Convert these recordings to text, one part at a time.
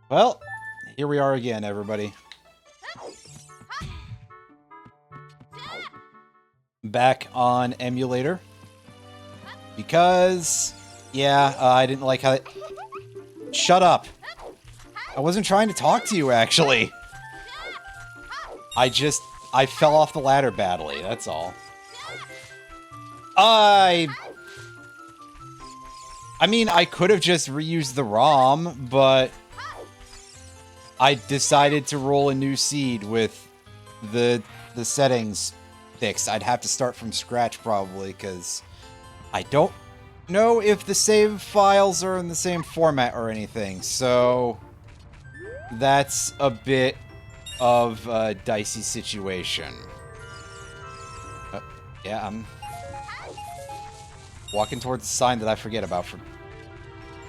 Well, here we are again, everybody. Back on emulator. Because, yeah, I didn't like how it... Shut up! I wasn't trying to talk to you, actually. I fell off the ladder badly, that's all. I mean, I could have just reused the ROM, but I decided to roll a new seed with the settings fixed. I'd have to start from scratch probably, because I don't know if the save files are in the same format or anything, so that's a bit of a dicey situation. Yeah, I'm walking towards the sign that I forget about for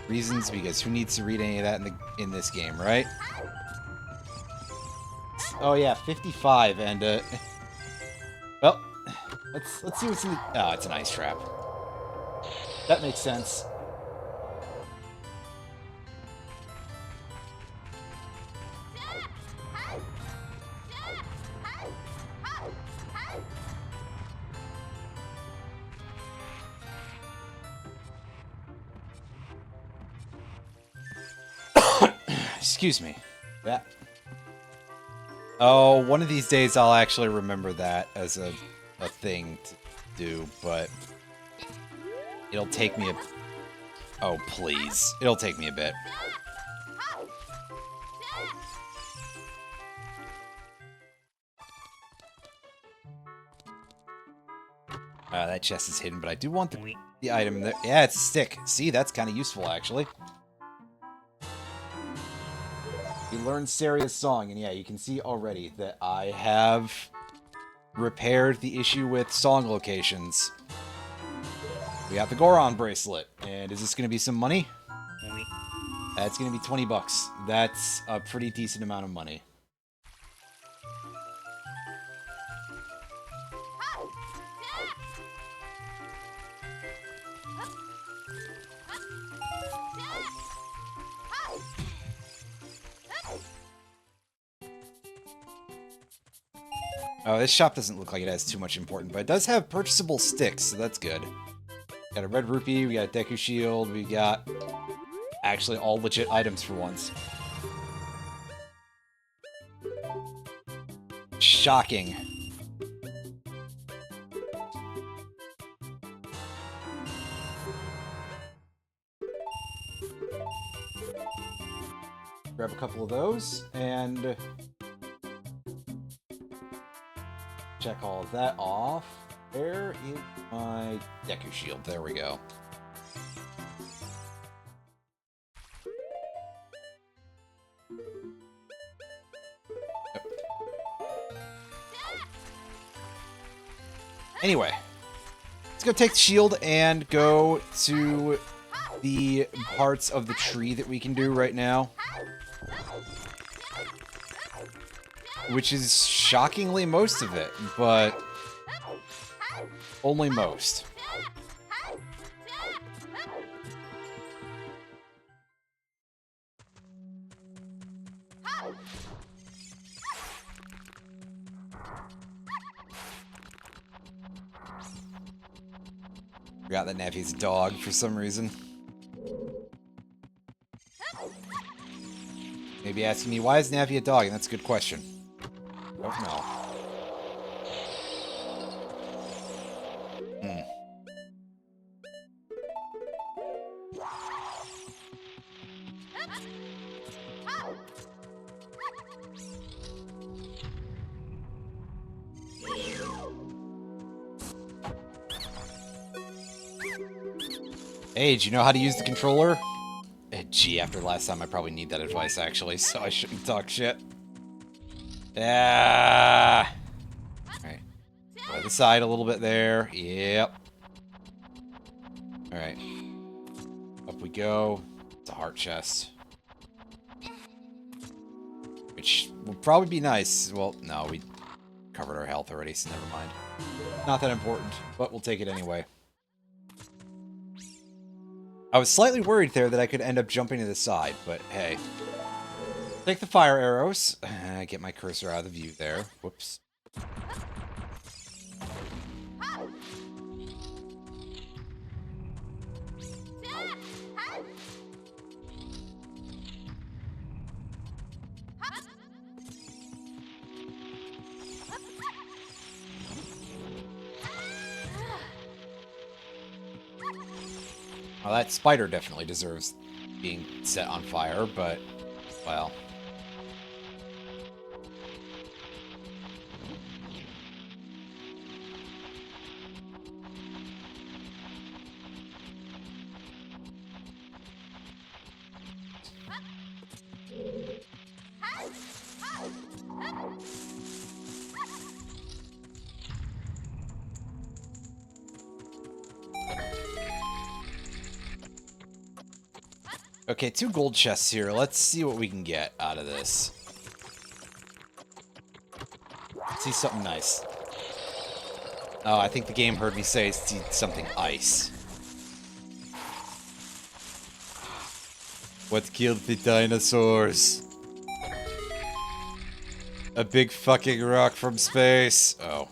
reasons, because who needs to read any of that in this game, right? Oh yeah, 55, and well, let's see what's in the... Oh, it's an ice trap. That makes sense. Excuse me. That. Oh, one of these days I'll actually remember that as a thing to do, but it'll take me a... Oh, please. It'll take me a bit. That chest is hidden, but I do want the item there. Yeah, it's a stick. See, that's kind of useful, actually. You learned Saria's song, and yeah, you can see already that I have repaired the issue with song locations. We got the Goron bracelet, and is this going to be some money? That's going to be 20 bucks. That's a pretty decent amount of money. Oh, this shop doesn't look like it has too much important, but it does have purchasable sticks, so that's good. Got a red rupee, we got a Deku shield, we got actually all legit items for once. Shocking. Grab a couple of those, and check all of that off. Where is my Deku shield? There we go. Anyway, let's go take the shield and go to the parts of the tree that we can do right now. Which is shockingly most of it, but only most. Forgot that Navi's a dog for some reason. Maybe asking me, why is Navi a dog? And that's a good question. Don't know. Hey, do you know how to use the controller? Gee, after last time I probably need that advice actually, so I shouldn't talk shit. Yeah. Alright. Go to the side a little bit there. Yep. Alright. Up we go. It's a heart chest. Which will probably be nice. Well, no, we covered our health already, so never mind. Not that important, but we'll take it anyway. I was slightly worried there that I could end up jumping to the side, but hey. Take the fire arrows. Get my cursor out of the view there. Whoops. Well, that spider definitely deserves being set on fire, but, well. Okay, 2 gold chests here. Let's see what we can get out of this. Let's see something nice. Oh, I think the game heard me say see something ice. What killed the dinosaurs? A big fucking rock from space. Oh.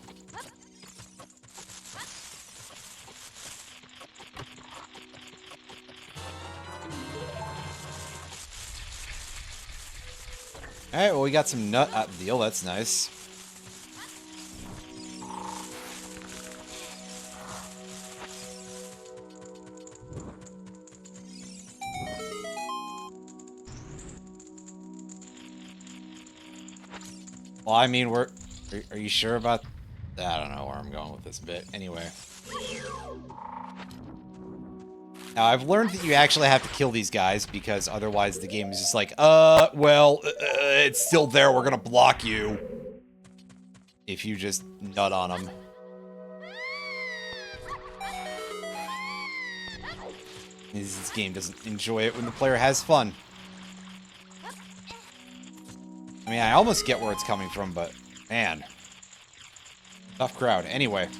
Alright, well, we got some nut out of the deal. That's nice. Well, I mean, are you sure about... I don't know where I'm going with this bit. Anyway. Now, I've learned that you actually have to kill these guys, because otherwise the game is just like, it's still there, we're gonna block you. If you just nut on them. This game doesn't enjoy it when the player has fun. I mean, I almost get where it's coming from, but, man. Tough crowd. Anyway.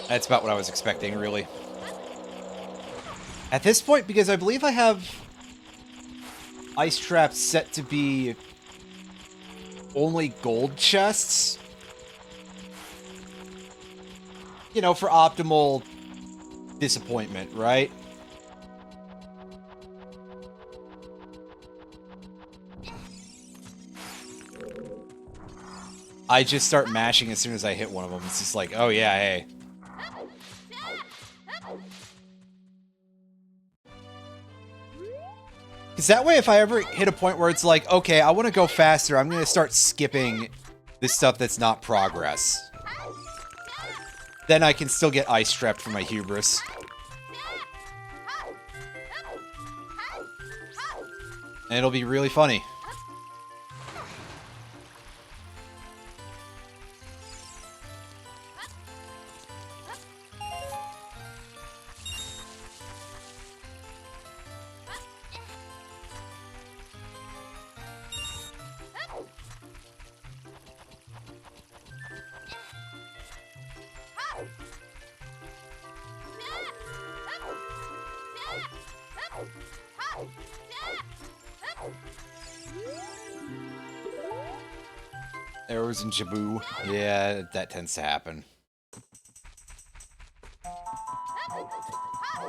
That's about what I was expecting, really. At this point, because I believe I have ice traps set to be only gold chests. You know, for optimal disappointment, right? I just start mashing as soon as I hit one of them. It's just like, oh yeah, hey. Because that way, if I ever hit a point where it's like, okay, I want to go faster, I'm going to start skipping the stuff that's not progress. Then I can still get ice trapped for my hubris. And it'll be really funny. Arrows and Jaboo. Yeah, that tends to happen.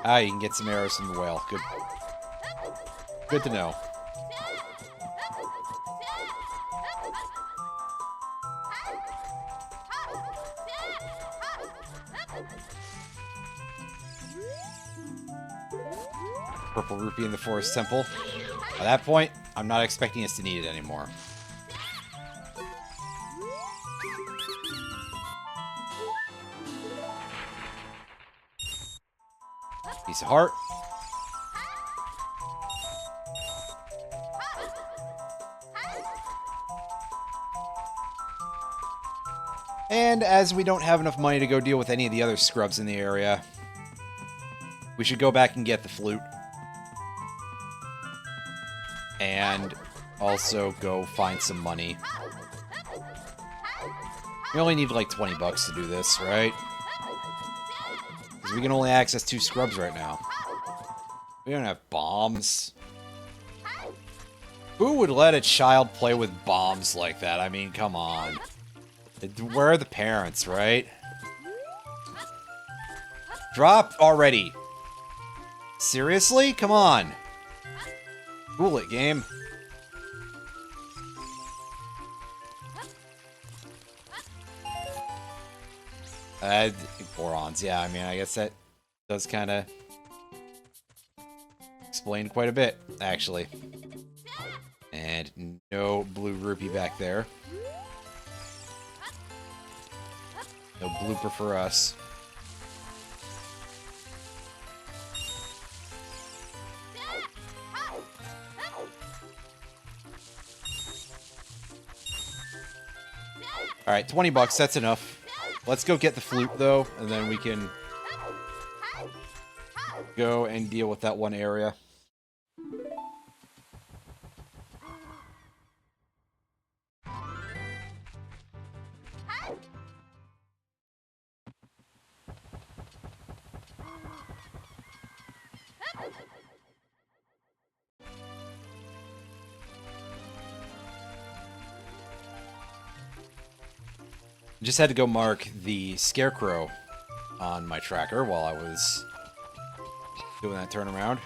Ah, you can get some arrows from the whale. Good. Good to know. Purple rupee in the forest temple. At that point, I'm not expecting us to need it anymore. Piece of heart. And as we don't have enough money to go deal with any of the other scrubs in the area, we should go back and get the flute. And also go find some money. We only need like 20 bucks to do this, right? Because we can only access 2 scrubs right now. We don't have bombs. Who would let a child play with bombs like that? I mean, come on. Where are the parents, right? Drop already. Seriously? Come on. Cool it, game. Borons, yeah, I mean, I guess that does kind of explain quite a bit, actually. And no blue rupee back there. No blooper for us. Alright, 20 bucks, that's enough. Let's go get the flute, though, and then we can go and deal with that one area. Just had to go mark the scarecrow on my tracker while I was doing that turnaround.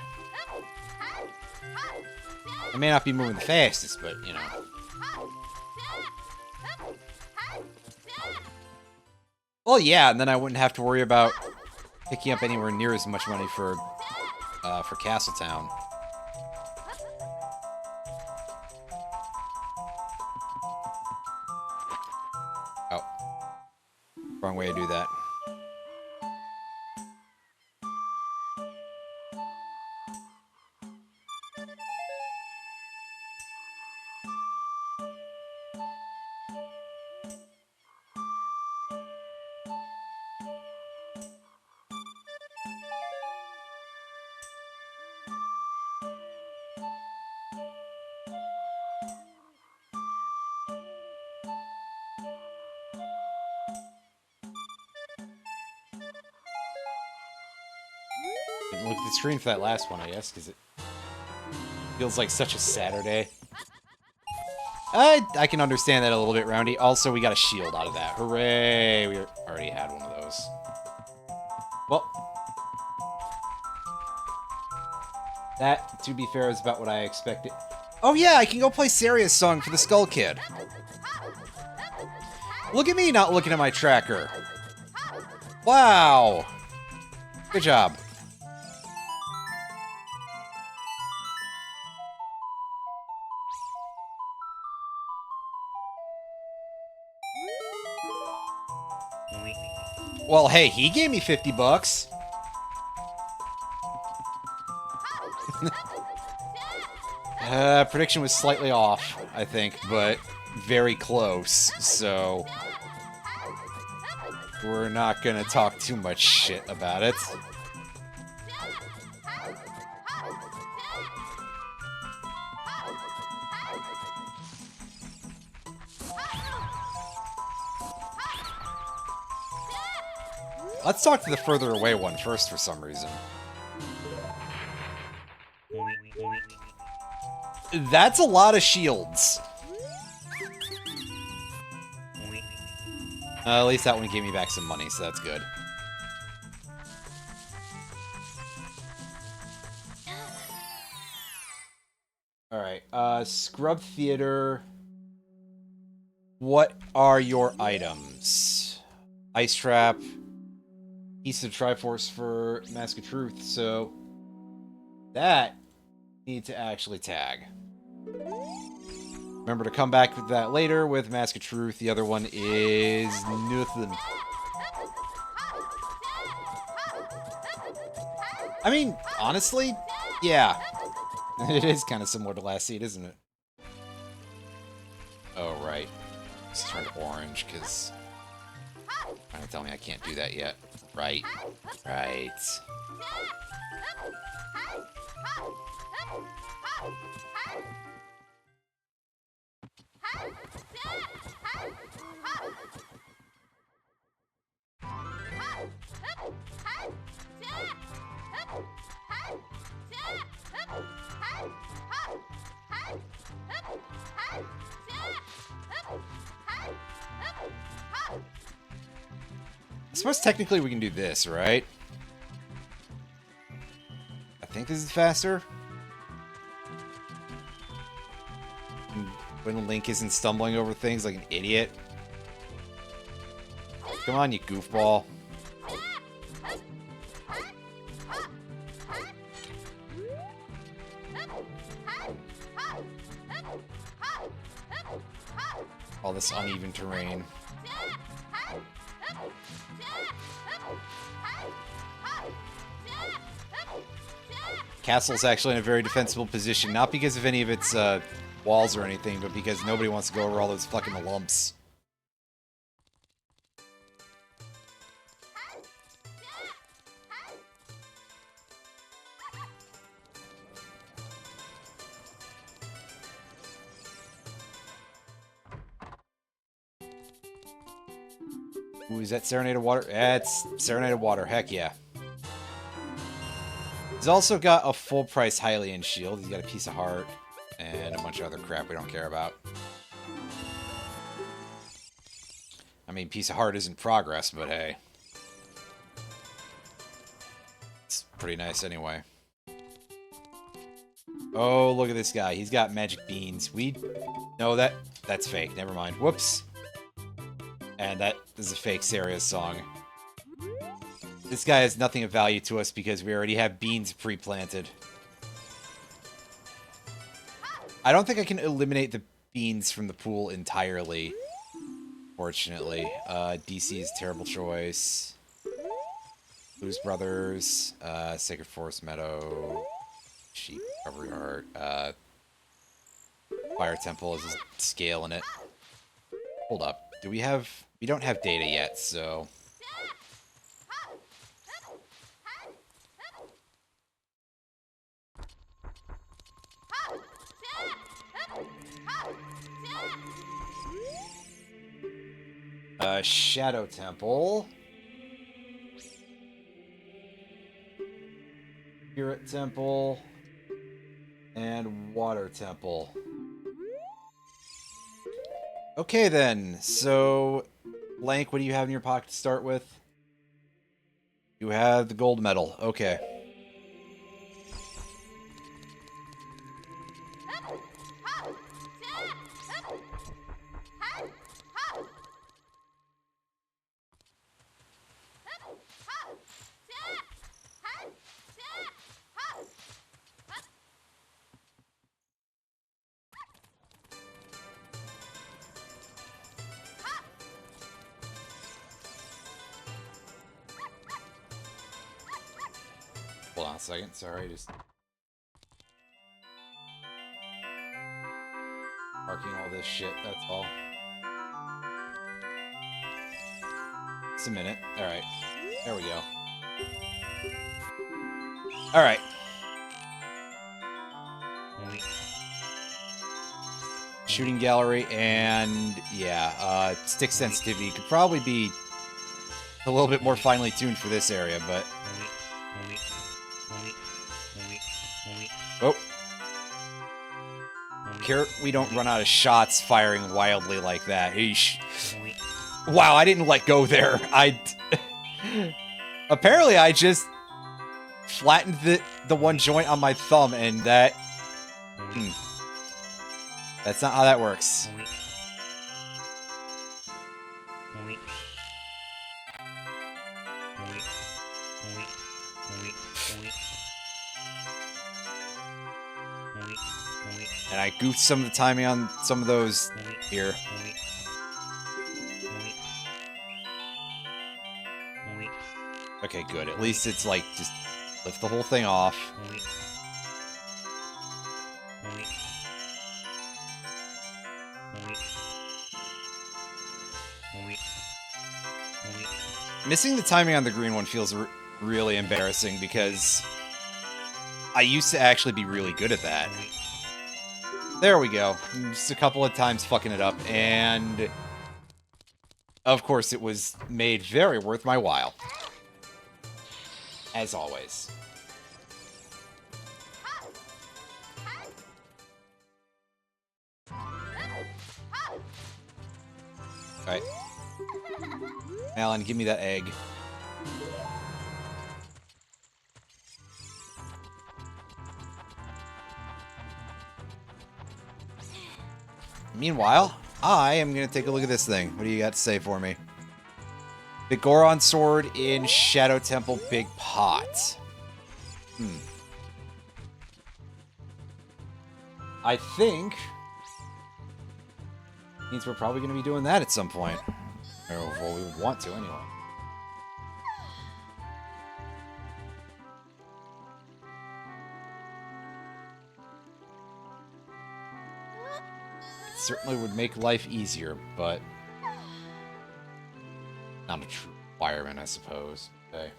I may not be moving the fastest, but, you know. Well, yeah, and then I wouldn't have to worry about picking up anywhere near as much money for Castletown. Oh. Wrong way to do that. Didn't look at the screen for that last one, I guess, because it feels like such a Saturday. I can understand that a little bit, Roundy. Also, we got a shield out of that. Hooray! We already had one of those. Well, that, to be fair, is about what I expected. Oh yeah, I can go play Saria's song for the Skull Kid. Look at me not looking at my tracker. Wow. Good job. Well, hey, he gave me 50 bucks. Prediction was slightly off, I think, but very close, so we're not gonna talk too much shit about it. Let's talk to the further away one first for some reason. That's a lot of shields. At least that one gave me back some money, so that's good. Alright, Scrub Theater. What are your items? Ice Trap. Piece of Triforce for Mask of Truth, so that need to actually tag. Remember to come back with that later with Mask of Truth. The other one is nothing. I mean, honestly, yeah. It is kind of similar to last seed, isn't it? Oh, right. It's turned orange, because trying to tell me I can't do that yet. Right. Right. I suppose technically we can do this, right? I think this is faster. When Link isn't stumbling over things like an idiot. Come on, you goofball. All this uneven terrain. Castle's actually in a very defensible position, not because of any of its walls or anything, but because nobody wants to go over all those fucking lumps. Ooh, is that Serenade of Water? Yeah, it's Serenade of Water. Heck yeah. He's also got a full-price Hylian shield. He's got a piece of heart and a bunch of other crap we don't care about. I mean, piece of heart isn't progress, but hey. It's pretty nice anyway. Oh, look at this guy. He's got magic beans. No, that's fake. Never mind. Whoops. And that is a fake Saria's song. This guy has nothing of value to us because we already have beans pre-planted. I don't think I can eliminate the beans from the pool entirely, fortunately. DC is a terrible choice. Blues Brothers, Sacred Forest Meadow, Sheep Recovery Heart, Fire Temple is a scale in it. Hold up. We don't have data yet, so... Shadow Temple. Spirit Temple. And Water Temple. Okay then, so... Blank, what do you have in your pocket to start with? You have the gold medal. Okay. Hold on a second, sorry, just... marking all this shit, that's all. Just a minute. Alright. There we go. Alright. Shooting gallery, and yeah, stick sensitivity could probably be a little bit more finely tuned for this area, but... Oh. Here, we don't run out of shots firing wildly like that. Eesh. Wow, I didn't let go there. Apparently, I just flattened the one joint on my thumb, and that... That's not how that works. And I goofed some of the timing on some of those here. Okay, good. At least it's like, just lift the whole thing off. Missing the timing on the green one feels really embarrassing because I used to actually be really good at that. There we go. Just a couple of times fucking it up, and of course it was made very worth my while. As always. Alright. Alan, give me that egg. Meanwhile, I am going to take a look at this thing. What do you got to say for me? The Goron Sword in Shadow Temple Big Pot. I think means we're probably going to be doing that at some point. Or, well, we would want to anyway. It certainly would make life easier, but not a true requirement, I suppose. Okay.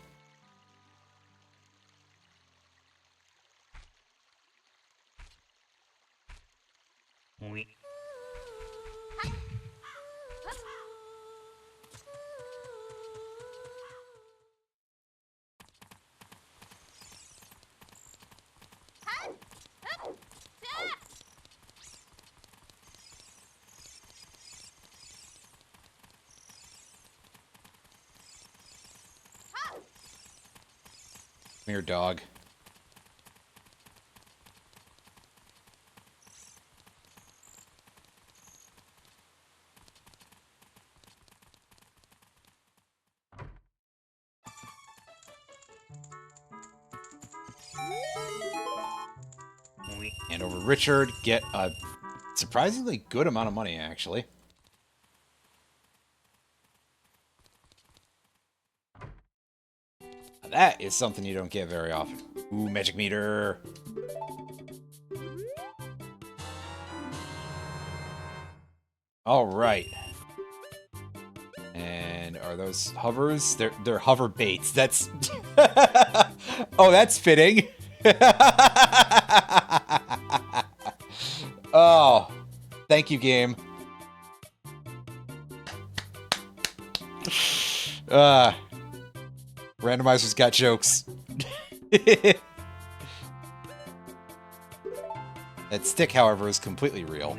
Come here, dog. And over Richard, get a surprisingly good amount of money, actually. That is something you don't get very often. Ooh, magic meter. All right. And are those hovers? They're hover baits. That's oh, that's fitting. Oh, thank you, game. Randomizer's got jokes. That stick, however, is completely real.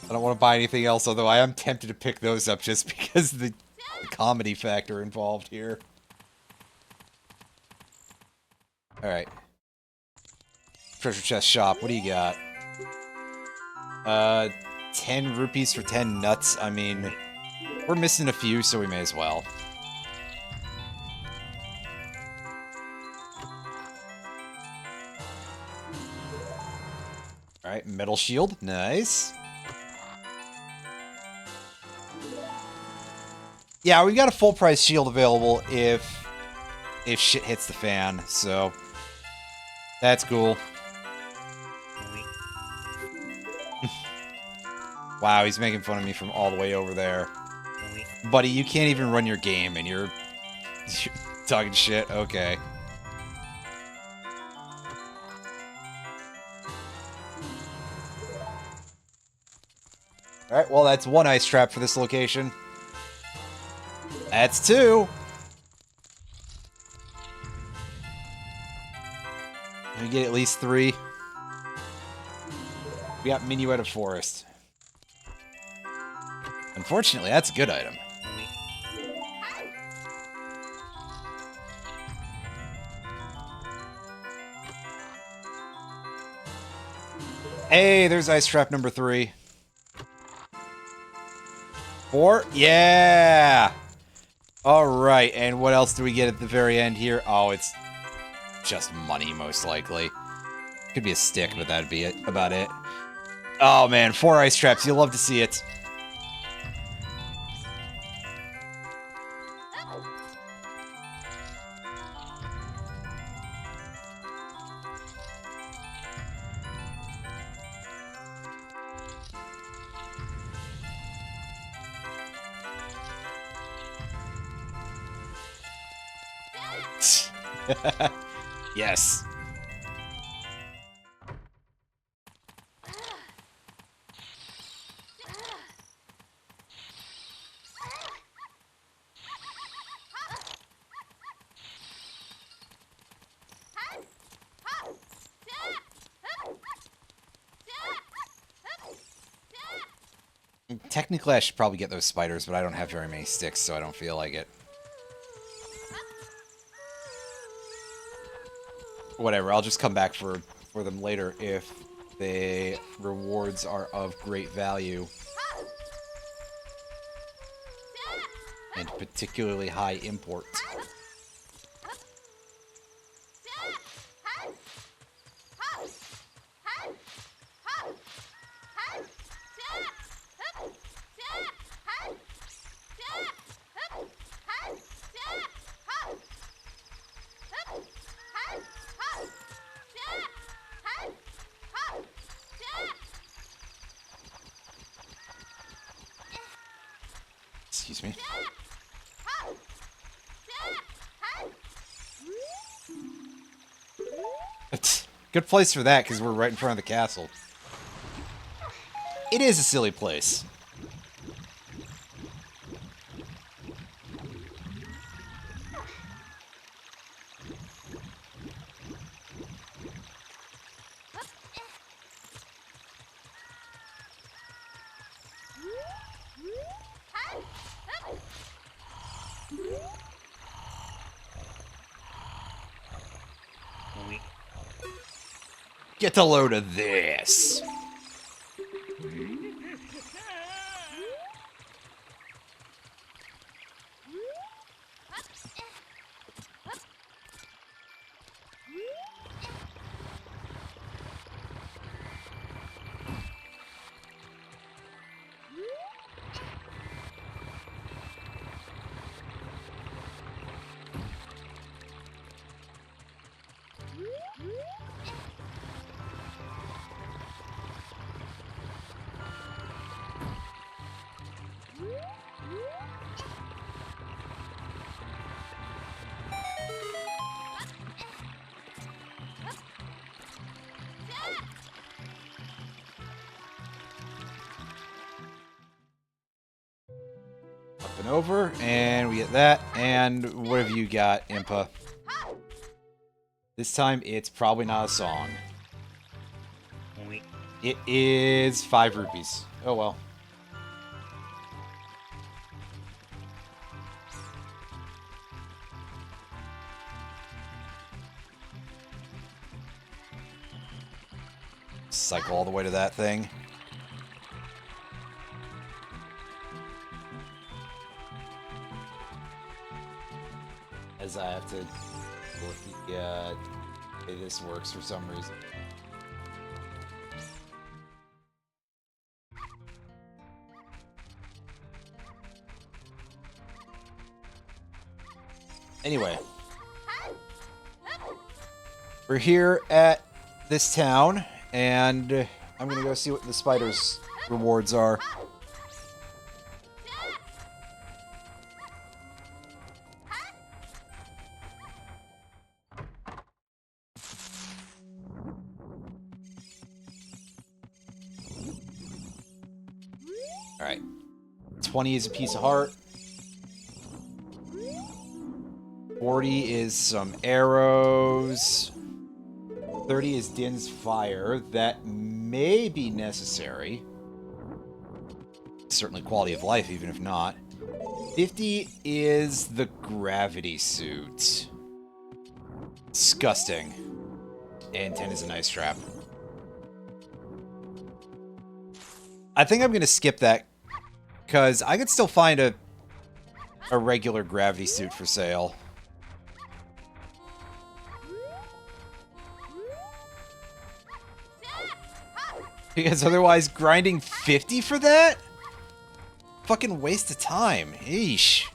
I don't want to buy anything else, although I am tempted to pick those up just because of the comedy factor involved here. Alright. Treasure chest shop, what do you got? 10 rupees for 10 nuts. I mean, we're missing a few, so we may as well. Alright, metal shield. Nice. Yeah, we got a full price shield available if shit hits the fan, so that's cool. Wow, he's making fun of me from all the way over there. Buddy, you can't even run your game and you're talking shit? Okay. Alright, well that's one ice trap for this location. That's two. We get at least 3. We got Minuet of Forest. Unfortunately, that's a good item. Hey, there's ice trap number 3. 4? Yeah! Alright, and what else do we get at the very end here? Oh, it's just money, most likely. Could be a stick, but that'd be it. About it. Oh man, 4 ice traps. You'll love to see it. Yes. technically I should probably get those spiders, but I don't have very many sticks, so I don't feel like it. Whatever, I'll just come back for them later if the rewards are of great value. And particularly high import. Excuse me. Good place for that, because we're right in front of the castle. It is a silly place. Get a load of this. Up and over, and we get that. And what have you got, Impa? This time, it's probably not a song. It is 5 rupees. Oh well. Cycle all the way to that thing. As I have to look at the way this works for some reason. Anyway, we're here at this town, and I'm gonna go see what the spiders' rewards are. Alright. 20 is a piece of heart. 40 is some arrows. 30 is Din's fire. That may be necessary. Certainly quality of life, even if not. 50 is the gravity suit. Disgusting. And 10 is a nice trap. I think I'm going to skip that, because I could still find a regular gravity suit for sale. Because otherwise, grinding 50 for that? Fucking waste of time. Eesh.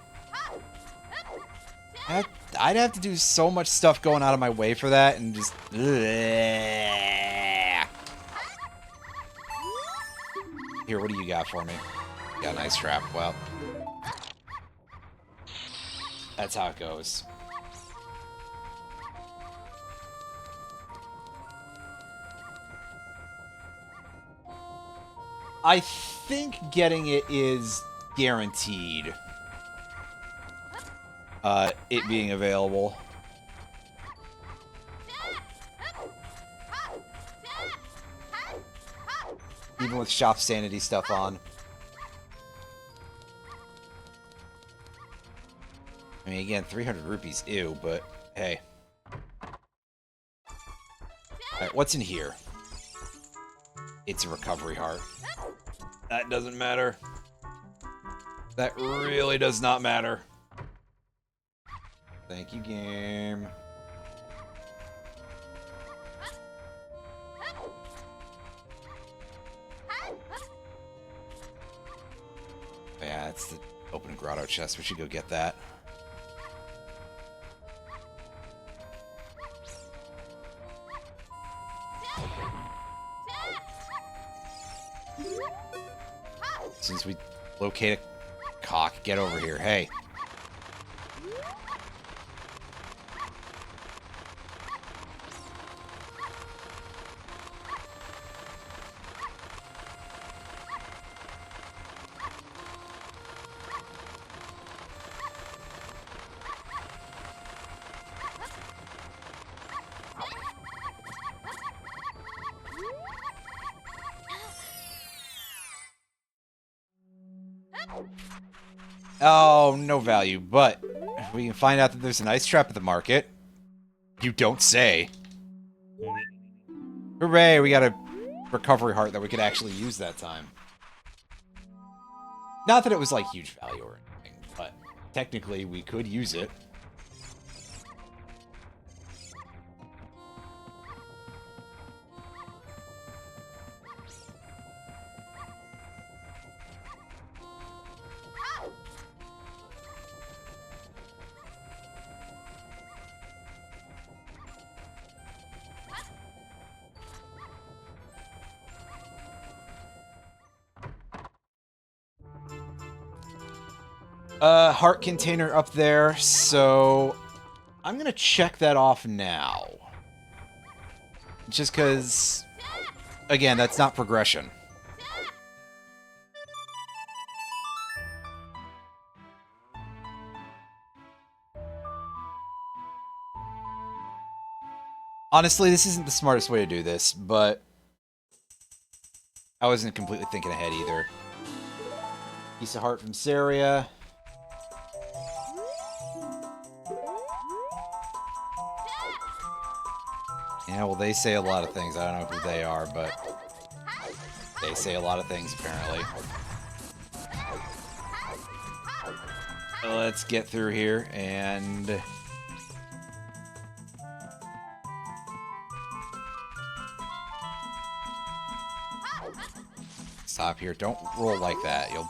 I'd have to do so much stuff going out of my way for that, and just... Here, what do you got for me? Got a nice trap. Well, that's how it goes. I think getting it is guaranteed. It being available. Even with shop sanity stuff on. I mean, again, 300 rupees, ew, but hey. Alright, what's in here? It's a recovery heart. That doesn't matter. That really does not matter. Thank you, game. Yeah, it's the open grotto chest. We should go get that. Since we locate a cock, get over here. Hey. Oh, no value, but we can find out that there's an ice trap at the market. You don't say. Hooray, we got a recovery heart that we could actually use that time. Not that it was, like, huge value or anything, but technically we could use it. Heart container up there, so I'm gonna check that off now. Just because, again, that's not progression. Honestly, this isn't the smartest way to do this, but I wasn't completely thinking ahead either. Piece of heart from Saria. Yeah, well, they say a lot of things. I don't know who they are, but they say a lot of things, apparently. Let's get through here, and... stop here. Don't roll like that. You'll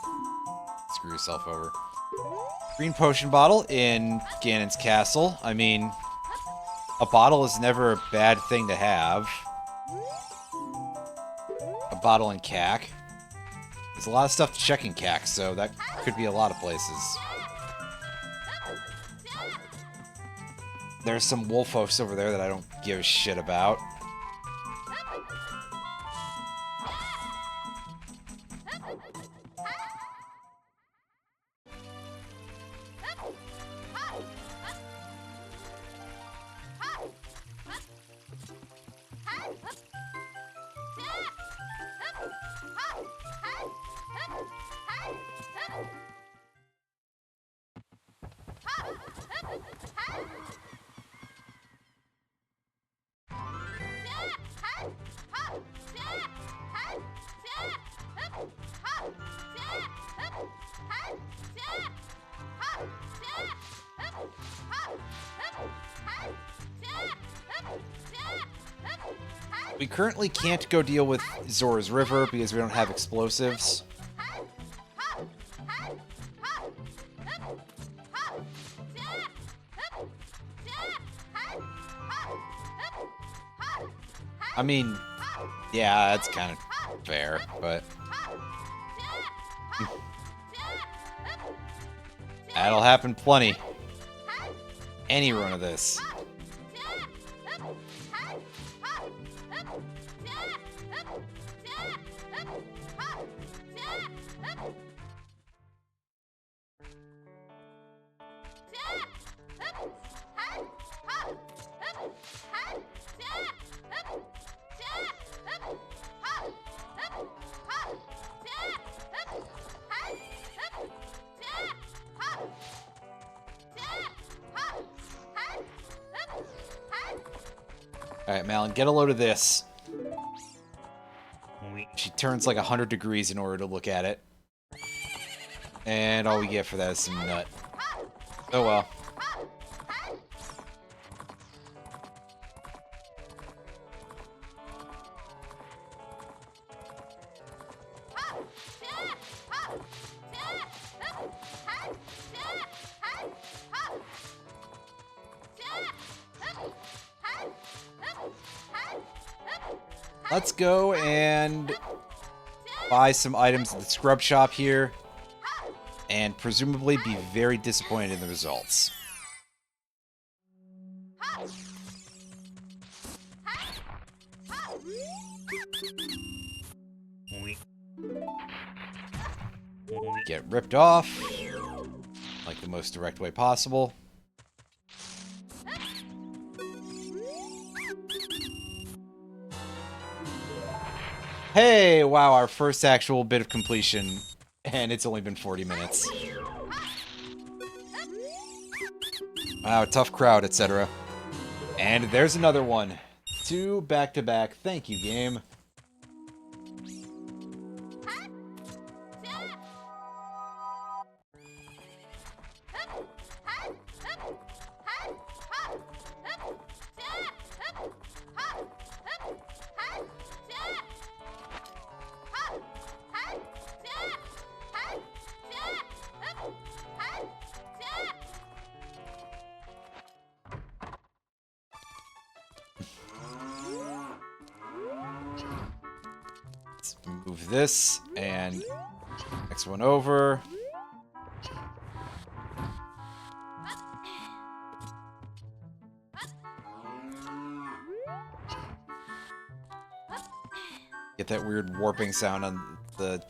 screw yourself over. Green potion bottle in Ganon's castle. I mean... a bottle is never a bad thing to have. A bottle in CAC. There's a lot of stuff to check in CAC, so that could be a lot of places. There's some Wolfos over there that I don't give a shit about. We currently can't go deal with Zora's River because we don't have explosives. I mean, yeah, that's kind of fair, but... that'll happen plenty. Any run of this. Alright, Malin, get a load of this. She turns like 100 degrees in order to look at it. And all we get for that is some nut. Oh well. Let's go and buy some items at the scrub shop here, and presumably be very disappointed in the results. Get ripped off, like the most direct way possible. Hey, wow, our first actual bit of completion, and it's only been 40 minutes. Wow, tough crowd, etc. And there's another one. 2 back-to-back. Thank you, game. Move this, and next one over. Get that weird warping sound on the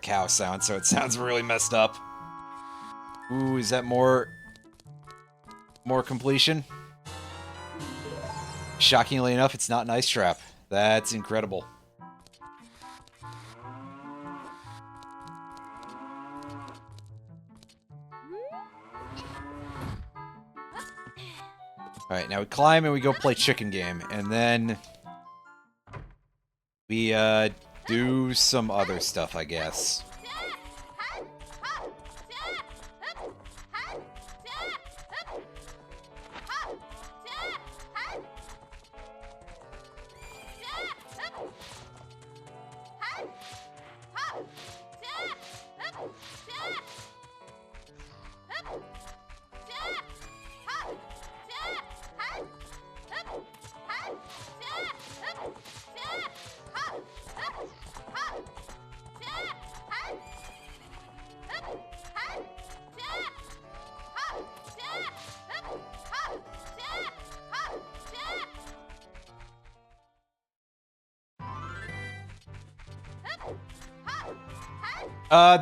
cow sound, so it sounds really messed up. Ooh, is that more completion? Shockingly enough, it's not an ice trap. That's incredible. Alright, now we climb and we go play chicken game, and then we do some other stuff, I guess.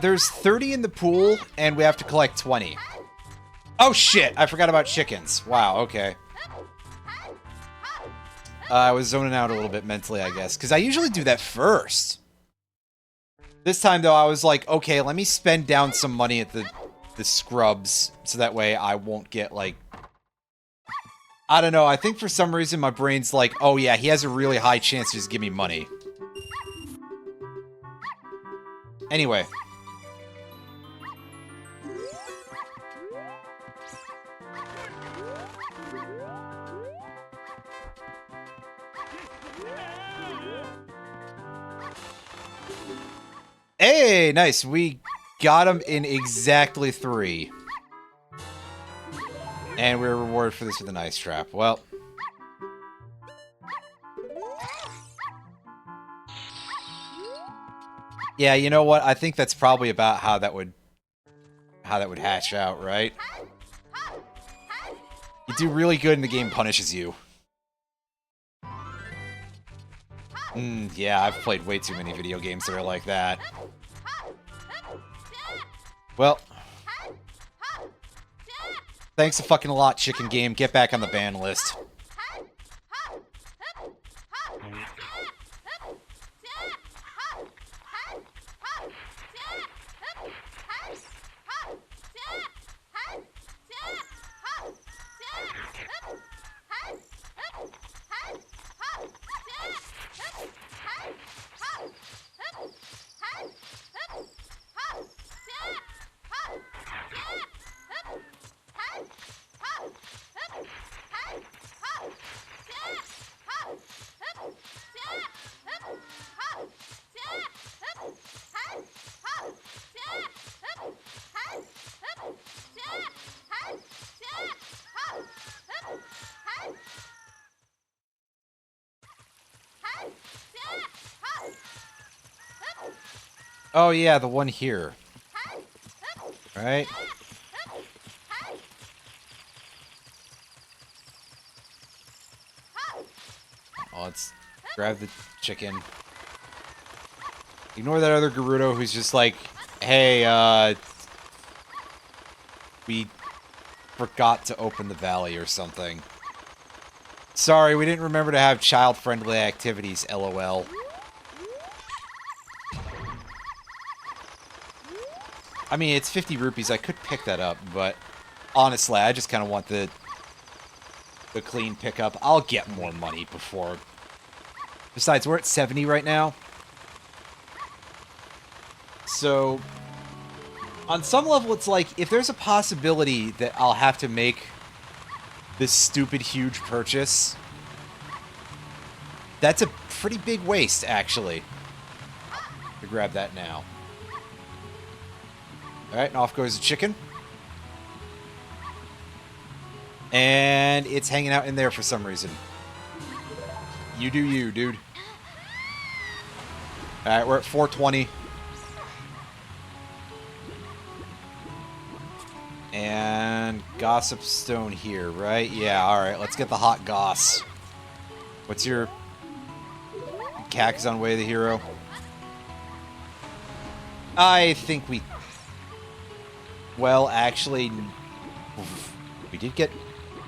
There's 30 in the pool, and we have to collect 20. Oh shit, I forgot about chickens. Wow, okay. I was zoning out a little bit mentally, I guess, because I usually do that first. This time, though, I was like, okay, let me spend down some money at the scrubs, so that way I won't get, like... I don't know, I think for some reason my brain's like, oh yeah, he has a really high chance to just give me money. Anyway. Hey, nice. We got him in exactly 3. And we're rewarded for this with an ice trap. Well. Yeah, you know what? I think that's probably about how that would hatch out, right? You do really good and the game punishes you. Yeah, I've played way too many video games that are like that. Well. Thanks a fucking lot, chicken game. Get back on the ban list. Oh yeah, the one here. Right? Oh, let's grab the chicken. Ignore that other Gerudo who's just like, hey, we forgot to open the valley or something. Sorry, we didn't remember to have child-friendly activities, LOL. I mean, it's 50 rupees. I could pick that up, but honestly, I just kind of want the clean pickup. I'll get more money before. Besides, we're at 70 right now. So, on some level, it's like, if there's a possibility that I'll have to make this stupid huge purchase, that's a pretty big waste, actually, to grab that now. Alright, and off goes the chicken. And it's hanging out in there for some reason. You do you, dude. Alright, we're at 420. And Gossip Stone here, right? Yeah, alright, let's get the hot goss. What's your... Cack is on way, the hero? I think we... Well, actually... We did get...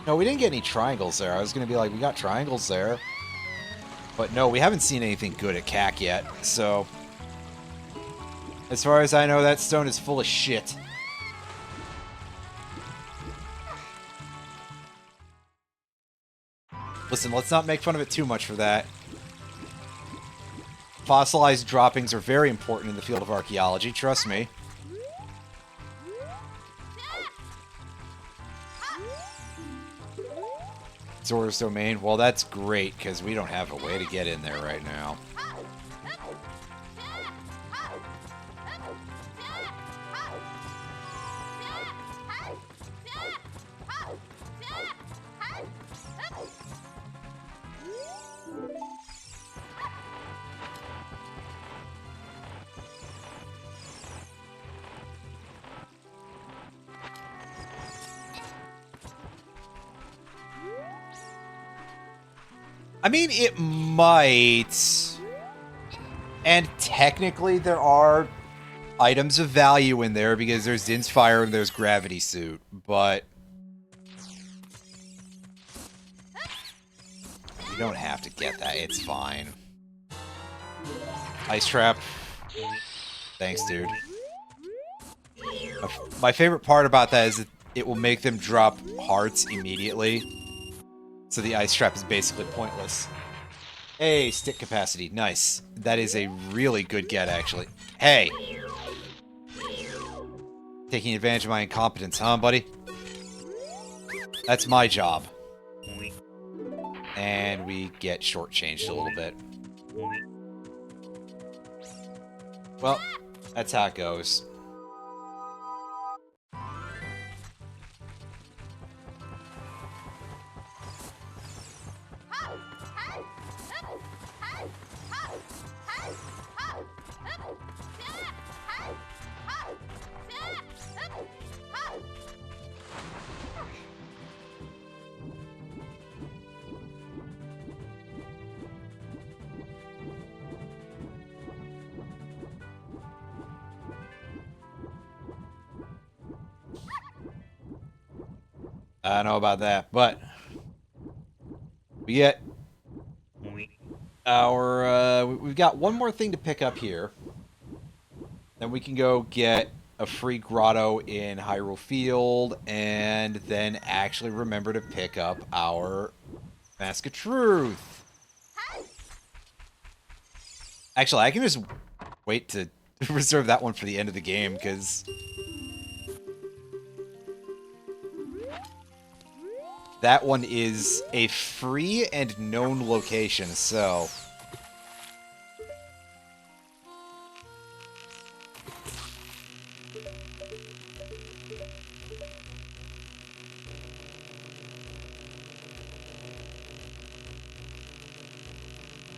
No, we didn't get any triangles there. I was going to be like, we got triangles there. But no, we haven't seen anything good at Cack yet, so... As far as I know, that stone is full of shit. Listen, let's not make fun of it too much for that. Fossilized droppings are very important in the field of archaeology, trust me. Zora's Domain, well that's great, because we don't have a way to get in there right now. I mean, it might. And technically there are items of value in there because there's Din's Fire and there's Gravity Suit, but you don't have to get that, it's fine. Ice Trap. Thanks, dude. My favorite part about that is that it will make them drop hearts immediately. So the Ice Trap is basically pointless. Hey, stick capacity. Nice. That is a really good get, actually. Hey! Taking advantage of my incompetence, huh, buddy? That's my job. And we get shortchanged a little bit. Well, that's how it goes. I don't know about that, but we get our, we've got one more thing to pick up here. Then we can go get a free grotto in Hyrule Field, and then actually remember to pick up our Mask of Truth. Actually, I can just wait to reserve that one for the end of the game, because that one is a free and known location, so...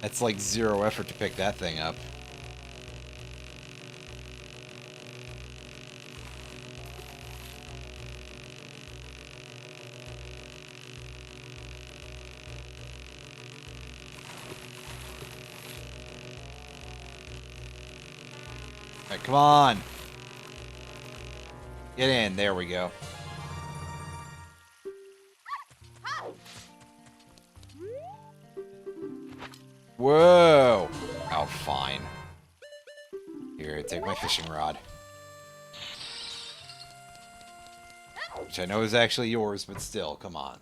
It's like 0 effort to pick that thing up. Alright, come on. Get in. There we go. Whoa! Oh, fine. Here, take my fishing rod. Which I know is actually yours, but still, come on.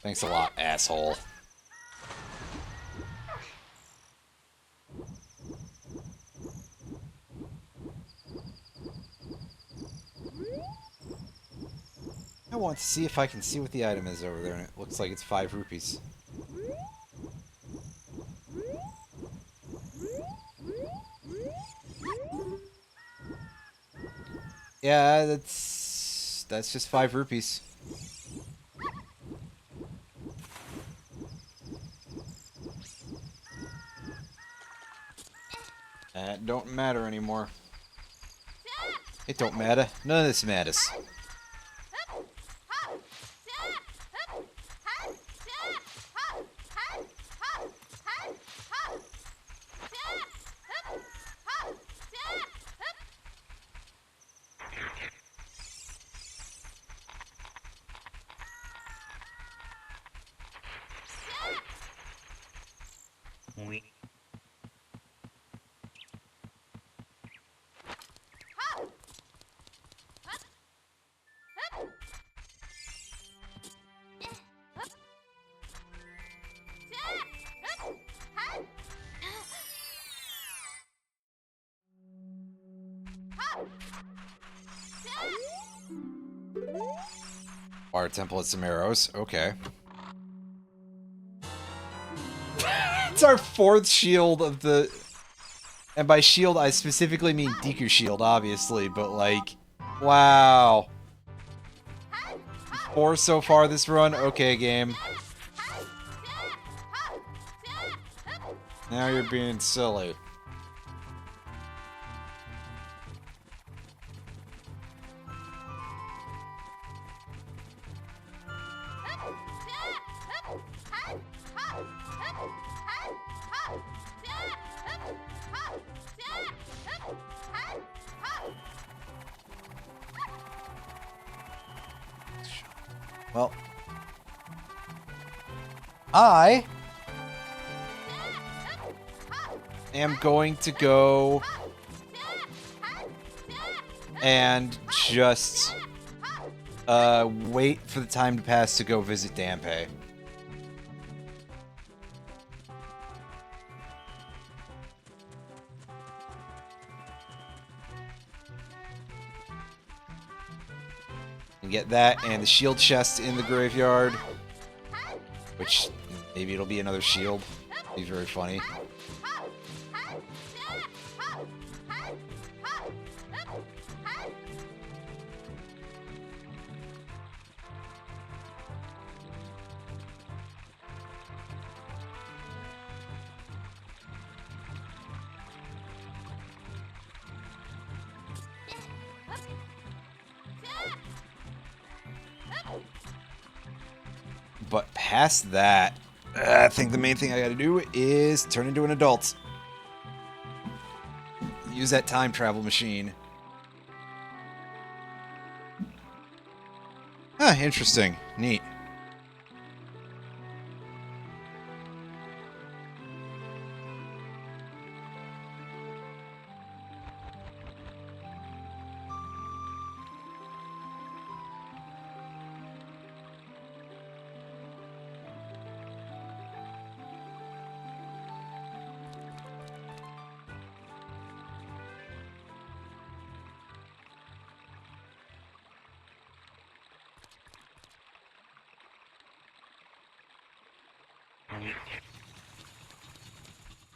Thanks a lot, asshole. I want to see if I can see what the item is over there, and it looks like it's 5 rupees. Yeah, that's just 5 rupees. That don't matter anymore. It don't matter. None of this matters. Water temple at some arrows. Okay. It's our 4th shield of the... And by shield, I specifically mean Deku shield, obviously, but like... Wow. 4 so far this run? Okay, game. Now you're being silly. Well, I am going to go and just wait for the time to pass to go visit Dampé. And get that and the shield chest in the graveyard, which maybe it'll be another shield. Be very funny. But past that, I think the main thing I gotta do is turn into an adult. Use that time travel machine. Huh, interesting. Neat.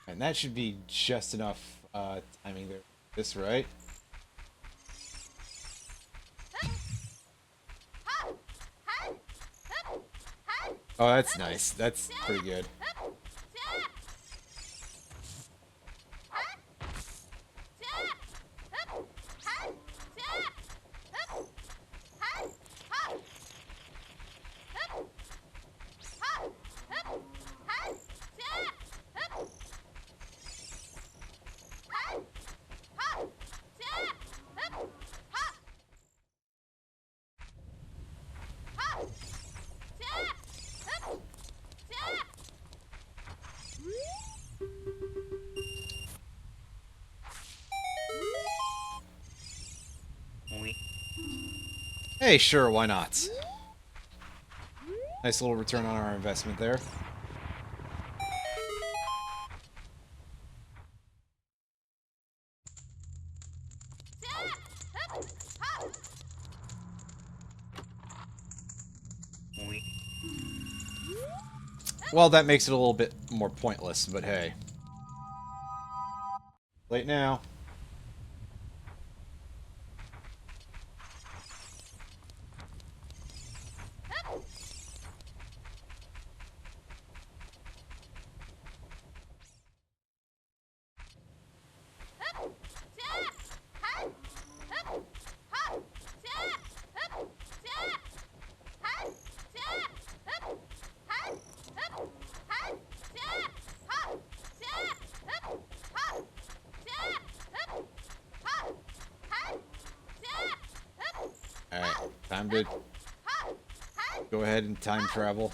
And that should be just enough timing there. This right? Oh, that's nice. That's pretty good. Hey, sure, why not? Nice little return on our investment there. Well, that makes it a little bit more pointless, but hey. Late now. Alright, time to go ahead and time travel.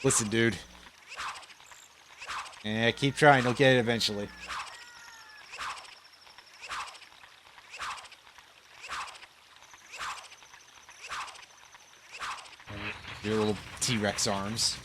Listen, dude. Yeah, keep trying. You'll get it eventually. Your little T-Rex arms.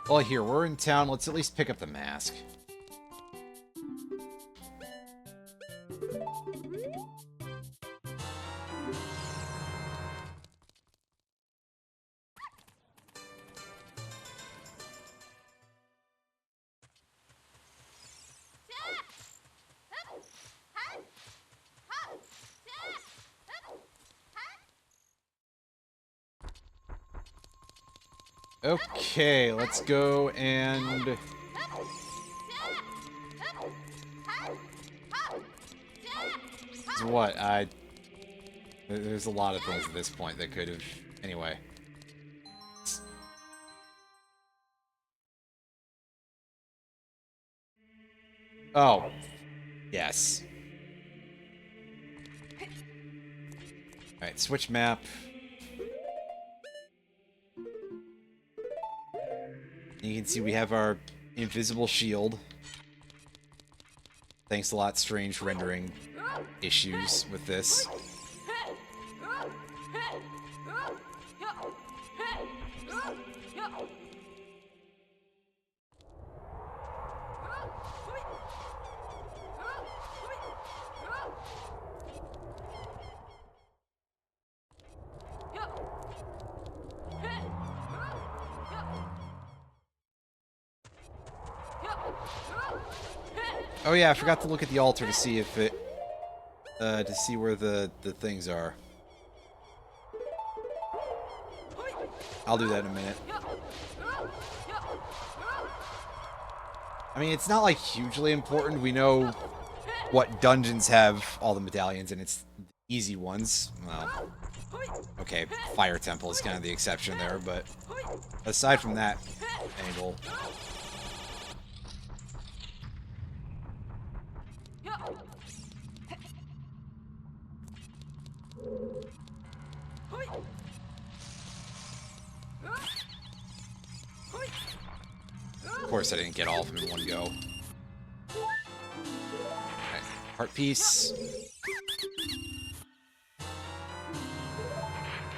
Well, here, we're in town. Let's at least pick up the mask. Okay, let's go and... What? There's a lot of things at this point that could have... Anyway. Oh. Yes. Alright, switch map. You can see we have our invisible shield. Thanks a lot, strange rendering issues with this. Oh yeah, I forgot to look at the altar to see if it, to see where the things are. I'll do that in a minute. I mean, it's not like hugely important. We know what dungeons have all the medallions, and it's easy ones. Well, okay, Fire Temple is kind of the exception there, but aside from that angle... Of course I didn't get all of them in one go. Okay, Heart Piece.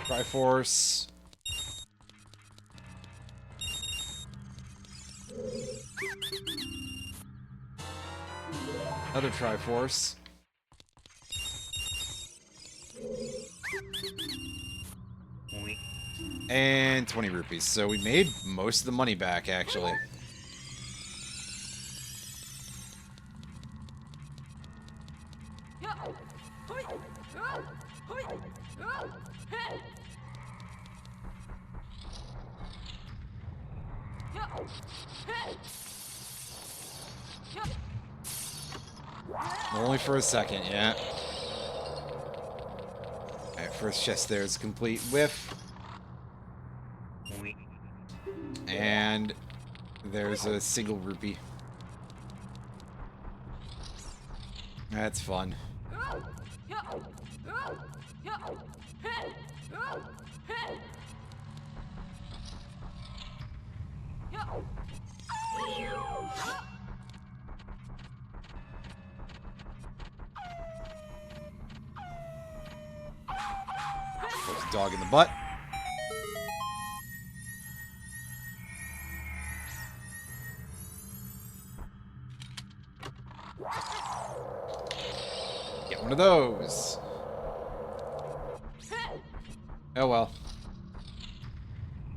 Triforce. Another Triforce. And 20 rupees. So we made most of the money back, actually. Only for a second, yeah. Alright, first chest there is a complete whiff. And there's a single rupee. That's fun. There's a dog in the butt. Get one of those. Oh well.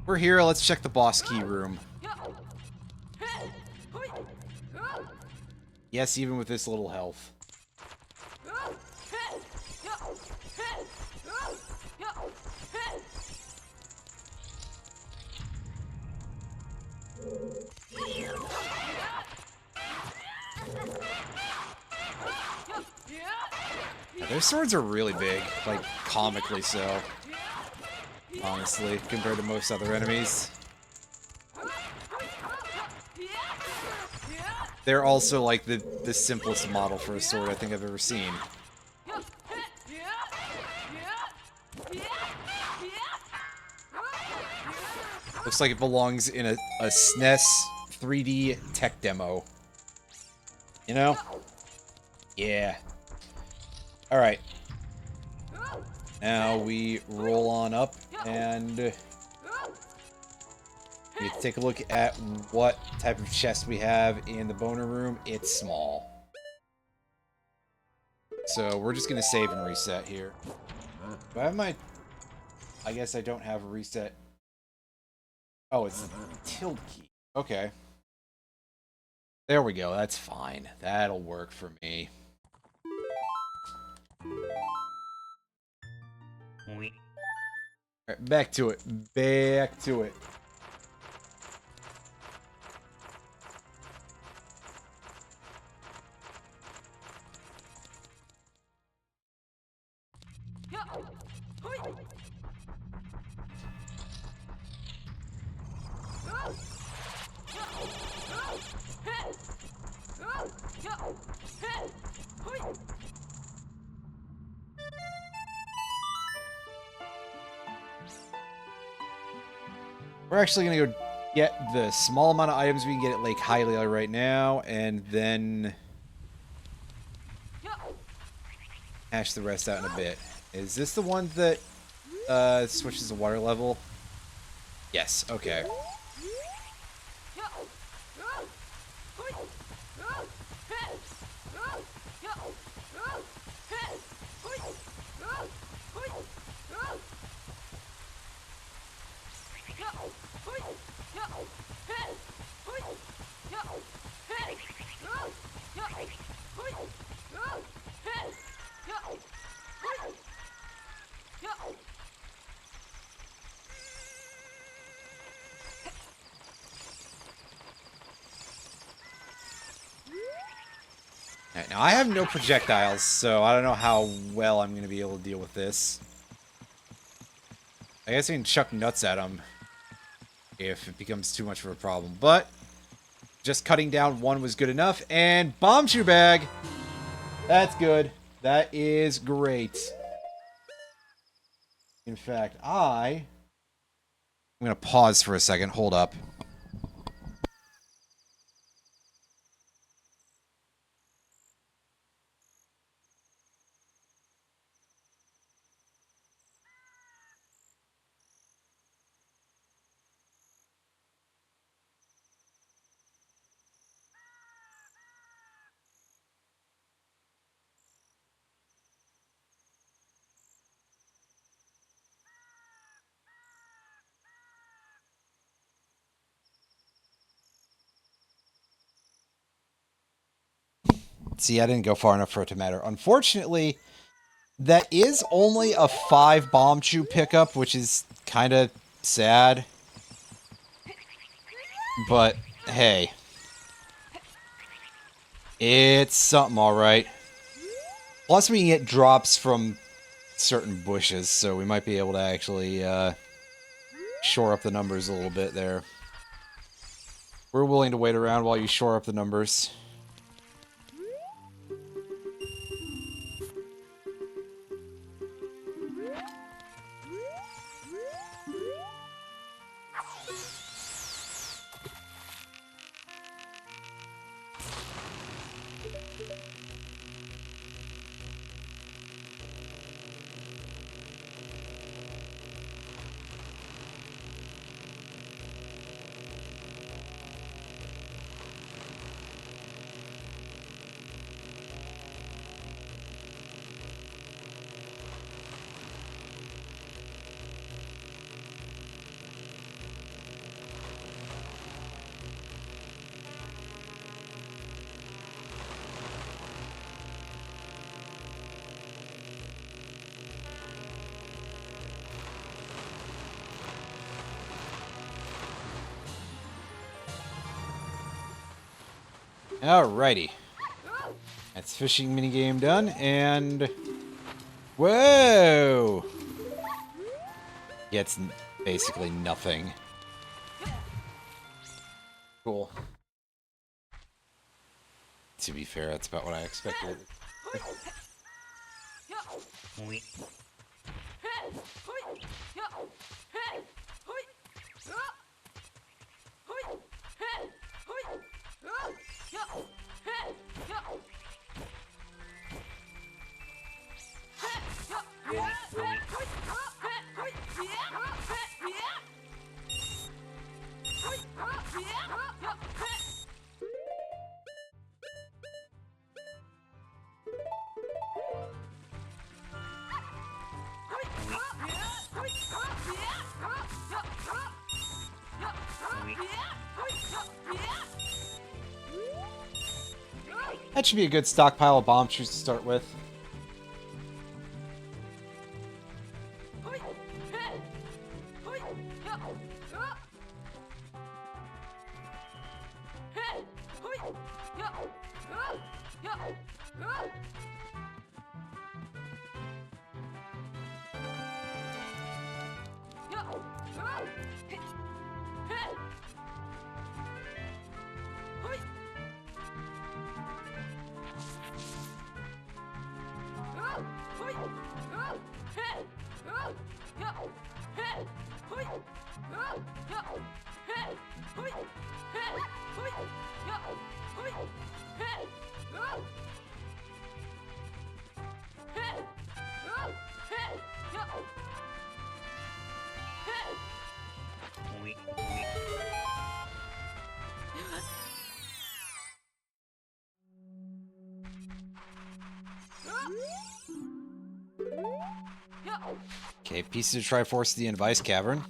We're here, let's check the boss key room. Yes, even with this little health. Their swords are really big, like comically so. Honestly, compared to most other enemies. They're also like the simplest model for a sword I think I've ever seen. Looks like it belongs in a SNES 3D tech demo. You know? Yeah. Alright. Now we roll on up and we take a look at what type of chest we have in the boner room. It's small. So we're just gonna save and reset here. Do I have my... I guess I don't have a reset. Oh, it's tilde key. Okay. There we go, that's fine. That'll work for me. Alright, back to it. Back to it. We're actually gonna go get the small amount of items we can get at Lake Hylia right now, and then hash the rest out in a bit. Is this the one that switches the water level? Yes, okay. Alright, now I have no projectiles, so I don't know how well I'm going to be able to deal with this. I guess I can chuck nuts at him if it becomes too much of a problem, but just cutting down one was good enough, and bomb shoe bag! That's good. That is great. In fact, I'm going to pause for a second. Hold up. See, I didn't go far enough for it to matter. Unfortunately, that is only a 5 bomb chew pickup, which is kind of sad. But, hey. It's something, alright. Plus, we can get drops from certain bushes, so we might be able to actually shore up the numbers a little bit there. We're willing to wait around while you shore up the numbers. Alrighty. That's fishing minigame done, and... Whoa! Gets basically nothing. Cool. To be fair, that's about what I expected. That should be a good stockpile of bomb shoes to start with. Okay, pieces of Triforce the Advice Cavern.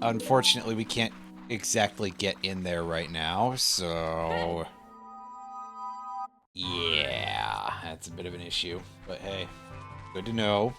Unfortunately, we can't exactly get in there right now, so... Yeah, that's a bit of an issue. But hey, good to know.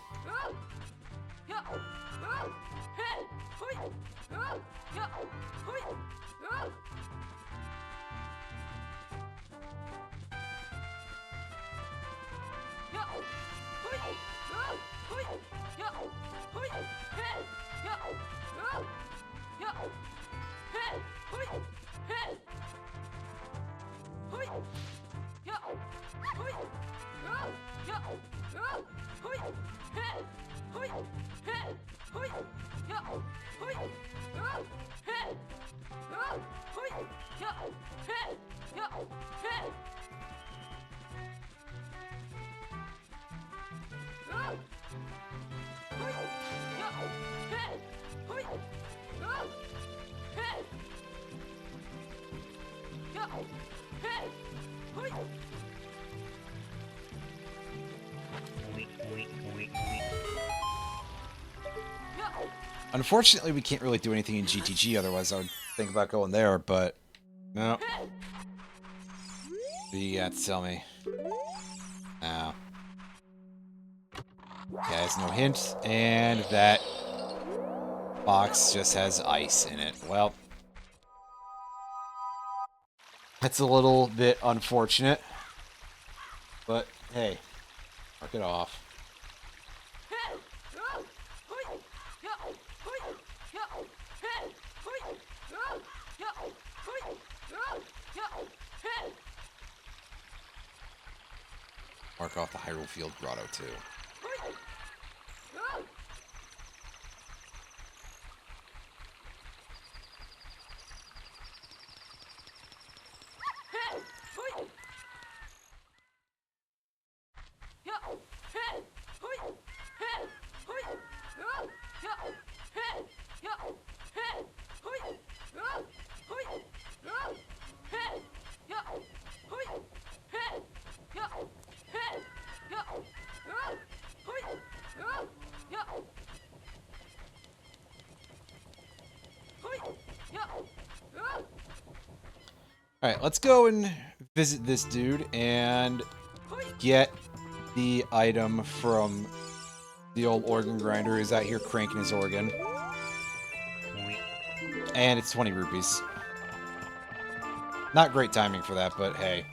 Unfortunately, we can't really do anything in GTG, otherwise I would think about going there, but... No. What do you got to tell me? Oh. Okay, there's no hint, and that box just has ice in it. Well, that's a little bit unfortunate, but hey, mark it off. Mark off the Hyrule Field Grotto, too. Alright, let's go and visit this dude and get the item from the old organ grinder who's out here cranking his organ. And it's 20 rupees. Not great timing for that, but hey.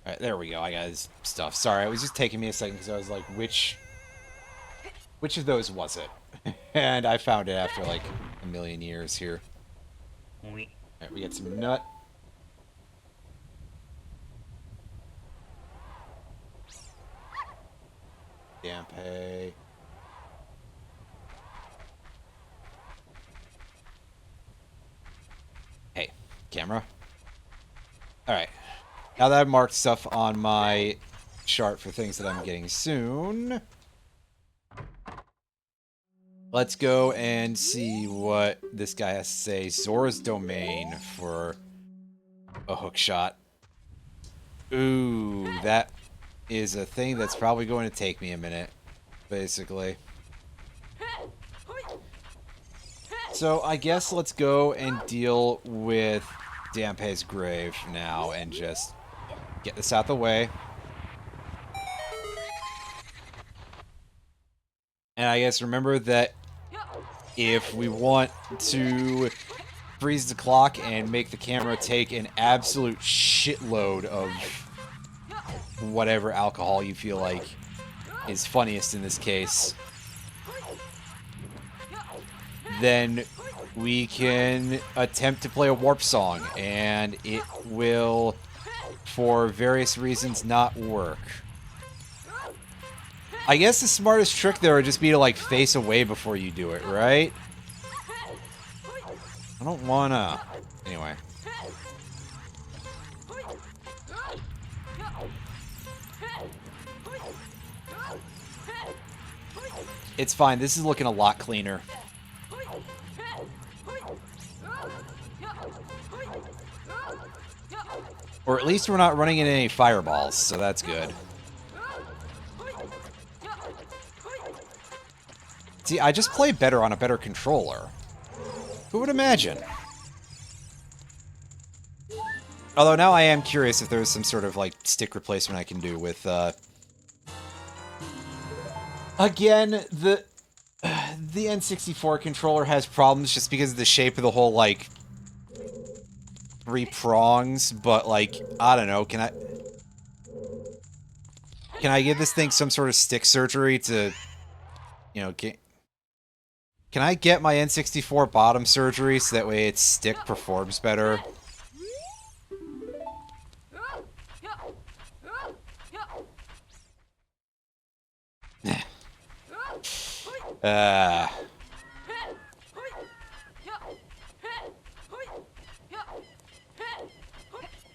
Alright, there we go. I got his stuff. Sorry, it was just taking me a second because I was like, which of those was it? And I found it after like a million years here. Alright, we get some nut. Dampé. Hey, camera. Alright. Now that I've marked stuff on my chart for things that I'm getting soon, let's go and see what this guy has to say. Zora's Domain for a hook shot. Ooh, that is a thing that's probably going to take me a minute, basically. So I guess let's go and deal with Dampé's grave now and just get this out the way. And I guess remember that if we want to freeze the clock and make the camera take an absolute shitload of whatever alcohol you feel like is funniest in this case, then we can attempt to play a warp song, and it will, for various reasons, not work. I guess the smartest trick there would just be to, like, face away before you do it, right? I don't wanna... Anyway. It's fine, this is looking a lot cleaner. Or at least we're not running into any fireballs, so that's good. See, I just play better on a better controller. Who would imagine? Although now I am curious if there's some sort of, like, stick replacement I can do with, Again, the N64 controller has problems just because of the shape of the whole, like, 3 prongs, but, like, I don't know, can I give this thing some sort of stick surgery to, you know, can I get my N64 bottom surgery so that way its stick performs better?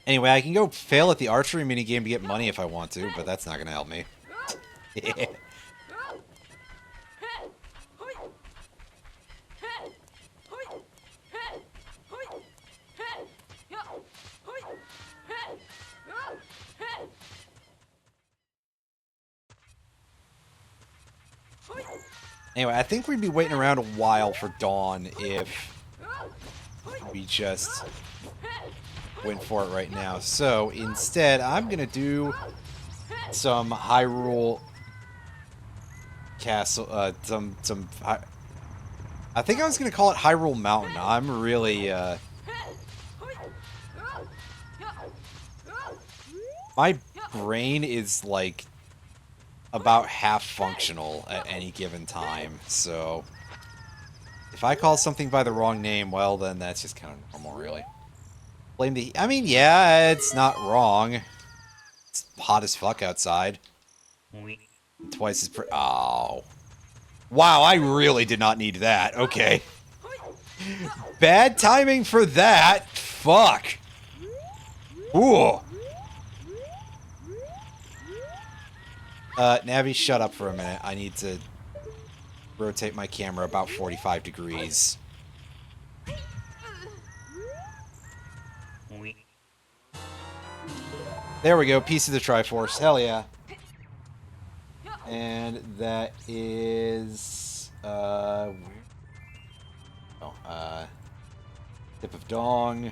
Anyway, I can go fail at the archery minigame to get money if I want to, but that's not going to help me. Anyway, I think we'd be waiting around a while for dawn if we just went for it right now. So instead, I'm gonna do some Hyrule Castle. I think I was gonna call it Hyrule Mountain. I'm really my brain is like about half functional at any given time, so if I call something by the wrong name, well, then that's just kind of normal, really. Blame the... I mean, yeah, it's not wrong. It's hot as fuck outside. Twice as oh. Wow, I really did not need that. Okay. Bad timing for that. Fuck. Ooh. Navi, shut up for a minute. I need to rotate my camera about 45 degrees. There we go, piece of the Triforce. Hell yeah. And that is... Tip of Dong.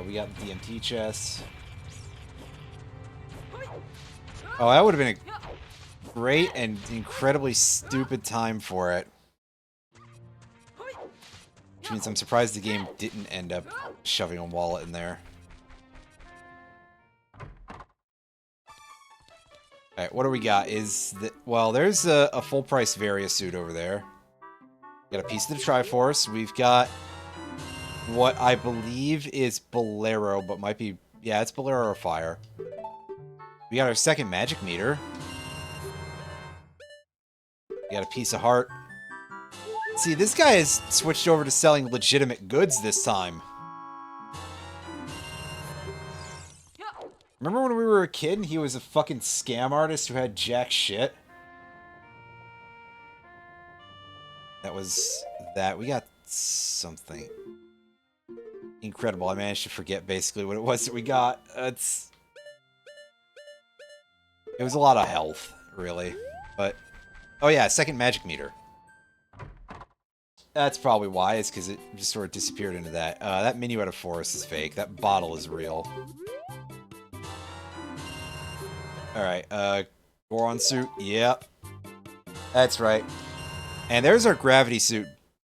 We got the DMT chest. Oh, that would have been a great and incredibly stupid time for it. Which means I'm surprised the game didn't end up shoving a wallet in there. Alright, what do we got? Well, there's a full-price Varia suit over there. Got a piece of the Triforce. We've got what I believe is Bolero, but might be... Yeah, it's Bolero or Fire. We got our second magic meter. We got a piece of heart. See, this guy has switched over to selling legitimate goods this time. Remember when we were a kid and he was a fucking scam artist who had jack shit? That was that. We got something incredible. I managed to forget basically what it was that we got. It was a lot of health, really. But, oh yeah, second magic meter. That's probably why. It's because it just sort of disappeared into that. That Minuet of Forest is fake. That bottle is real. Alright, Goron suit. Yep. That's right. And there's our gravity suit,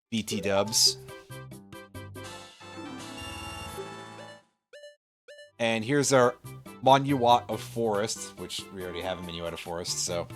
BT dubs. And here's our Monuat of Forest, which we already have a Minuet of Forest, so...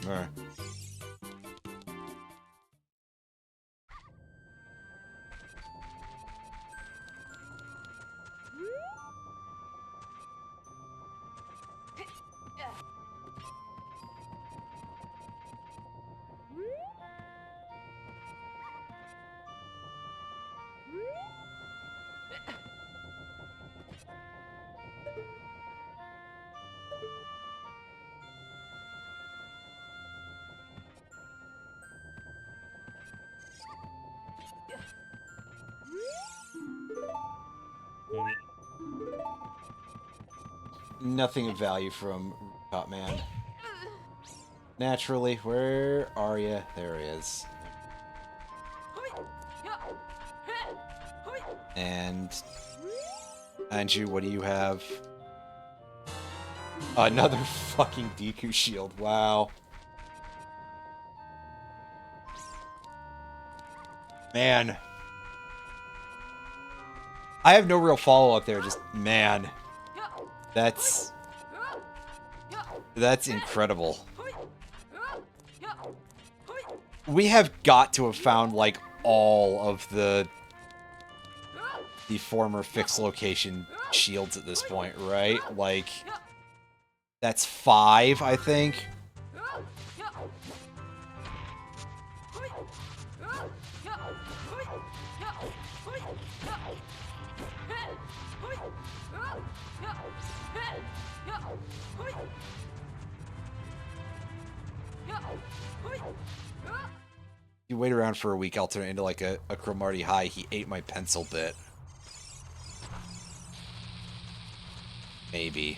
Nothing of value from Top Man. Naturally, where are you? There he is. And Anju, what do you have? Another fucking Deku shield. Wow. Man. I have no real follow-up there, just, man. That's incredible. We have got to have found, like, all of the former fixed location shields at this point, right? Like, that's 5, I think. You wait around for a week, I'll turn it into like a Cromartie high. He ate my pencil bit. Maybe.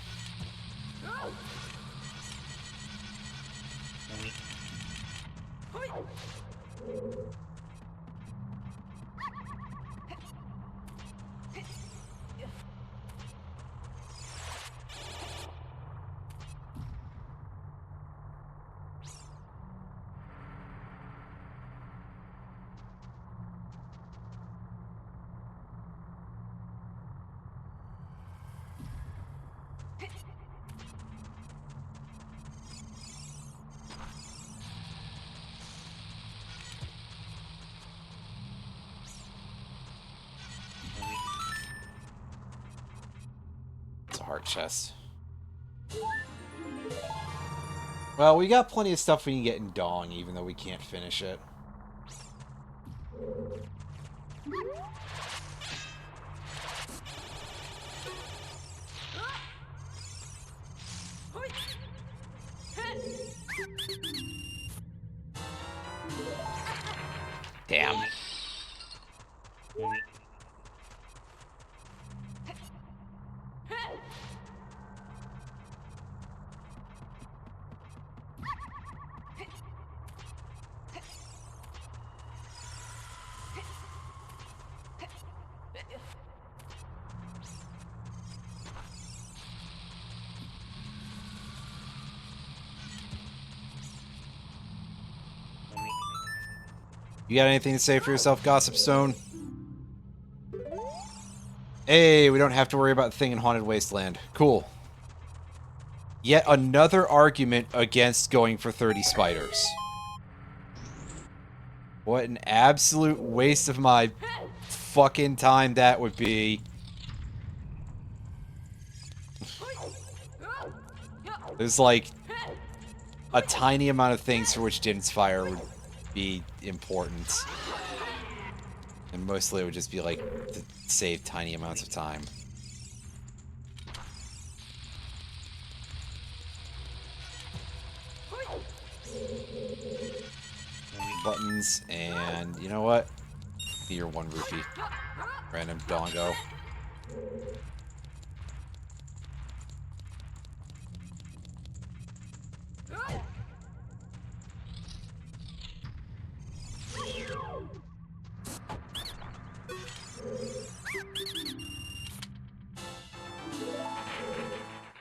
Heart chest. Well, we got plenty of stuff we can get in Dong, even though we can't finish it. Damn. You got anything to say for yourself, Gossip Stone? Hey, we don't have to worry about the thing in Haunted Wasteland. Cool. Yet another argument against going for 30 spiders. What an absolute waste of my fucking time that would be. There's like a tiny amount of things for which Din's Fire would be important. And mostly it would just be like to save tiny amounts of time. Buttons, and you know what? Be your 1 rupee. Random dongo.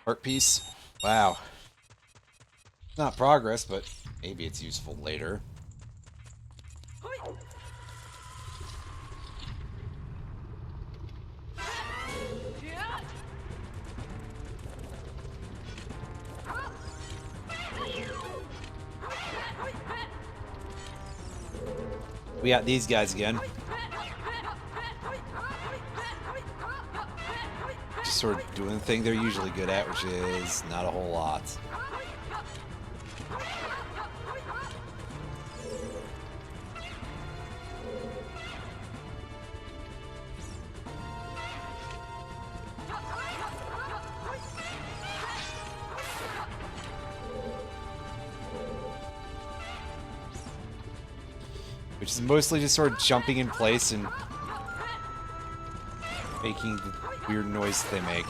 Art piece. Wow. Not progress, but maybe it's useful later. We got these guys again. Just sort of doing the thing they're usually good at, which is not a whole lot. Which is mostly just sort of jumping in place and making the weird noise they make.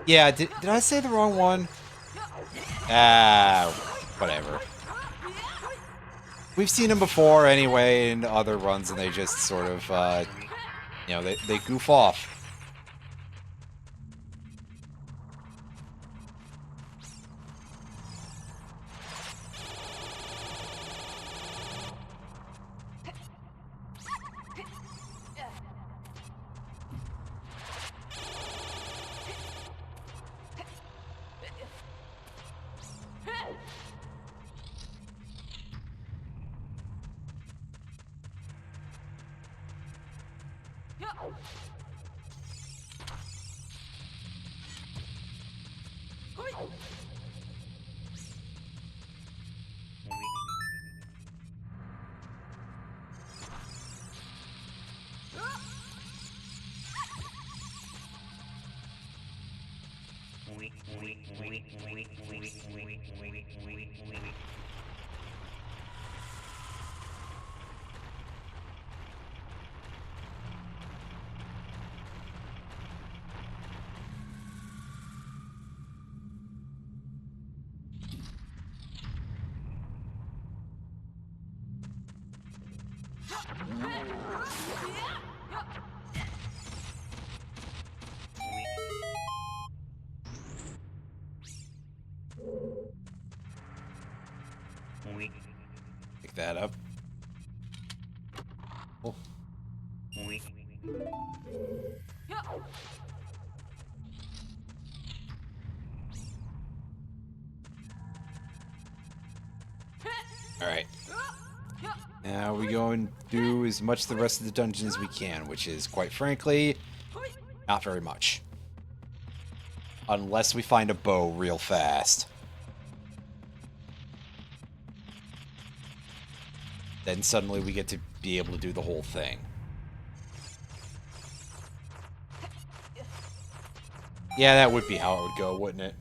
Yeah, did I say the wrong one? Ah, whatever. We've seen them before anyway in other runs, and they just sort of, you know, they goof off. Pick that up. Oh. Alright. Now we go and do as much of the rest of the dungeon as we can, which is, quite frankly, not very much. Unless we find a bow real fast. Then suddenly we get to be able to do the whole thing. Yeah, that would be how it would go, wouldn't it?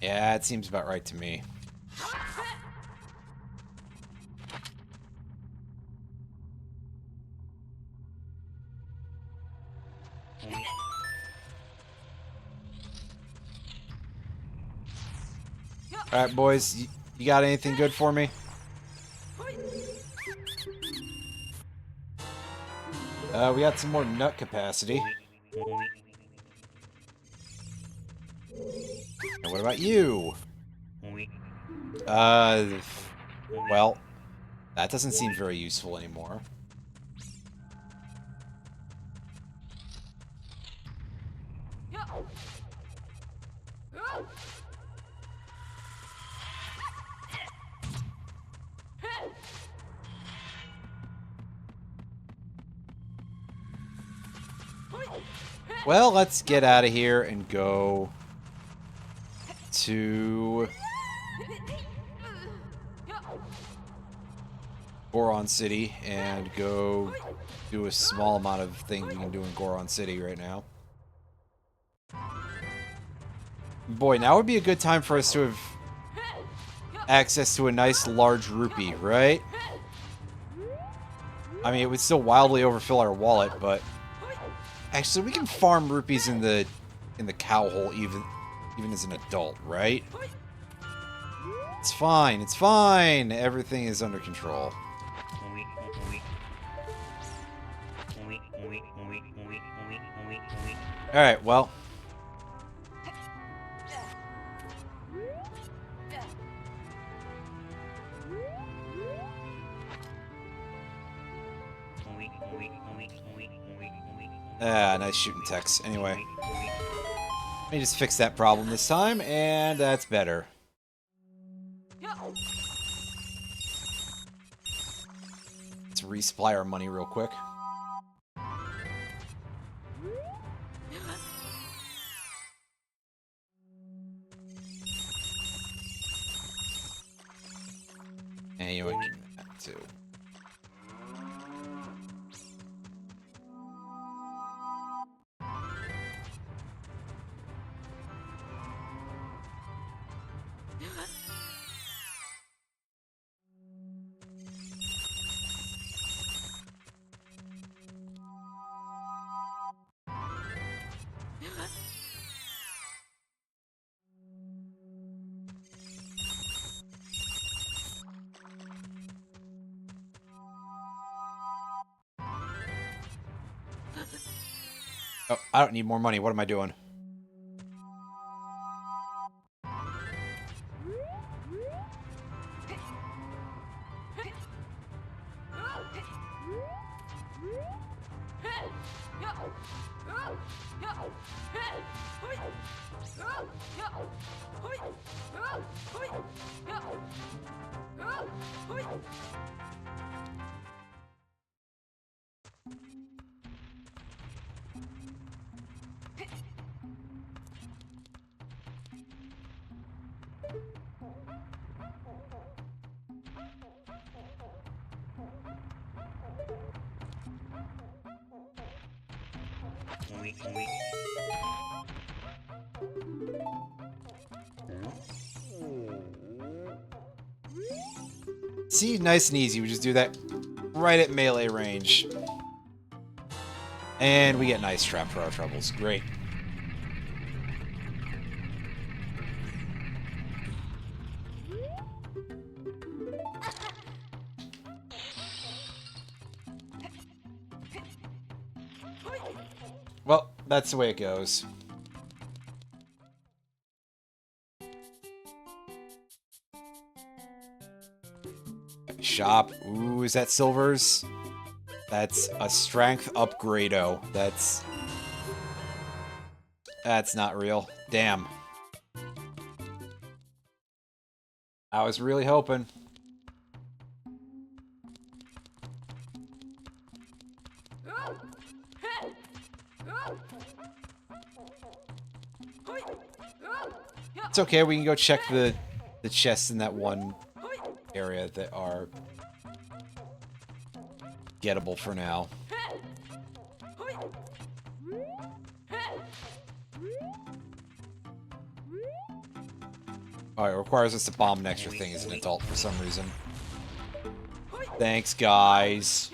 Yeah, it seems about right to me. Alright, boys, you got anything good for me? We got some more nut capacity. And what about you? Well, that doesn't seem very useful anymore. Well, let's get out of here and go to Goron City and go do a small amount of things we can do in Goron City right now. Boy, now would be a good time for us to have access to a nice large rupee, right? I mean, it would still wildly overfill our wallet, but actually we can farm rupees in the cow hole even as an adult, right? It's fine, it's fine. Everything is under control. Alright, well. Ah, nice shooting text. Anyway. Let me just fix that problem this time, and that's better. Let's resupply our money real quick. And you can do that too. Oh, I don't need more money. What am I doing? See, nice and easy. We just do that right at melee range. And we get an ice trap for our troubles. Great. Well, that's the way it goes. Shop. Ooh, is that silvers? That's a strength upgrade-o. That's not real. Damn. I was really hoping. It's okay, we can go check the chests in that one area that are gettable for now. Oh, it requires us to bomb an extra thing as an adult for some reason. Thanks, guys.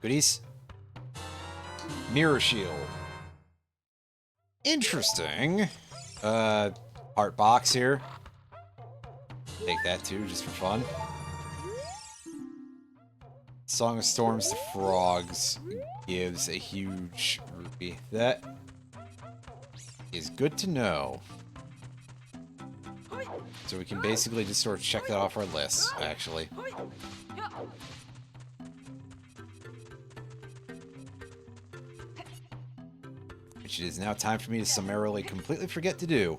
Goodies. Mirror shield. Interesting. Heart box here. Take that too, just for fun. Song of Storms to Frogs gives a huge rupee. That is good to know. So we can basically just sort of check that off our list, actually. Which it is now time for me to summarily completely forget to do.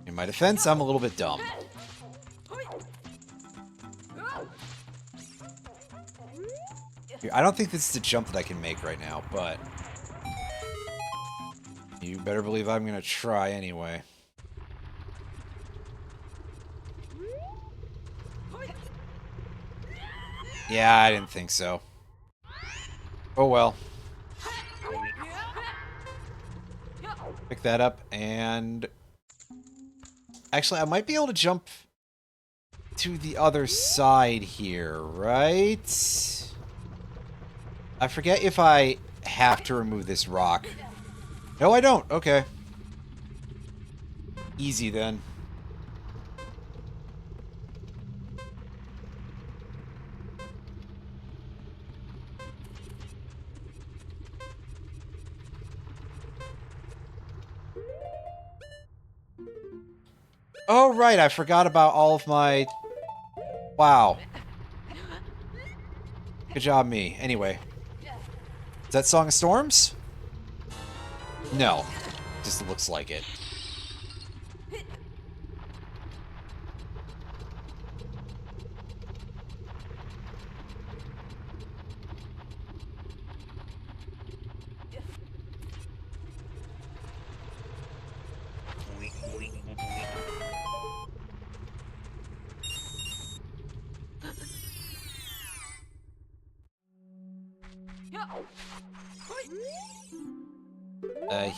In my defense, I'm a little bit dumb. I don't think this is a jump that I can make right now, but you better believe I'm gonna try anyway. Yeah, I didn't think so. Oh well. Pick that up, and... Actually, I might be able to jump to the other side here, right? I forget if I have to remove this rock. No, I don't. Okay. Easy, then. Oh, right. I forgot about all of my... Wow. Good job, me. Anyway. Is that Song of Storms? No. Just looks like it.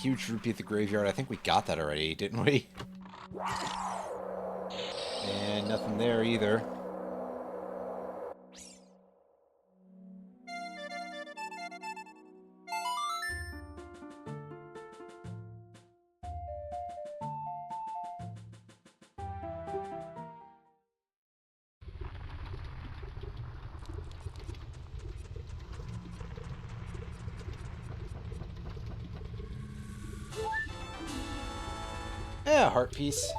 Huge rupee at the graveyard. I think we got that already, didn't we? And nothing there either. Yeah, heart piece.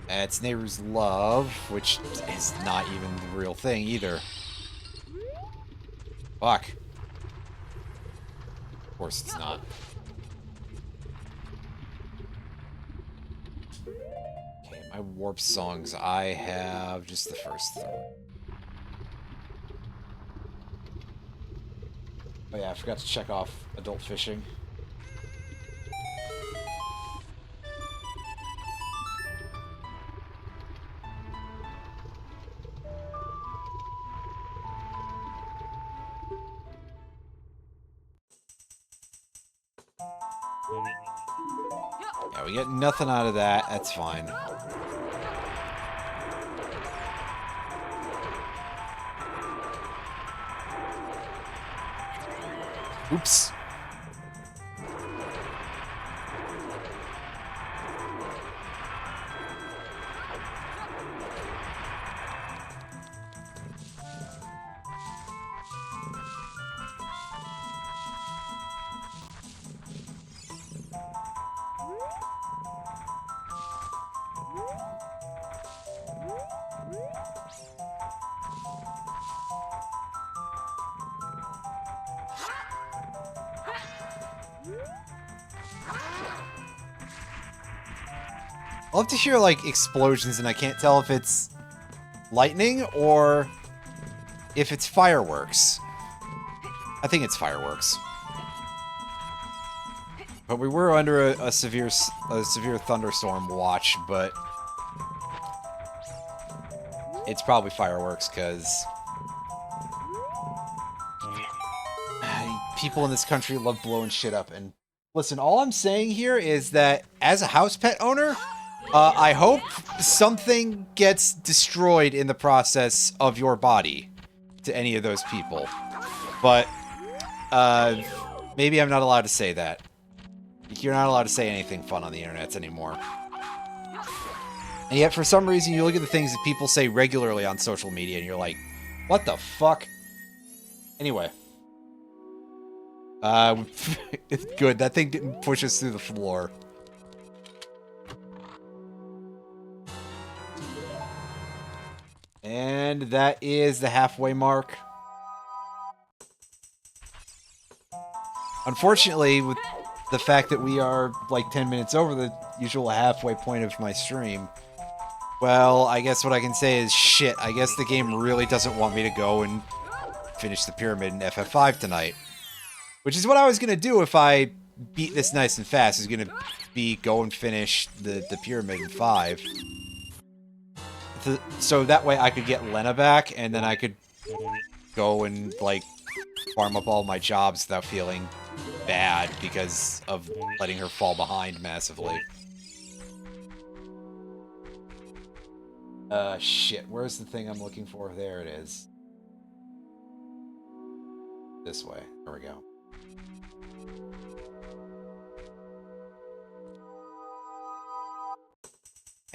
It's Neighbor's Love, which is not even the real thing either. Fuck. Of course it's not. Okay, my warp songs. I have just the first three. Oh yeah, I forgot to check off adult fishing. Yeah, we get nothing out of that. That's fine. Oops. I love to hear, like, explosions, and I can't tell if it's lightning or if it's fireworks. I think it's fireworks. But we were under a severe thunderstorm watch, but it's probably fireworks, because people in this country love blowing shit up. And listen, all I'm saying here is that as a house pet owner, I hope something gets destroyed in the process of your body to any of those people. But maybe I'm not allowed to say that. You're not allowed to say anything fun on the internet anymore. And yet, for some reason, you look at the things that people say regularly on social media, and you're like, what the fuck? Anyway. It's good. That thing didn't push us through the floor. And that is the halfway mark. Unfortunately, with the fact that we are like 10 minutes over the usual halfway point of my stream, Well, I guess what I can say is shit. I guess the game really doesn't want me to go and finish the pyramid in FF5 tonight. Which is what I was going to do if I beat this nice and fast. Is going to be go and finish the pyramid in 5. So that way I could get Lena back, and then I could go and, like, farm up all my jobs without feeling bad because of letting her fall behind massively. Shit. Where's the thing I'm looking for? There it is. This way. There we go.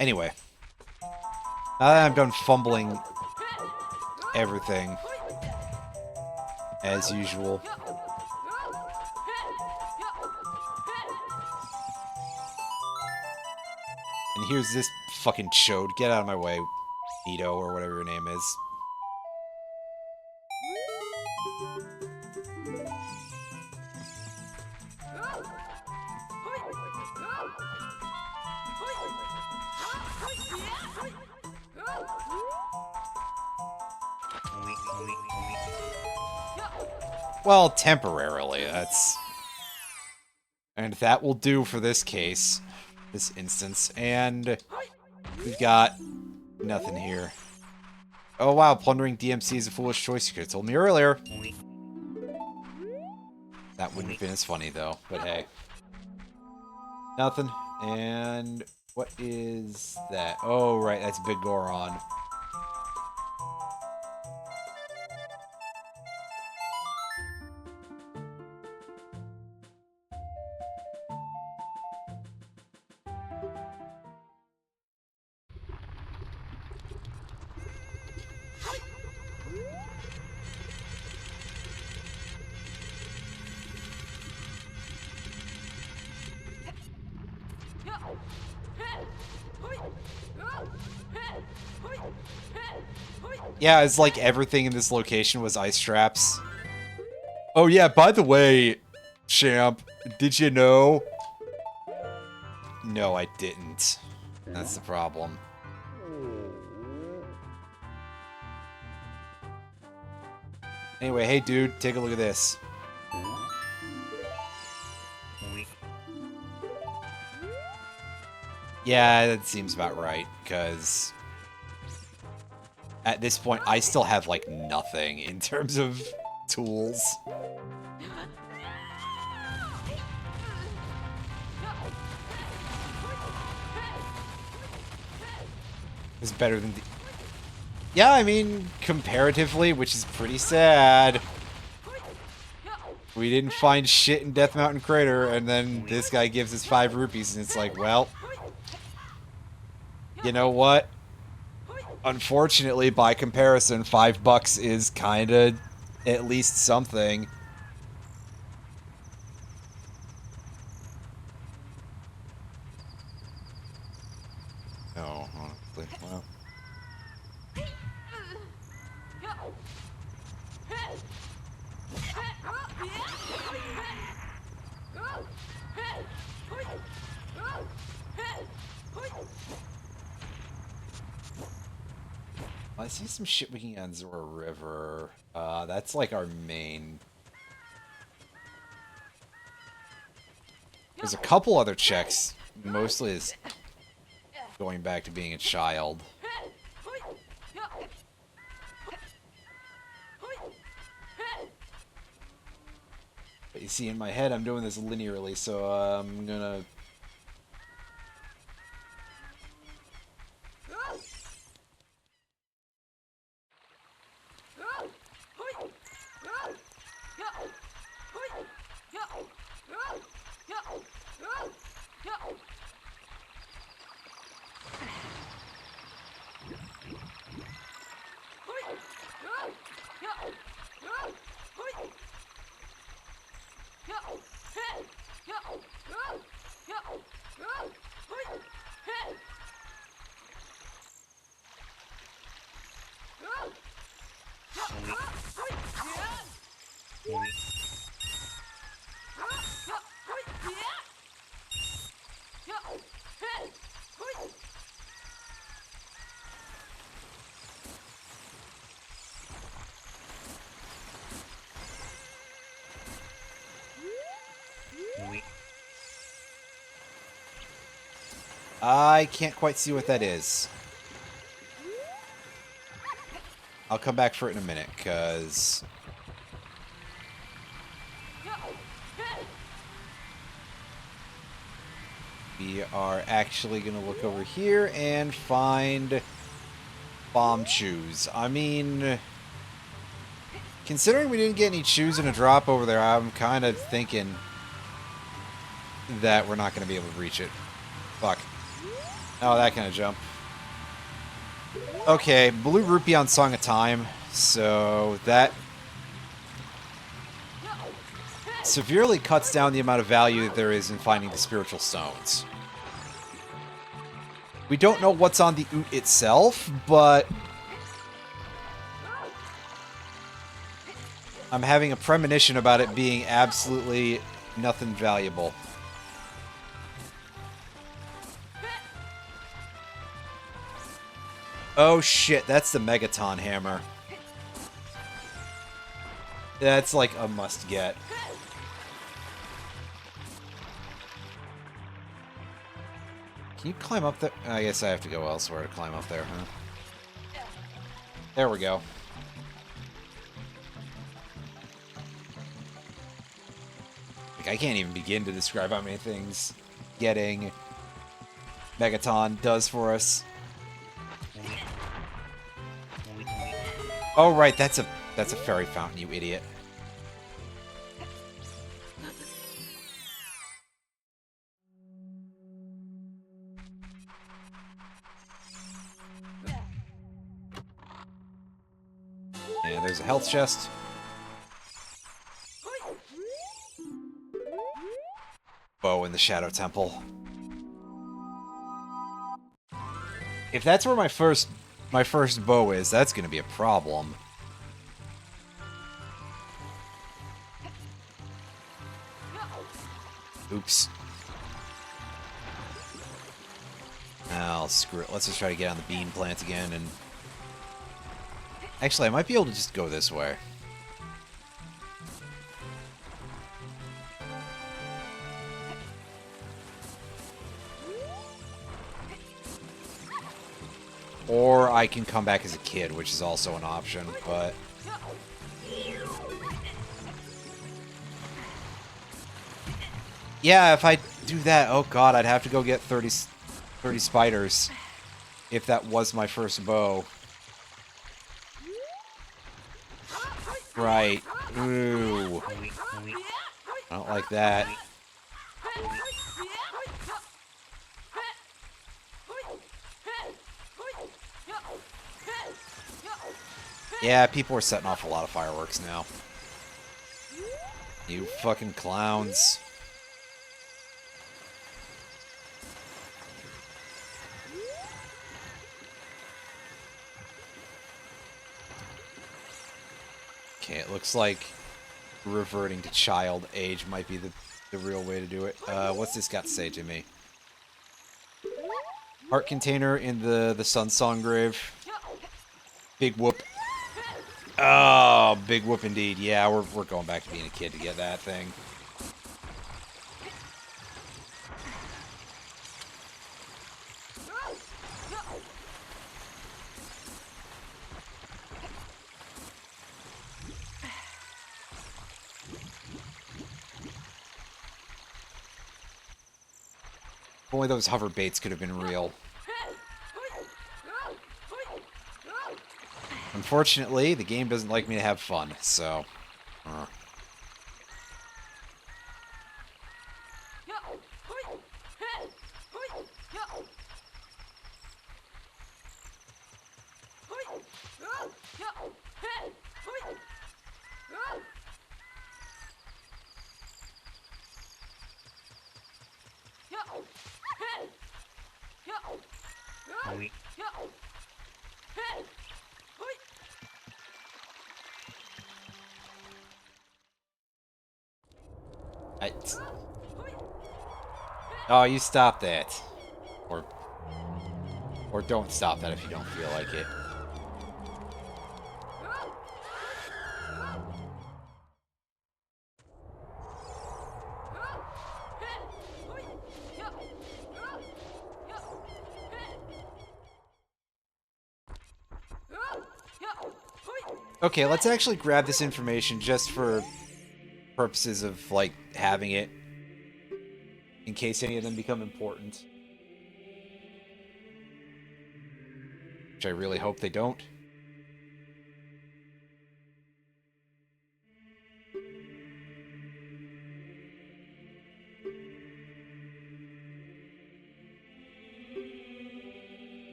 Anyway. Now that I'm done fumbling everything, as usual. And here's this fucking chode. Get out of my way, Nito, or whatever your name is. Well, temporarily, that's... And that will do for this case. This instance. And... we've got... nothing here. Oh wow, plundering DMC is a foolish choice. You could have told me earlier. That wouldn't have been as funny, though. But hey. Nothing. And... what is that? Oh, right, that's Big Goron. Yeah, it's like everything in this location was ice traps. Oh yeah, by the way, Champ, did you know? No, I didn't. That's the problem. Anyway, hey dude, take a look at this. Yeah, that seems about right, because... at this point, I still have, like, nothing in terms of tools. It's better than the... yeah, I mean, comparatively, which is pretty sad. We didn't find shit in Death Mountain Crater, and then this guy gives us 5 rupees, and it's like, well... you know what? Unfortunately, by comparison, $5 is kinda at least something. No, honestly, well. I see some shit we can get on Zora River. That's like our main... there's a couple other checks. Mostly is going back to being a child. But you see, in my head, I'm doing this linearly, so I'm gonna... I can't quite see what that is. I'll come back for it in a minute, because... we are actually going to look over here and find bomb shoes. I mean, considering we didn't get any shoes in a drop over there, I'm kind of thinking that we're not going to be able to reach it. Fuck. Oh, that kind of jump. Okay, Blue Rupee on Song of Time, so that severely cuts down the amount of value that there is in finding the spiritual stones. We don't know what's on the OOT itself, but I'm having a premonition about it being absolutely nothing valuable. Oh shit, that's the Megaton hammer. That's like a must-get. Can you climb up there? I guess I have to go elsewhere to climb up there, huh? There we go. Like, I can't even begin to describe how many things getting Megaton does for us. Oh right, that's a fairy fountain, you idiot. And there's a health chest. Bow in the Shadow Temple. If that's where my first bow is, that's gonna be a problem. Oops. Oh, screw it. Let's just try to get on the bean plant again and... Actually, I might be able to just go this way. Or I can come back as a kid, which is also an option, but... Yeah, if I do that, oh god, I'd have to go get 30 spiders. If that was my first bow. Right. Ooh. I don't like that. Yeah, people are setting off a lot of fireworks now. You fucking clowns. Okay, it looks like reverting to child age might be the real way to do it. What's this got to say to me? Heart container in the Sun Song grave. Big whoop. Oh, big whoop indeed. Yeah, we're going back to being a kid to get that thing. If only those hover baits could have been real. Unfortunately, the game doesn't like me to have fun, so... Oh, you stop that. Or don't stop that if you don't feel like it. Okay, let's actually grab this information just for purposes of, like, having it in case any of them become important. Which I really hope they don't.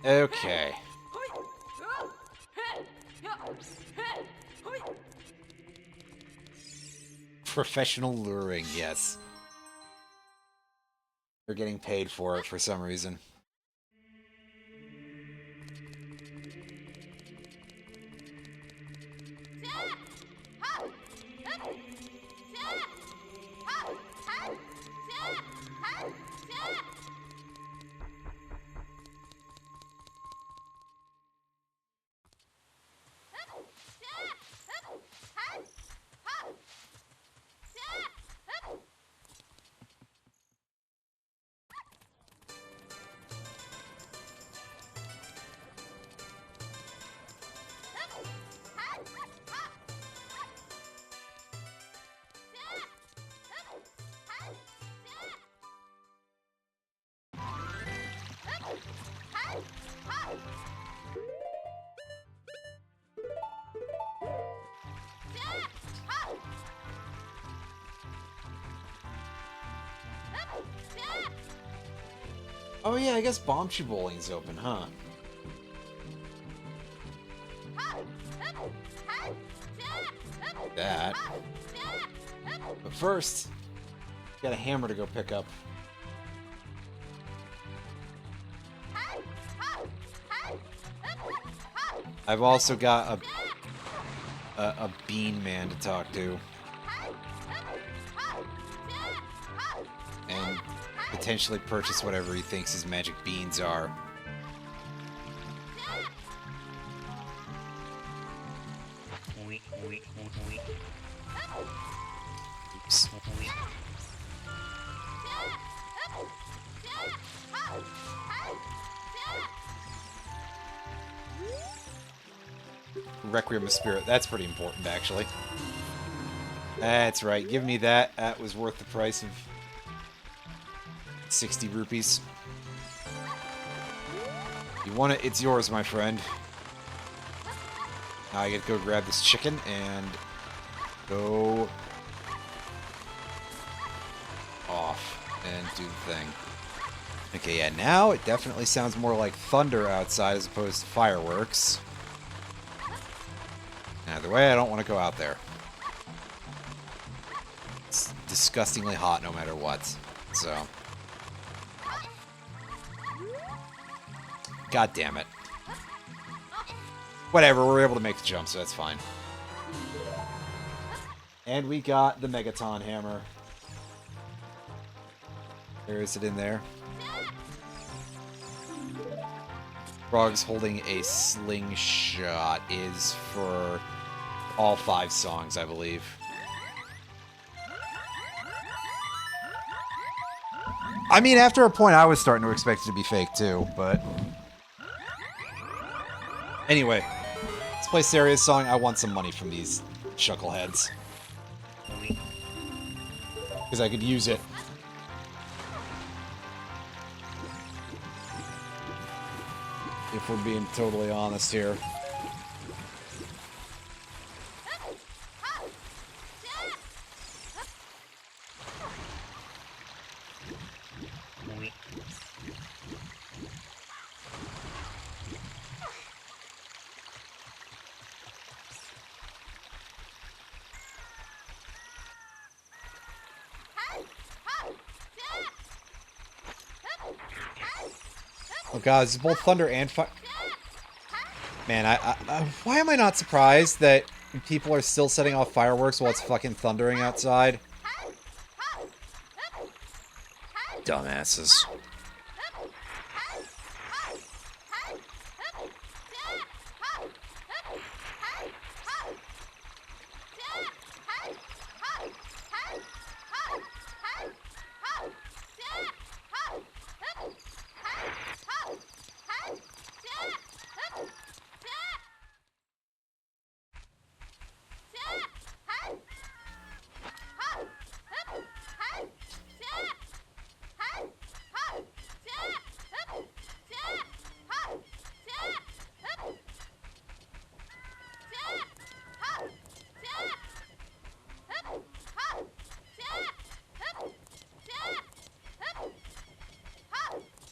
Okay. Professional luring, yes. They're getting paid for it for some reason. Oh yeah, I guess Bombshoe Bowling's open, huh? That. But first, got a hammer to go pick up. I've also got a bean man to talk to. And potentially purchase whatever he thinks his magic beans are. Oops. Requiem of Spirit. That's pretty important, actually. That's right. Give me that. That was worth the price of 60 rupees. You want it, it's yours, my friend. Now I get to go grab this chicken and go off and do the thing. Okay, yeah, now it definitely sounds more like thunder outside as opposed to fireworks. Either way, I don't want to go out there. It's disgustingly hot no matter what, so... God damn it. Whatever, we're able to make the jump, so that's fine. And we got the Megaton Hammer. Where is it in there? Frog's holding a slingshot is for all 5 songs, I believe. I mean, after a point, I was starting to expect it to be fake, too, but... Anyway, let's play Saria's song. I want some money from these chuckleheads. Because I could use it. If we're being totally honest here. Oh god, it's both thunder and fire. Man, why am I not surprised that people are still setting off fireworks while it's fucking thundering outside? Dumbasses.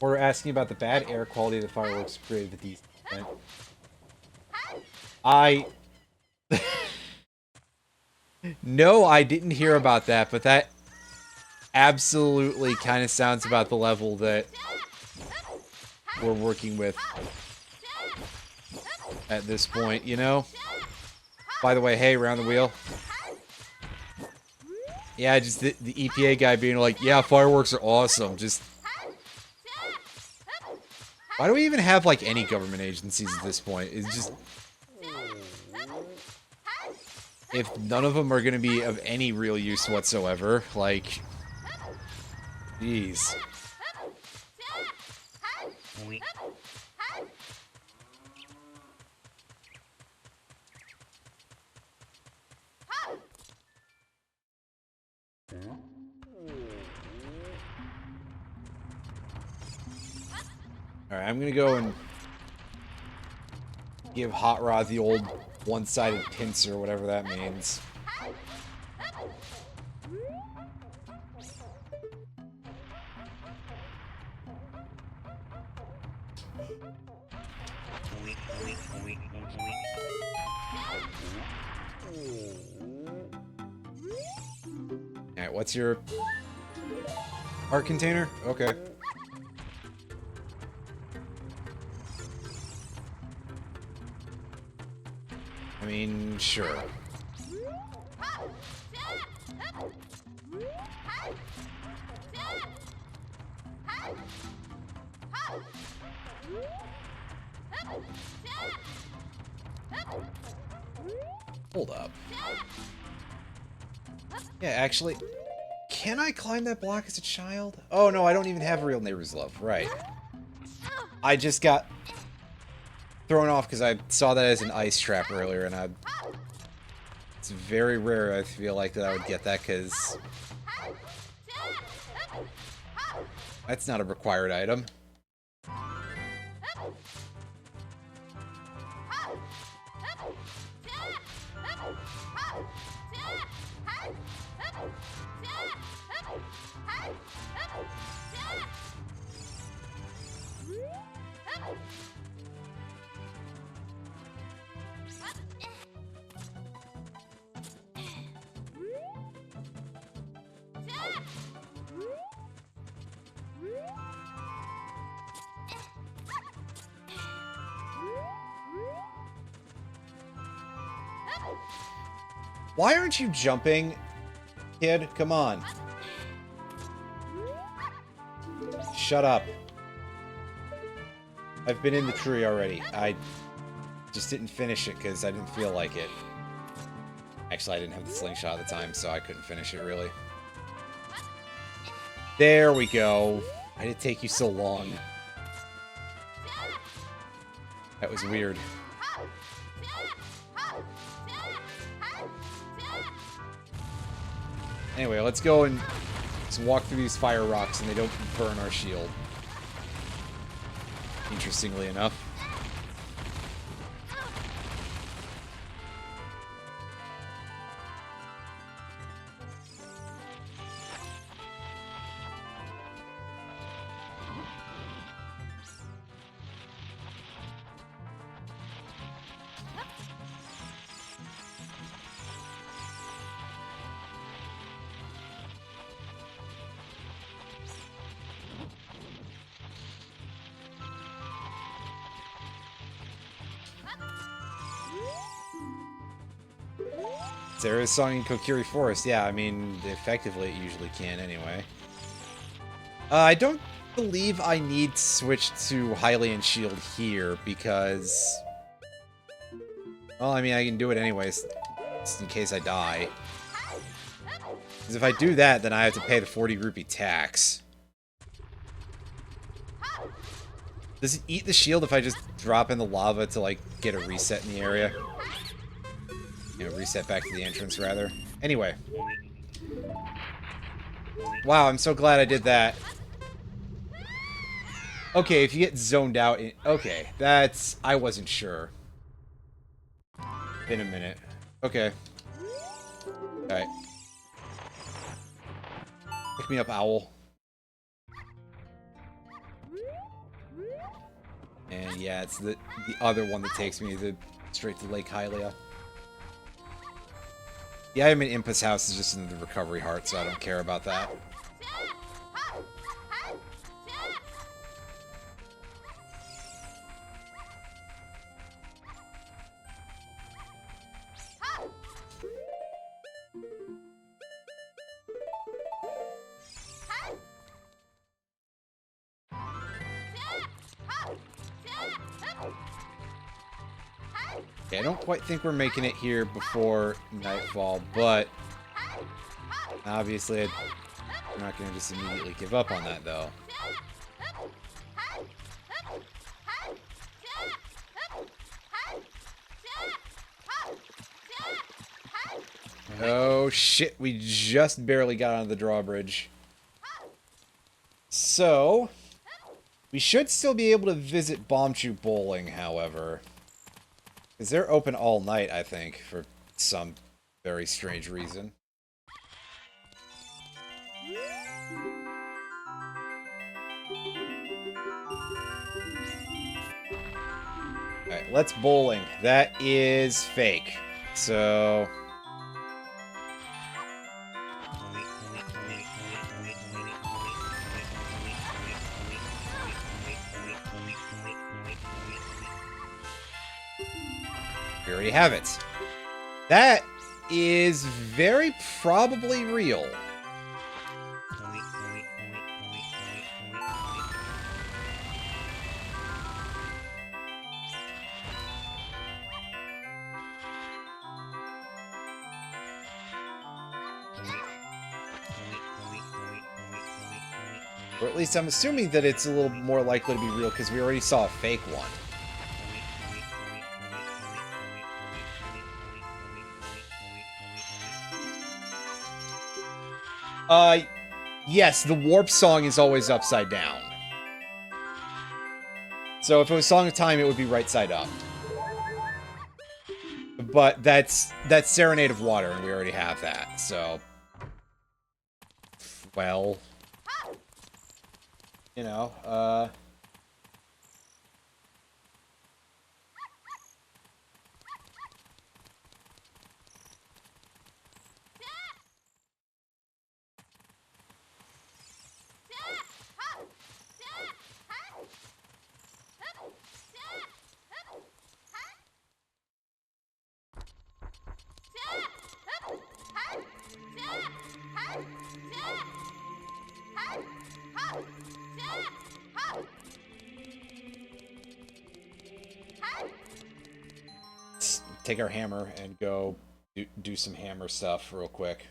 Or asking about the bad air quality of the fireworks created the decent event. No, I didn't hear about that, but that absolutely kind of sounds about the level that we're working with at this point, you know? By the way, hey, round the wheel. Yeah, just the EPA guy being like, yeah, fireworks are awesome. Just... Why do we even have, like, any government agencies at this point? It's just... If none of them are going to be of any real use whatsoever, like... Jeez. Alright, I'm gonna go and give Hot Rod the old one-sided pincer, whatever that means. Alright, what's your art container? Okay. I mean, sure. Hold up. Yeah, actually, can I climb that block as a child? Oh no, I don't even have real neighbor's love. Right. I just got thrown off because I saw that as an ice trap earlier, and it's very rare, I feel like, that I would get that, because that's not a required item. Why aren't you jumping, kid? Come on. Shut up. I've been in the tree already. I just didn't finish it because I didn't feel like it. Actually, I didn't have the slingshot at the time, so I couldn't finish it, really. There we go. Why did it take you so long? That was weird. Anyway, let's go and just walk through these fire rocks and they don't burn our shield. Interestingly enough. There is song in Kokiri Forest. Yeah, I mean, effectively it usually can anyway. I don't believe I need to switch to Hylian Shield here because... Well, I mean, I can do it anyways, just in case I die. Because if I do that, then I have to pay the 40 rupee tax. Does it eat the shield if I just drop in the lava to, like, get a reset in the area? You know, reset back to the entrance, rather. Anyway. Wow, I'm so glad I did that. Okay, if you get zoned out... Okay, that's... I wasn't sure. Been a minute. Okay. Alright. Pick me up, owl. And yeah, it's the other one that takes me straight to Lake Hylia. Yeah, I'm in Impa's house is just in the recovery heart, so I don't care about that. Okay, I don't quite think we're making it here before nightfall, but obviously I'm not going to just immediately give up on that, though. Oh shit, we just barely got onto the drawbridge. So, we should still be able to visit Bombchu Bowling, however. Because they're open all night, I think, for some very strange reason. Alright, let's bowling. That is fake. So... we already have it. That is very probably real. Or at least I'm assuming that it's a little more likely to be real because we already saw a fake one. Yes, the warp song is always upside down. So if it was Song of Time, it would be right side up. But that's Serenade of Water, and we already have that, so... Well... You know, let's take our hammer and go do some hammer stuff real quick.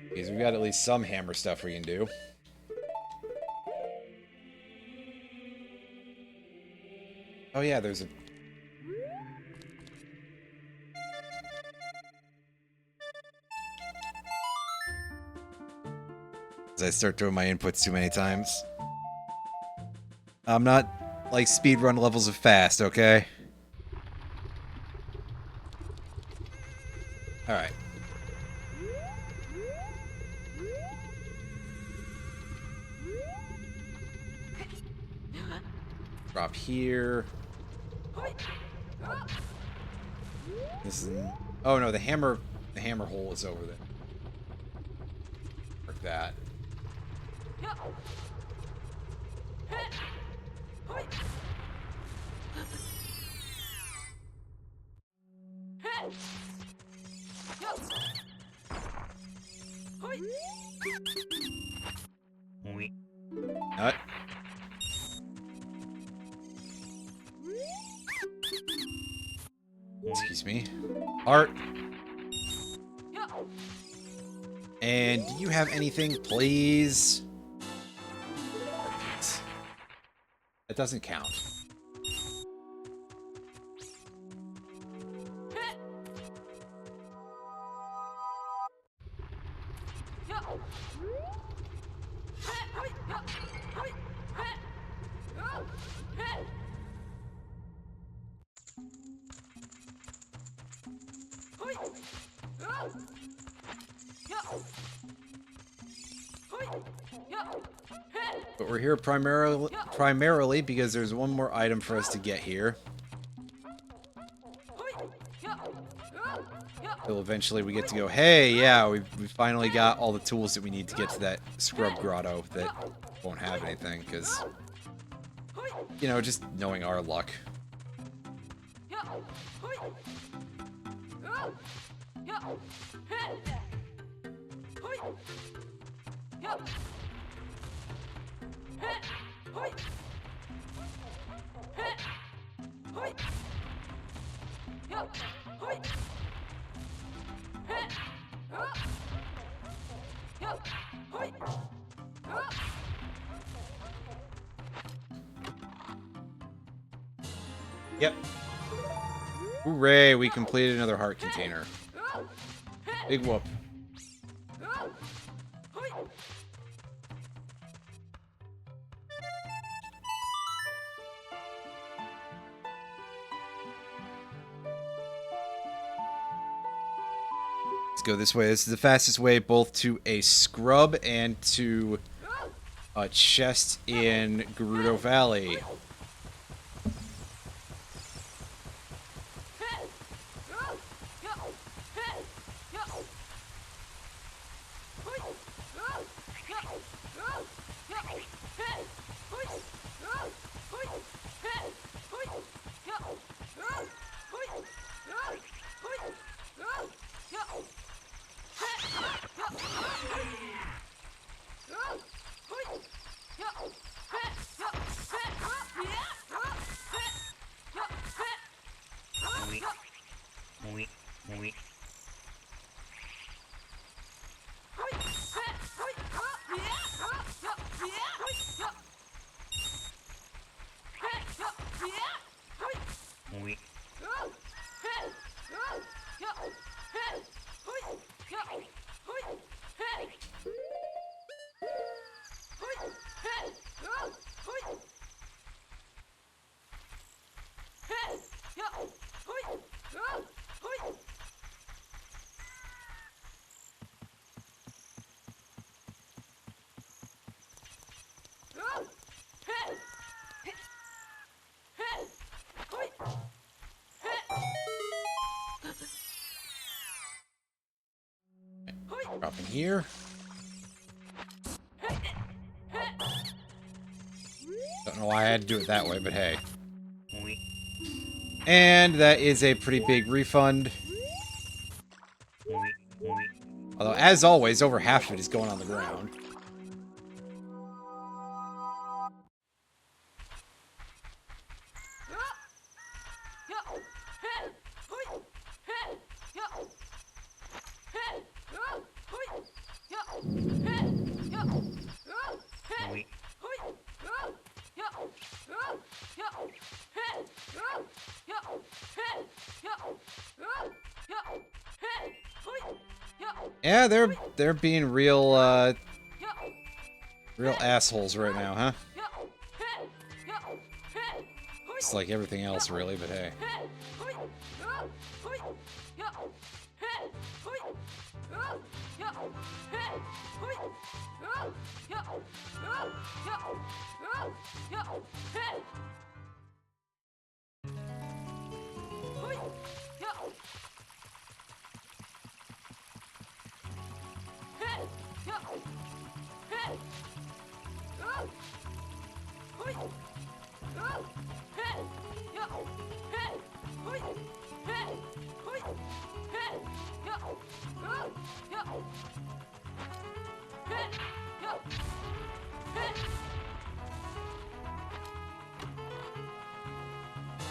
Because we've got at least some hammer stuff we can do. Oh yeah, there's a... As I start doing my inputs too many times. I'm not, like, speedrun levels of fast, okay? Alright. Drop here. This is... Oh no, the hammer hole is over there. Like that. Nut. Excuse me. Art. And do you have anything, please? That doesn't count. But we're here primarily because there's one more item for us to get here. Till eventually we get to go, hey, yeah, we finally got all the tools that we need to get to that scrub grotto that won't have anything, because, you know, just knowing our luck. Yep. Hooray, we completed another heart container. Big whoop. Let's go this way. This is the fastest way both to a scrub and to a chest in Gerudo Valley. Drop in here. Don't know why I had to do it that way, but hey. And that is a pretty big refund. Although, as always, over half of it is going on the ground. Yeah, they're being real real assholes right now, huh? It's like everything else, really, but hey.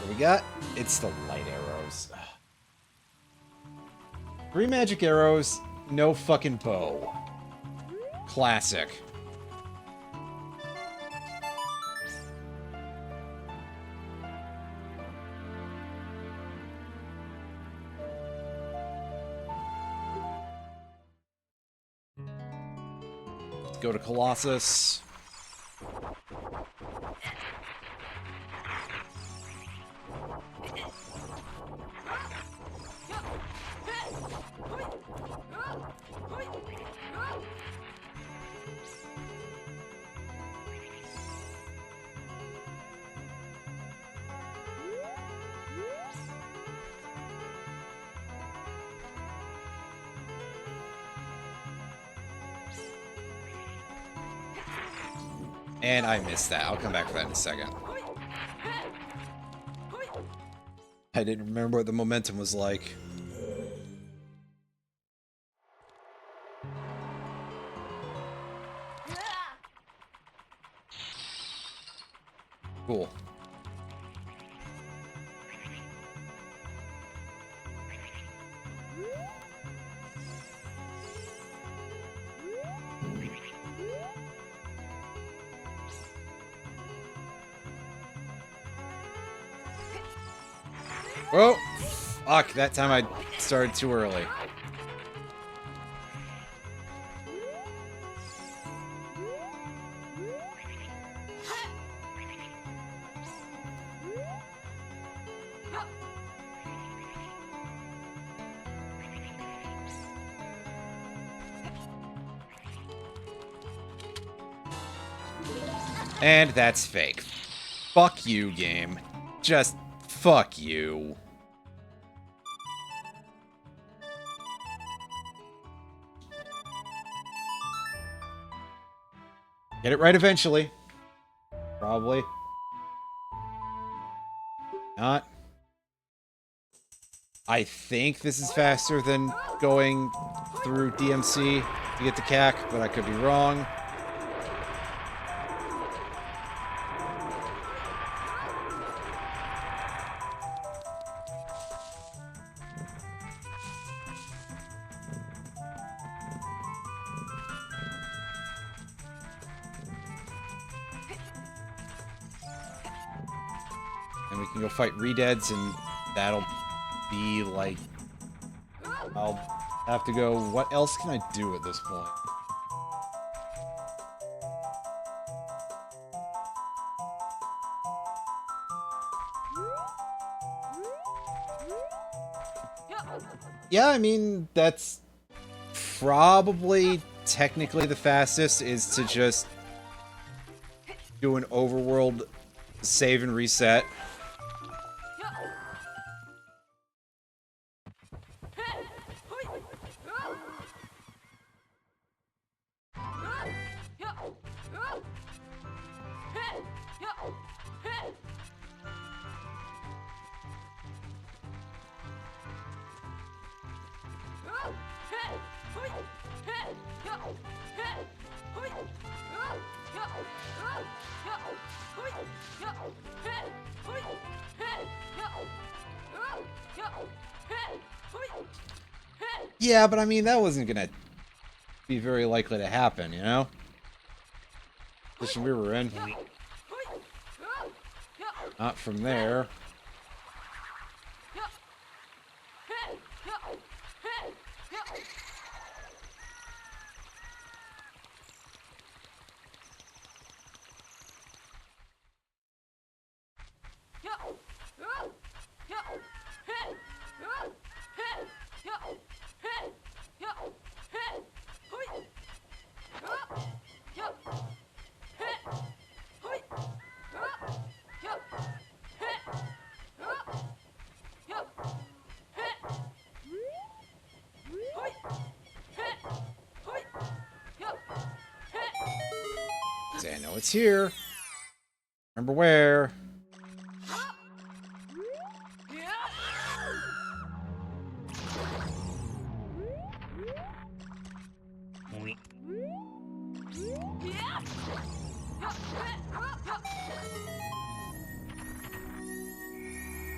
What we got? It's the light arrows. 3 magic arrows, no fucking bow. Classic. Let's go to Colossus. And I missed that. I'll come back for that in a second. I didn't remember what the momentum was like. Cool. Oh, fuck, that time I started too early. And that's fake. Fuck you, game. Just fuck you. Get it right eventually. Probably. Not. I think this is faster than going through DMC to get to CAC, but I could be wrong. And we can go fight Redeads, and that'll be like... I'll have to go... What else can I do at this point? Yeah, I mean, that's probably technically the fastest, is to just do an overworld save and reset. Yeah, but I mean, that wasn't gonna be very likely to happen, you know? Position we were in. Not from there. I know it's here. Remember where?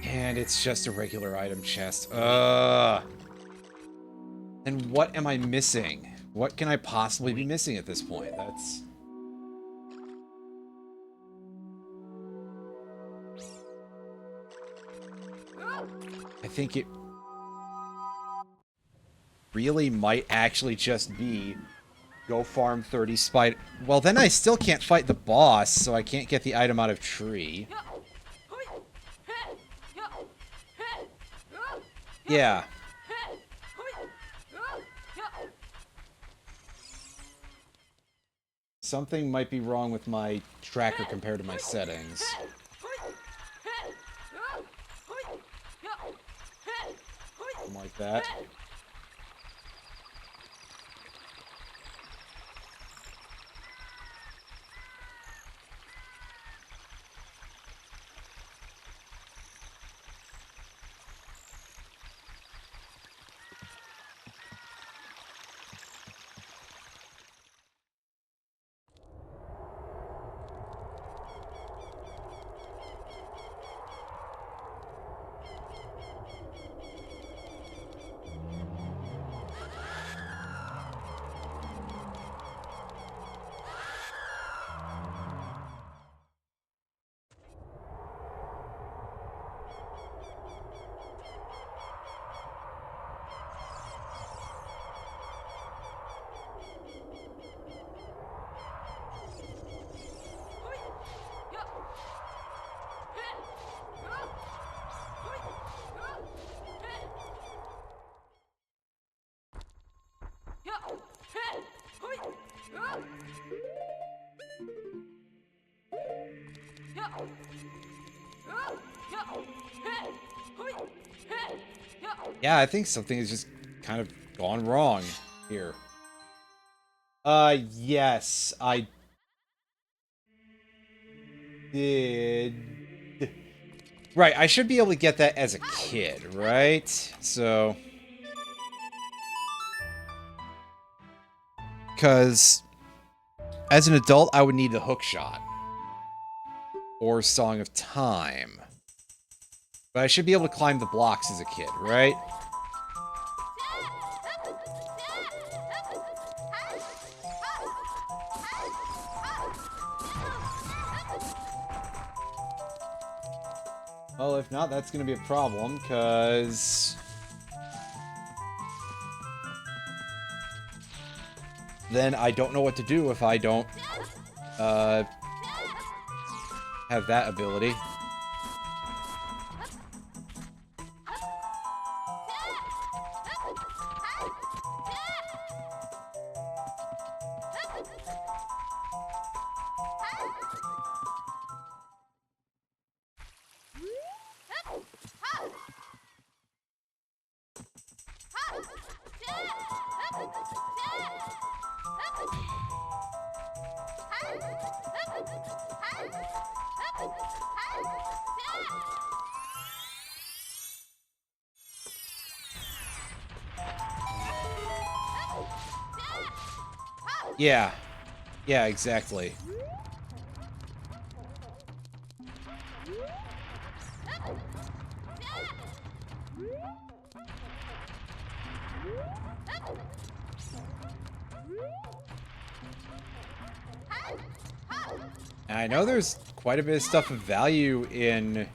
And it's just a regular item chest. And what am I missing? What can I possibly be missing at this point? That's... I think it really might actually just be go farm 30 spider... Well, then I still can't fight the boss, so I can't get the item out of tree. Yeah. Something might be wrong with my tracker compared to my settings. Something like that. Yeah, I think something has just kind of gone wrong here. Yes, I did. Right, I should be able to get that as a kid, right? So... Because as an adult, I would need the hook shot. Or Song of Time. But I should be able to climb the blocks as a kid, right? Well, if not, that's going to be a problem, because... then I don't know what to do if I don't, have that ability. Yeah. Yeah, exactly. And I know there's quite a bit of stuff of value in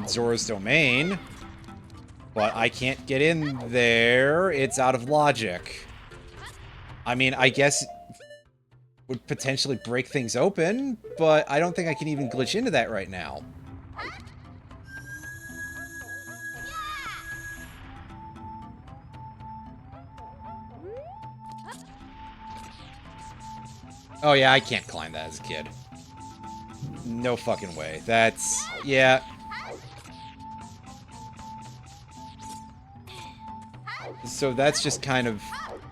Zora's Domain, but I can't get in there. It's out of logic. I mean, I guess it would potentially break things open, but I don't think I can even glitch into that right now. Oh yeah, I can't climb that as a kid. No fucking way. That's... yeah. So that's just kind of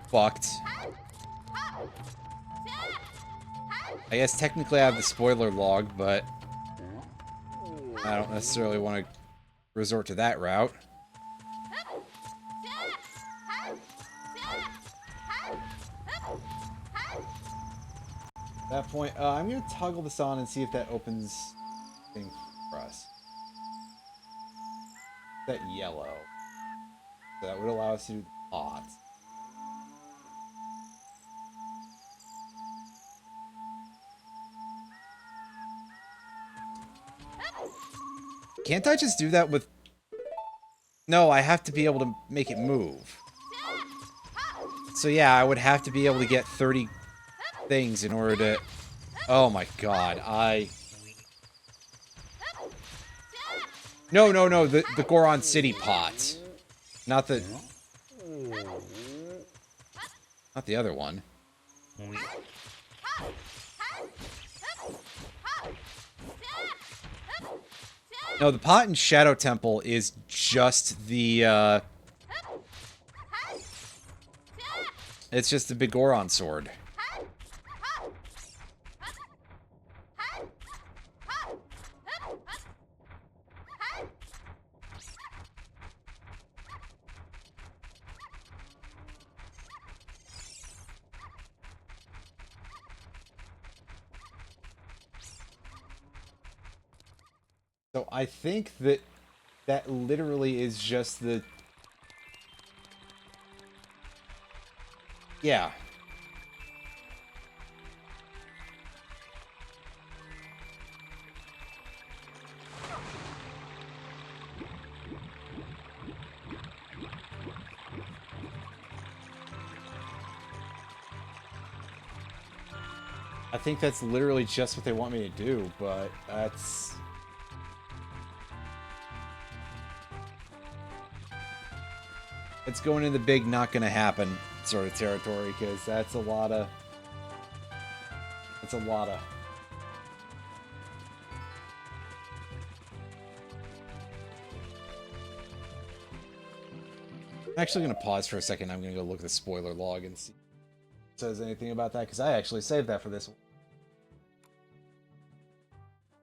fucked. I guess technically I have the spoiler log, but I don't necessarily want to resort to that route. At that point, I'm going to toggle this on and see if that opens thing for us. That yellow. So that would allow us to do the pot. Can't I just do that with... No, I have to be able to make it move. So yeah, I would have to be able to get 30 things in order to... Oh my god, No, the Goron City pot. Not the... Not the other one. No, the pot in Shadow Temple is just the, it's just the big Goron sword. So I think that that literally is just the... Yeah. I think that's literally just what they want me to do, but that's... It's going in the big not gonna happen sort of territory, because that's a lot of... That's a lot of... I'm actually going to pause for a second. I'm going to go look at the spoiler log and see if it says anything about that, because I actually saved that for this one.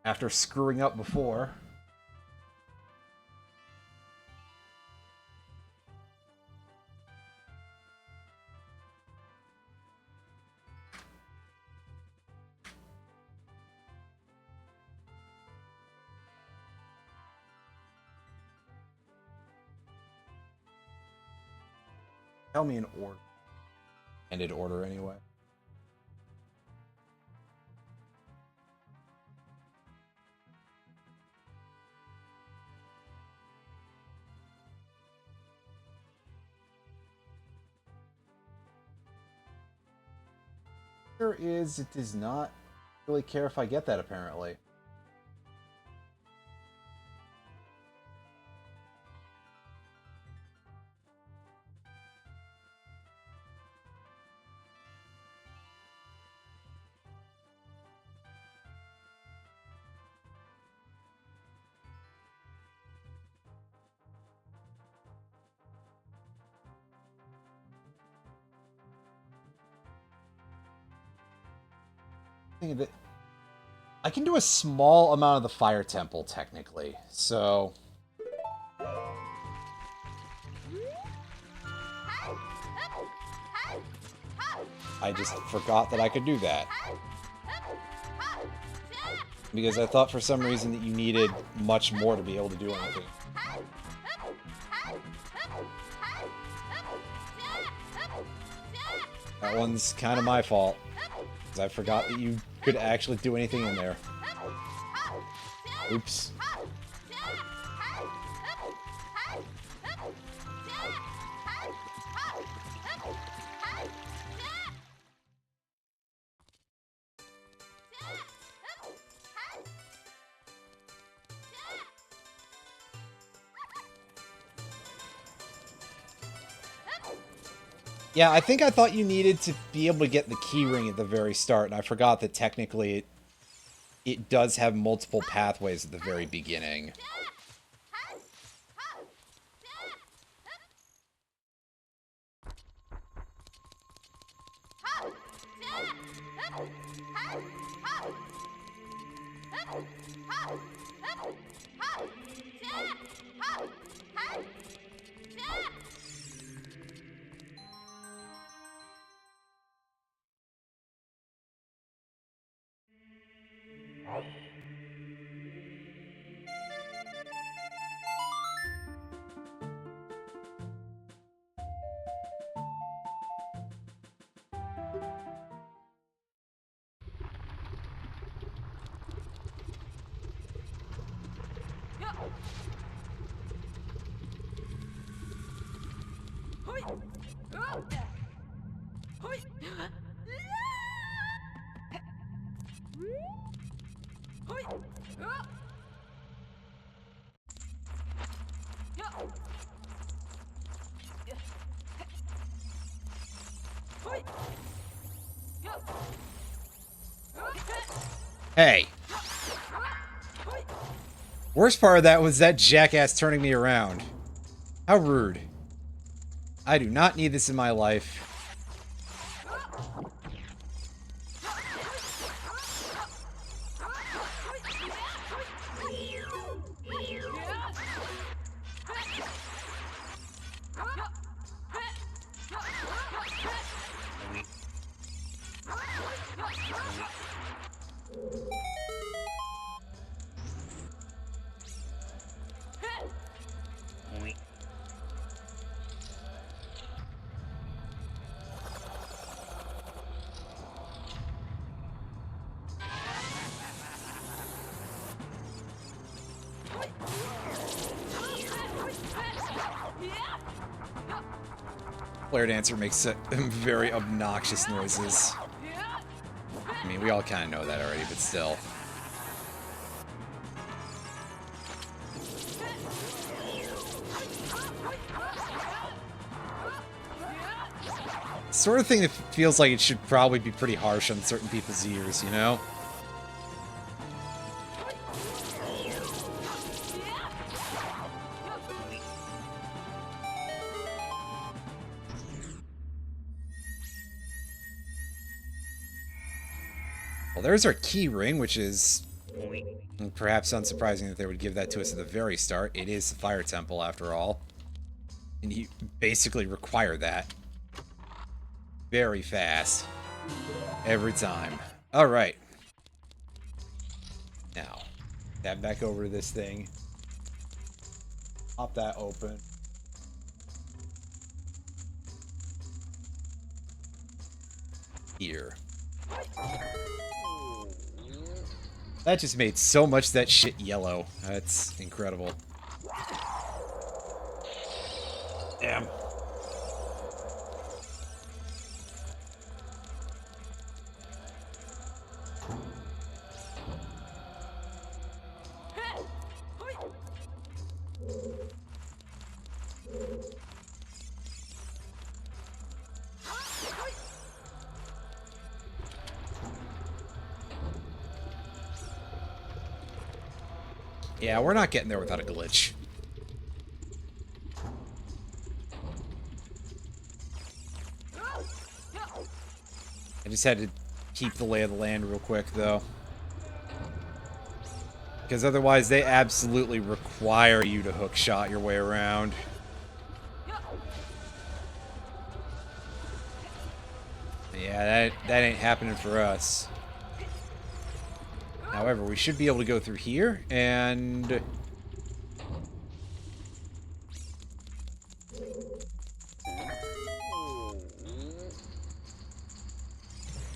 After screwing up before. Tell me an order. Ended order anyway. There is, it does not really care if I get that apparently. I can do a small amount of the fire temple technically, so I just forgot that I could do that. Because I thought for some reason that you needed much more to be able to do anything. That one's kind of my fault. Because I forgot that you could actually do anything in there. Oops. Yeah, I think I thought you needed to be able to get the key ring at the very start, and I forgot that technically it does have multiple pathways at the very beginning. Hey. Worst part of that was that jackass turning me around. How rude. I do not need this in my life. Flare Dancer makes very obnoxious noises. I mean, we all kind of know that already, but still. Sort of thing that feels like it should probably be pretty harsh on certain people's ears, you know? Well, there's our key ring, which is perhaps unsurprising that they would give that to us at the very start. It is the Fire Temple, after all. And you basically require that. Very fast. Every time. Alright. Now, tab back over to this thing. Pop that open. Here. That just made so much of that shit yellow. That's incredible. Damn. Yeah, we're not getting there without a glitch. I just had to keep the lay of the land real quick, though. Because otherwise, they absolutely require you to hook shot your way around. Yeah, that ain't happening for us. However, we should be able to go through here, and...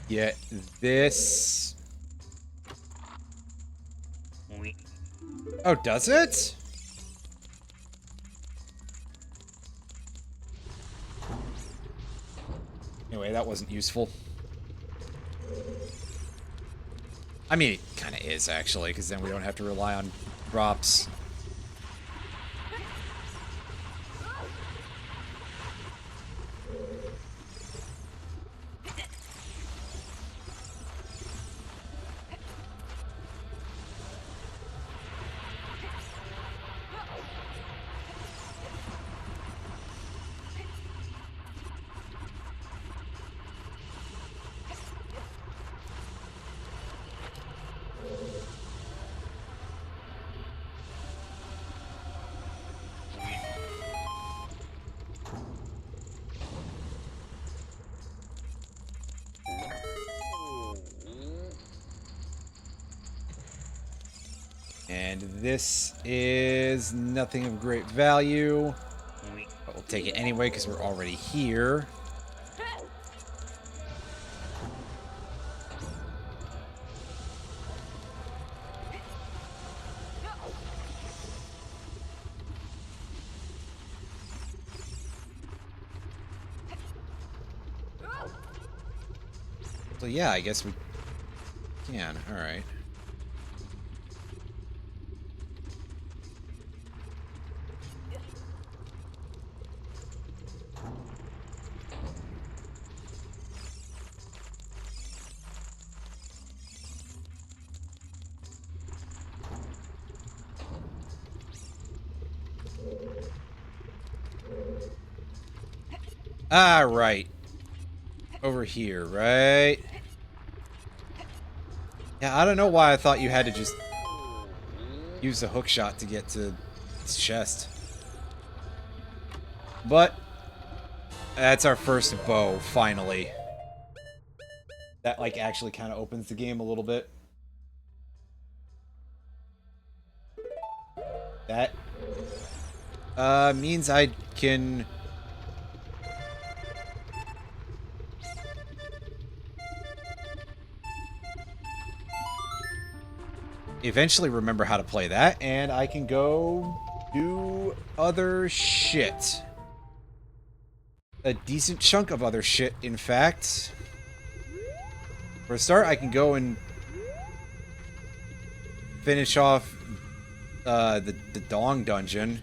get this... Oh, does it? Anyway, that wasn't useful. I mean, it kind of is, actually, because then we don't have to rely on drops. And this is nothing of great value. But we'll take it anyway because we're already here. So yeah, I guess we can. Alright. Ah, right. Over here, right? Yeah, I don't know why I thought you had to just use the hook shot to get to its chest. But that's our first bow, finally. That, like, actually kind of opens the game a little bit. That means I can... eventually remember how to play that, and I can go do other shit. A decent chunk of other shit, in fact. For a start, I can go and finish off the Dong dungeon.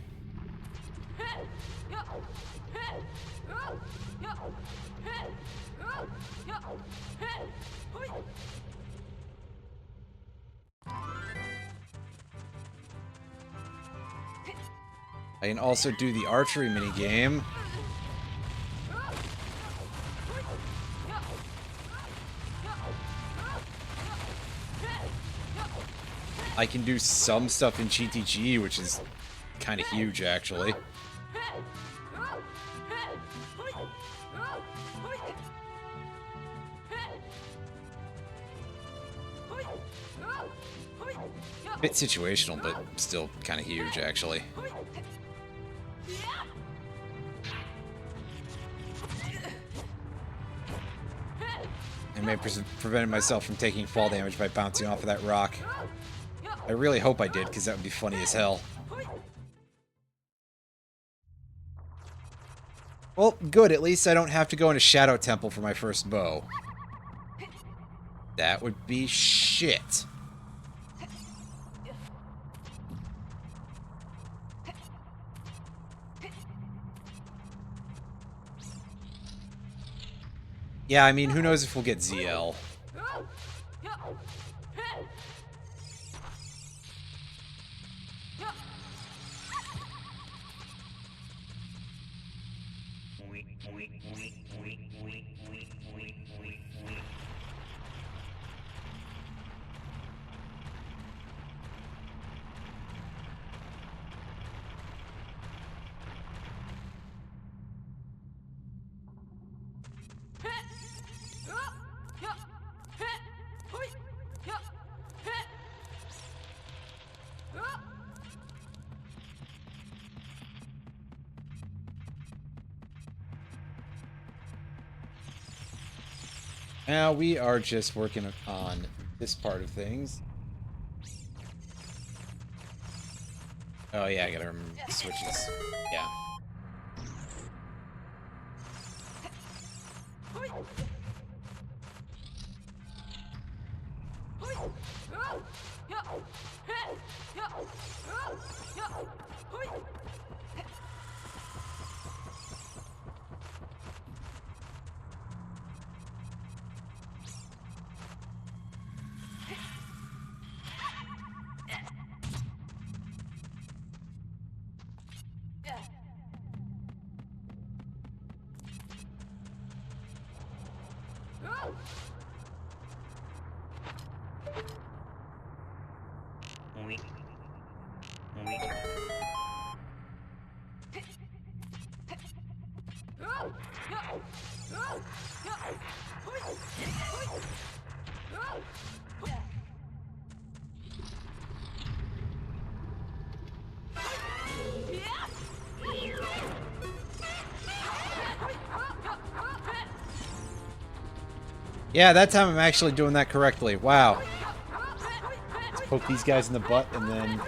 I can also do the archery minigame. I can do some stuff in GTG, which is kind of huge, actually. Bit situational, but still kind of huge, actually. I may have prevented myself from taking fall damage by bouncing off of that rock. I really hope I did, because that would be funny as hell. Well, good. At least I don't have to go into Shadow Temple for my first bow. That would be shit. Yeah, I mean, who knows if we'll get ZL. Now we are just working on this part of things. Oh yeah, I gotta remember the switches. Yeah. Yeah, that time I'm actually doing that correctly. Wow. Let's poke these guys in the butt and then...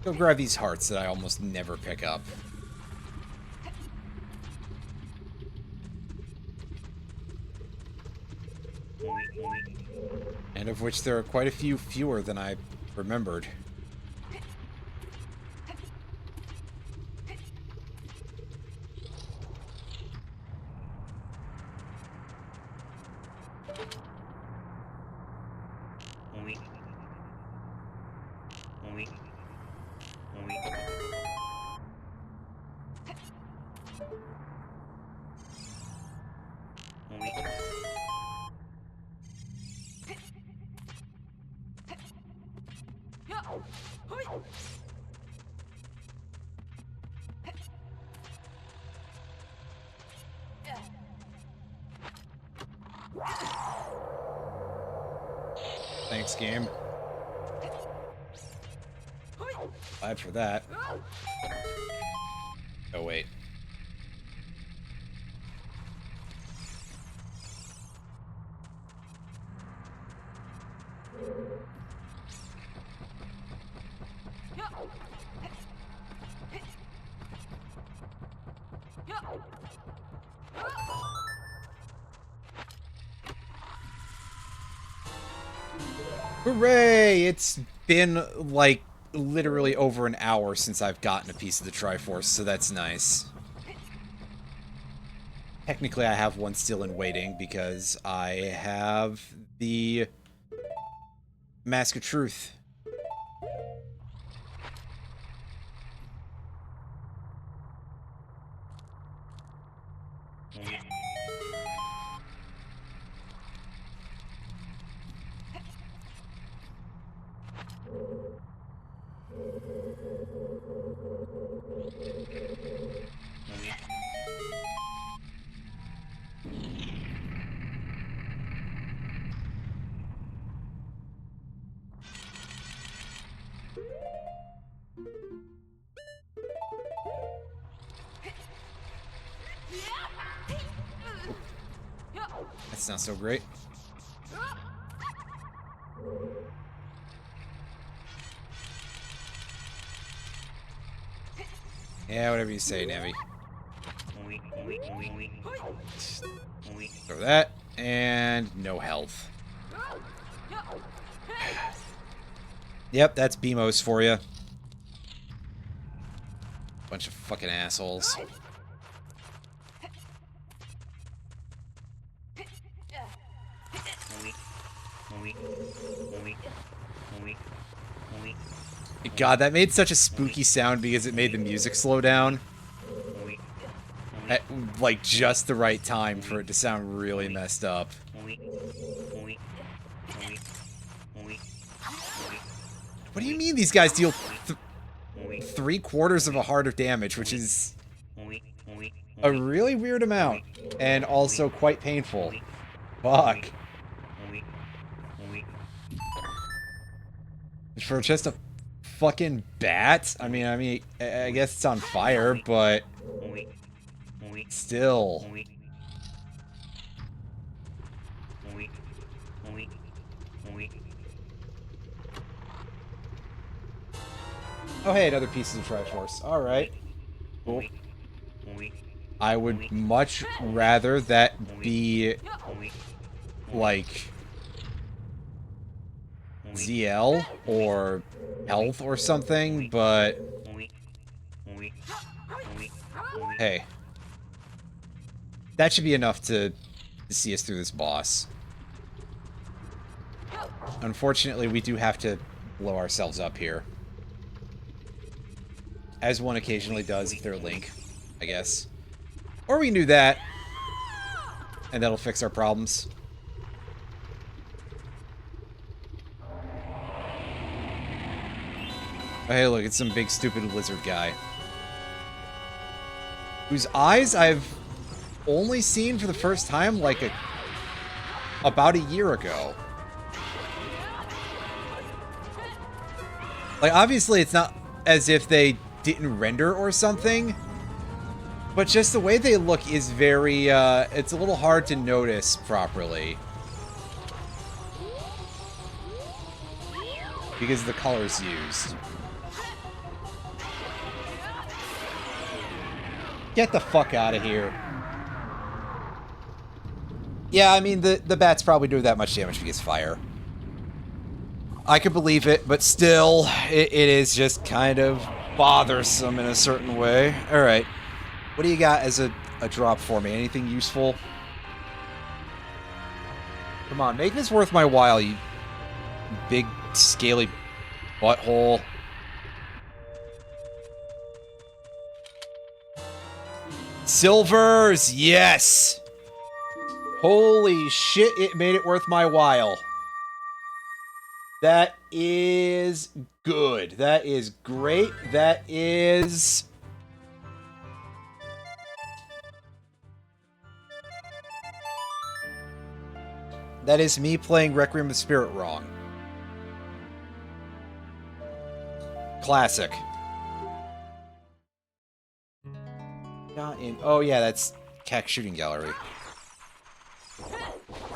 Go grab these hearts that I almost never pick up. And of which there are quite a few fewer than I remembered. Thanks, game. Glad for that. Oh, wait. Hooray! It's been, like, literally over an hour since I've gotten a piece of the Triforce, so that's nice. Technically, I have one still in waiting, because I have the Mask of Truth. That's not so great. Yeah, whatever you say, Navi. Throw that, and no health. Yep, that's BMOS for you. Bunch of fucking assholes. God, that made such a spooky sound because it made the music slow down. At, like, just the right time for it to sound really messed up. What do you mean these guys deal 3/4 of a heart of damage, which is a really weird amount, and also quite painful. Fuck. For just a fucking bat? I mean, I guess it's on fire, but still. Oh, hey, another piece of the Triforce. Alright. Cool. I would much rather that be, like, ZL or health or something, but hey, that should be enough to see us through this boss. Unfortunately, we do have to blow ourselves up here, as one occasionally does if they're Link, I guess. Or we can do that, and that'll fix our problems. Oh, hey, look, it's some big, stupid lizard guy. Whose eyes I've only seen for the first time, like, about a year ago. Like, obviously, it's not as if they didn't render or something, but just the way they look is very, it's a little hard to notice properly. Because of the colors used. Get the fuck out of here. Yeah, I mean, the bats probably do that much damage because fire. I could believe it, but still, it is just kind of bothersome in a certain way. Alright. What do you got as a drop for me? Anything useful? Come on, make this worth my while, you big, scaly butthole. Silvers! Yes! Holy shit, it made it worth my while. That is good. That is great. That is... that is me playing Requiem of the Spirit wrong. Classic. Not in... oh yeah, that's Cack Shooting Gallery.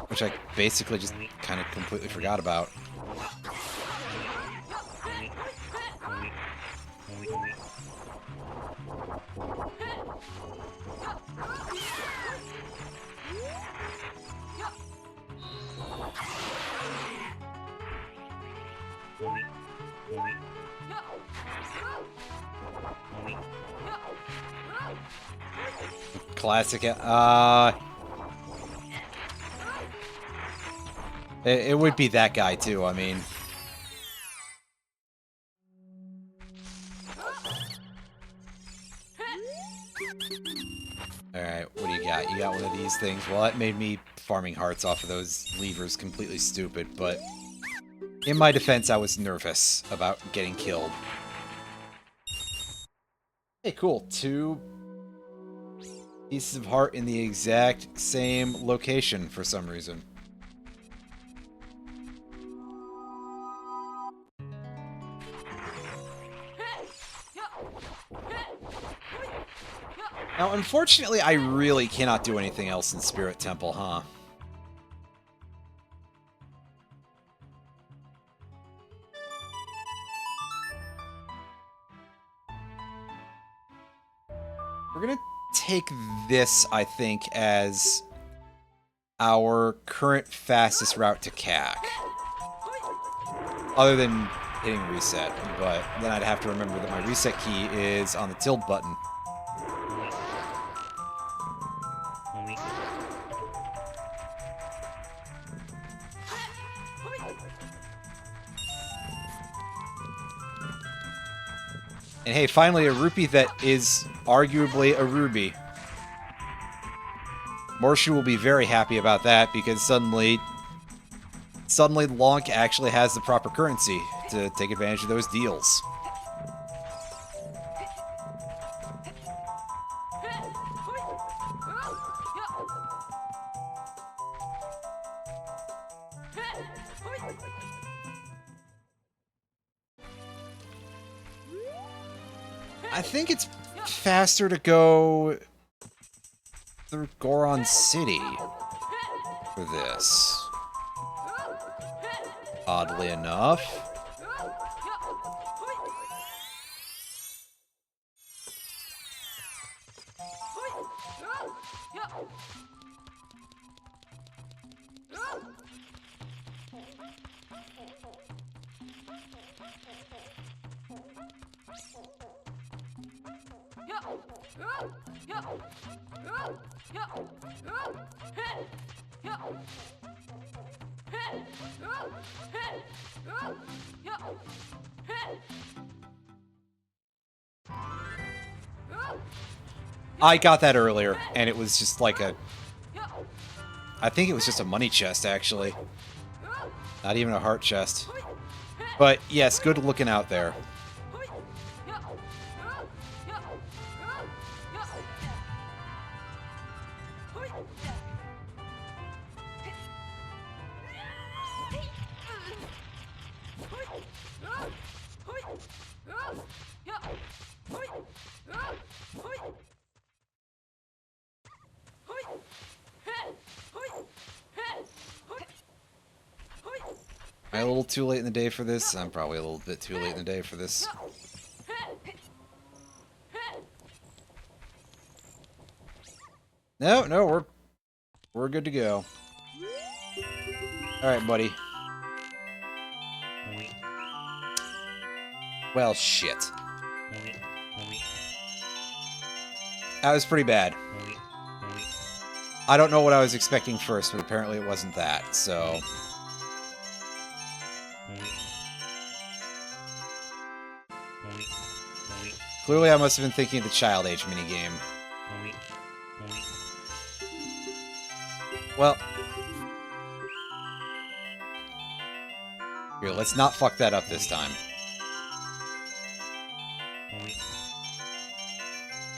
Which I basically just kind of completely forgot about. Classic. It would be that guy too. I mean, all right. What do you got? You got one of these things. Well, that made me farming hearts off of those levers completely stupid. But in my defense, I was nervous about getting killed. Hey, cool. 2 pieces of heart in the exact same location for some reason. Now, unfortunately, I really cannot do anything else in Spirit Temple, huh? We're gonna take this, I think, as our current fastest route to CAC. Other than hitting reset, but then I'd have to remember that my reset key is on the tilt button. And hey, finally a rupee that is arguably a ruby. Morshu will be very happy about that because suddenly Lonk actually has the proper currency to take advantage of those deals. I think it's faster to go through Goron City for this. Oddly enough. I got that earlier, and it was just like a... I think it was just a money chest, actually. Not even a heart chest. But, yes, good looking out there. Am I a little too late in the day for this? I'm probably a little bit too late in the day for this. No, we're good to go. Alright, buddy. Well, shit. That was pretty bad. I don't know what I was expecting first, but apparently it wasn't that, so... Clearly I must have been thinking of the child age minigame. Well... Here, let's not fuck that up this time.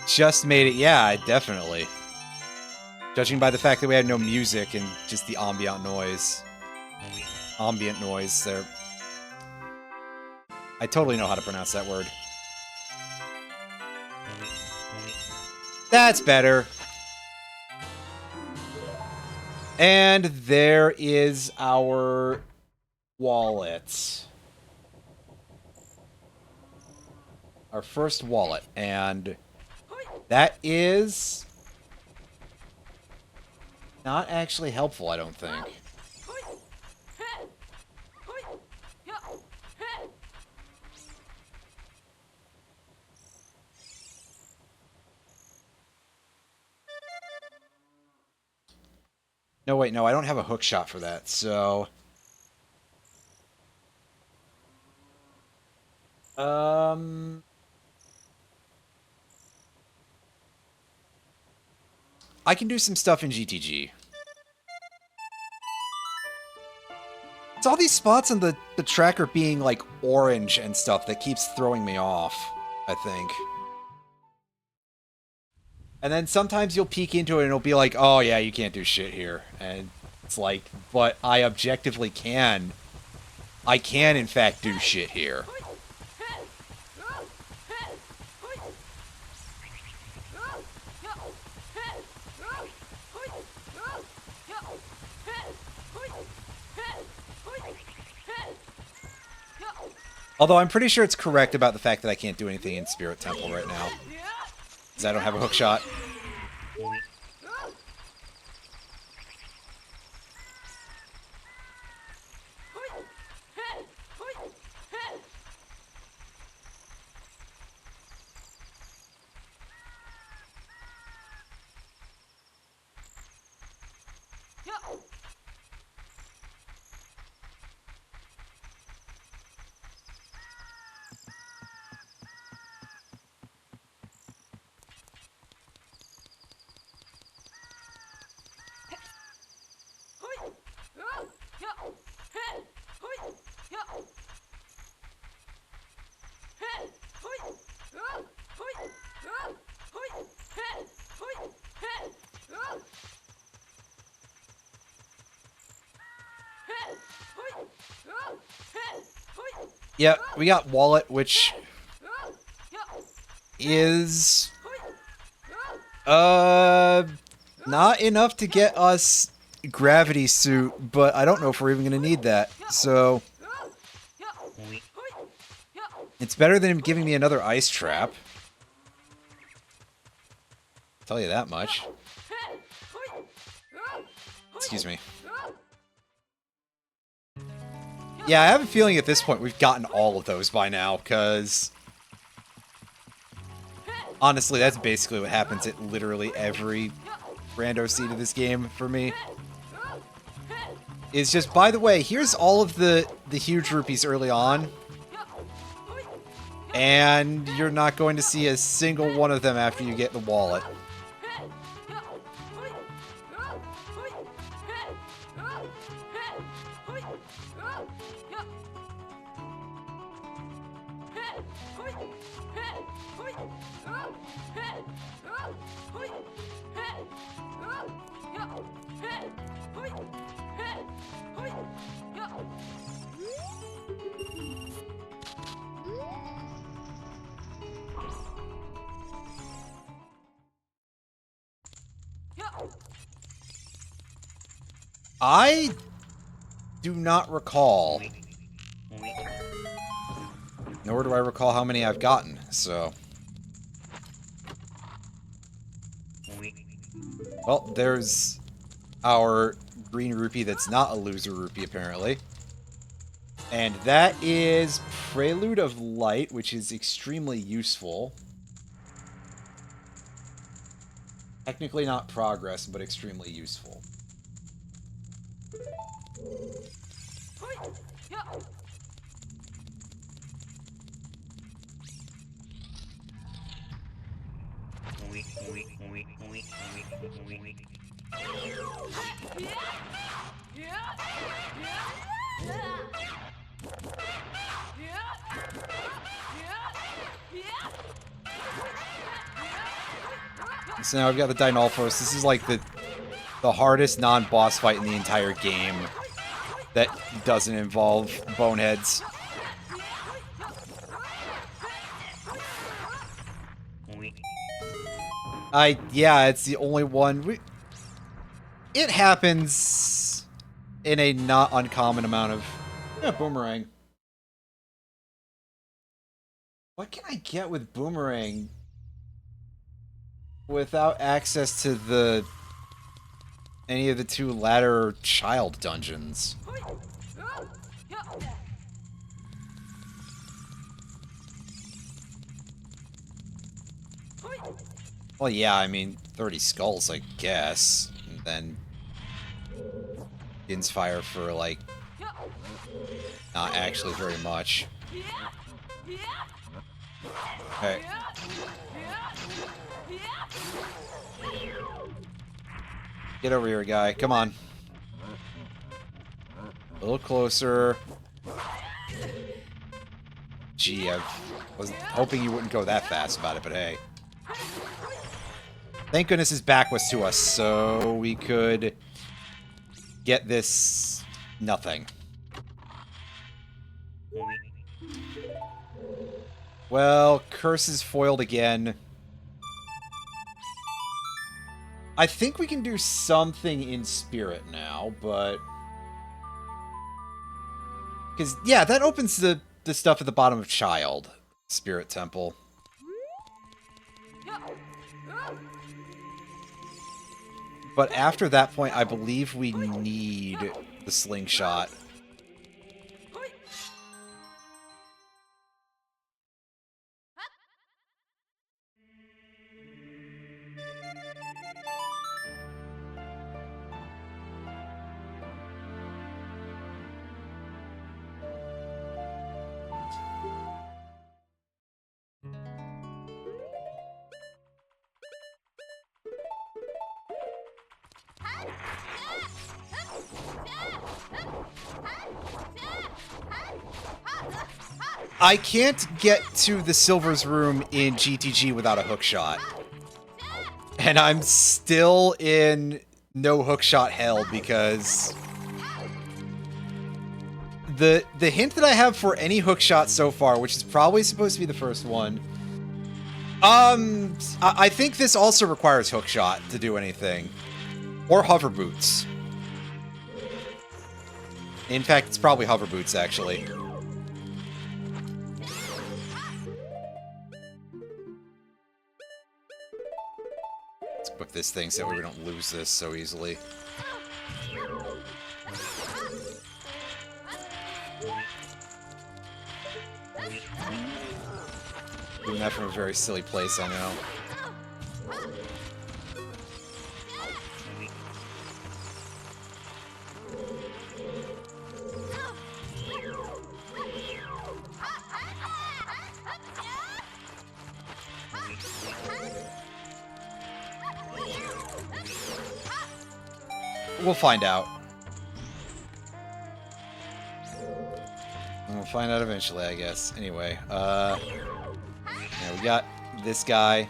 Just made it, yeah, definitely. Judging by the fact that we had no music and just the ambient noise. Ambient noise there. I totally know how to pronounce that word. That's better. And there is our wallet. Our first wallet. And that is not actually helpful, I don't think. No, wait, no, I don't have a hook shot for that, so... I can do some stuff in GTG. It's all these spots on the tracker being, like, orange and stuff that keeps throwing me off, I think. And then sometimes you'll peek into it and it'll be like, oh yeah, you can't do shit here. And it's like, but I objectively can. I can, in fact, do shit here. Although I'm pretty sure it's correct about the fact that I can't do anything in Spirit Temple right now. Because I don't have a hook shot. Yeah, we got Wallet, which is not enough to get us Gravity Suit, but I don't know if we're even going to need that. So it's better than him giving me another Ice Trap. I'll tell you that much. Excuse me. Yeah, I have a feeling at this point we've gotten all of those by now, because... honestly, that's basically what happens at literally every rando seed of this game for me. It's just, by the way, here's all of the huge rupees early on. And you're not going to see a single one of them after you get the wallet. I do not recall. Nor do I recall how many I've gotten, so... well, there's our green rupee that's not a loser rupee, apparently. And that is Prelude of Light, which is extremely useful. Technically not progress, but extremely useful. So now I've got the Dinolphos. This is like the hardest non-boss fight in the entire game that doesn't involve boneheads. Yeah, it's the only one. It happens in a not uncommon amount of... yeah, Boomerang. What can I get with Boomerang without access to any of the two ladder child dungeons? Well, yeah, I mean, 30 skulls, I guess. And then In's fire for, like, not actually very much. Alright. Get over here, guy. Come on. A little closer. Gee, I was hoping you wouldn't go that fast about it, but hey. Thank goodness his back was to us, so we could get this nothing. Well, curse is foiled again. I think we can do something in spirit now, but... Because, yeah, that opens the stuff at the bottom of Child. Spirit Temple. But after that point, I believe we need the slingshot. I can't get to the Silver's room in GTG without a hookshot. And I'm still in no hookshot hell because... The hint that I have for any hookshot so far, which is probably supposed to be the first one... I think this also requires hookshot to do anything. Or hover boots. In fact, it's probably hover boots, actually. Let's equip this thing so we don't lose this so easily. Doing that from a very silly place, I know. We'll find out. We'll find out eventually, I guess. Anyway, yeah, we got this guy.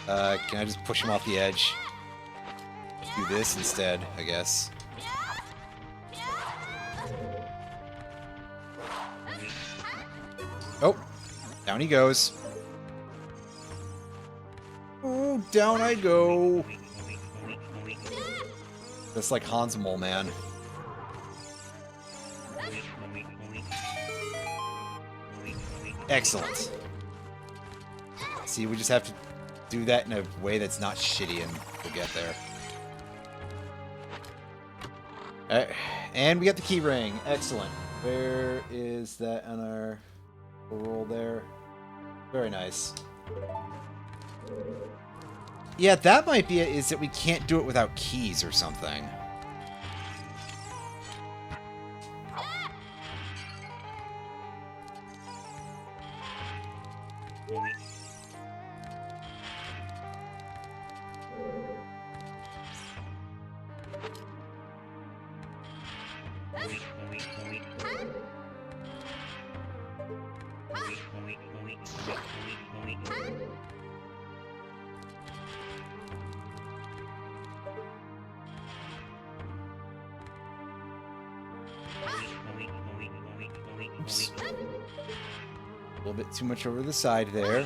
Can I just push him off the edge? Do this instead, I guess. Oh, down he goes. Oh, down I go. That's like Hans Mole Man. Excellent. See, we just have to do that in a way that's not shitty and we'll get there. Alright, and we got the key ring. Excellent. Where is that on our roll there? Very nice. Yeah, that might be it, is that we can't do it without keys or something. Oops. A little bit too much over the side there.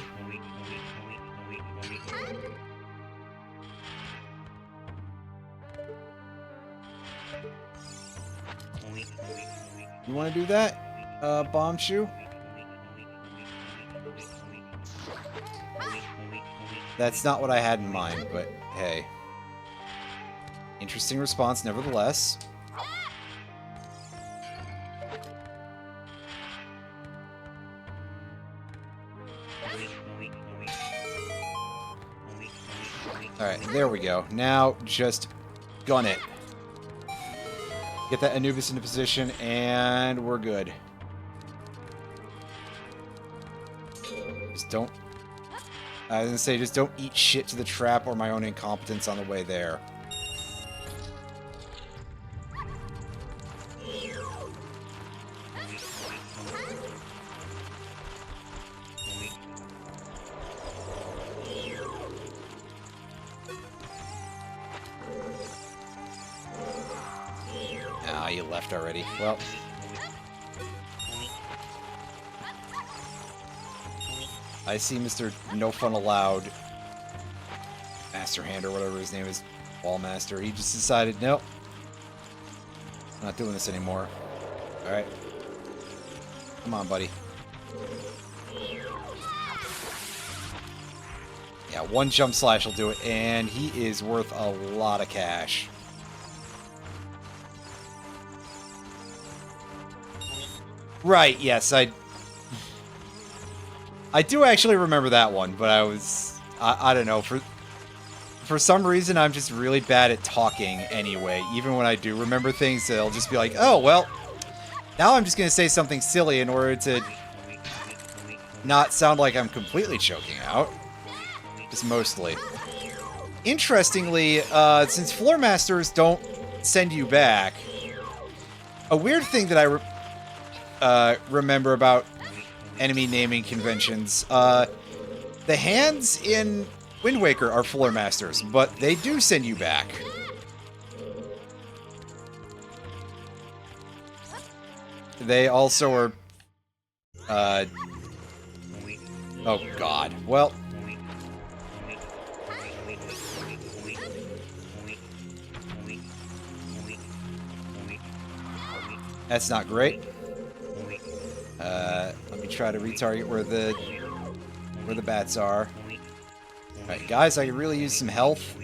You want to do that, Bomb Shoe? That's not what I had in mind, but hey. Interesting response, nevertheless. Alright, there we go. Now, just gun it. Get that Anubis into position, and we're good. Just don't... I was gonna say, just don't eat shit to the trap or my own incompetence on the way there. Ah, you left already. Well... I see Mr. No Fun Allowed, Master Hand or whatever his name is, Ball Master. He just decided, nope, I'm not doing this anymore. Alright. Come on, buddy. Yeah, one jump slash will do it, and he is worth a lot of cash. Right, yes, I do actually remember that one, but I don't know, for some reason I'm just really bad at talking anyway. Even when I do remember things, they'll just be like, oh, well, now I'm just going to say something silly in order to not sound like I'm completely choking out. Just mostly. Interestingly, since Floor Masters don't send you back, a weird thing that I remember about enemy naming conventions. The hands in Wind Waker are Floor Masters, but they do send you back. They also are... oh, God. Well... that's not great. Let me try to retarget where the bats are. Alright, guys, I could really use some health.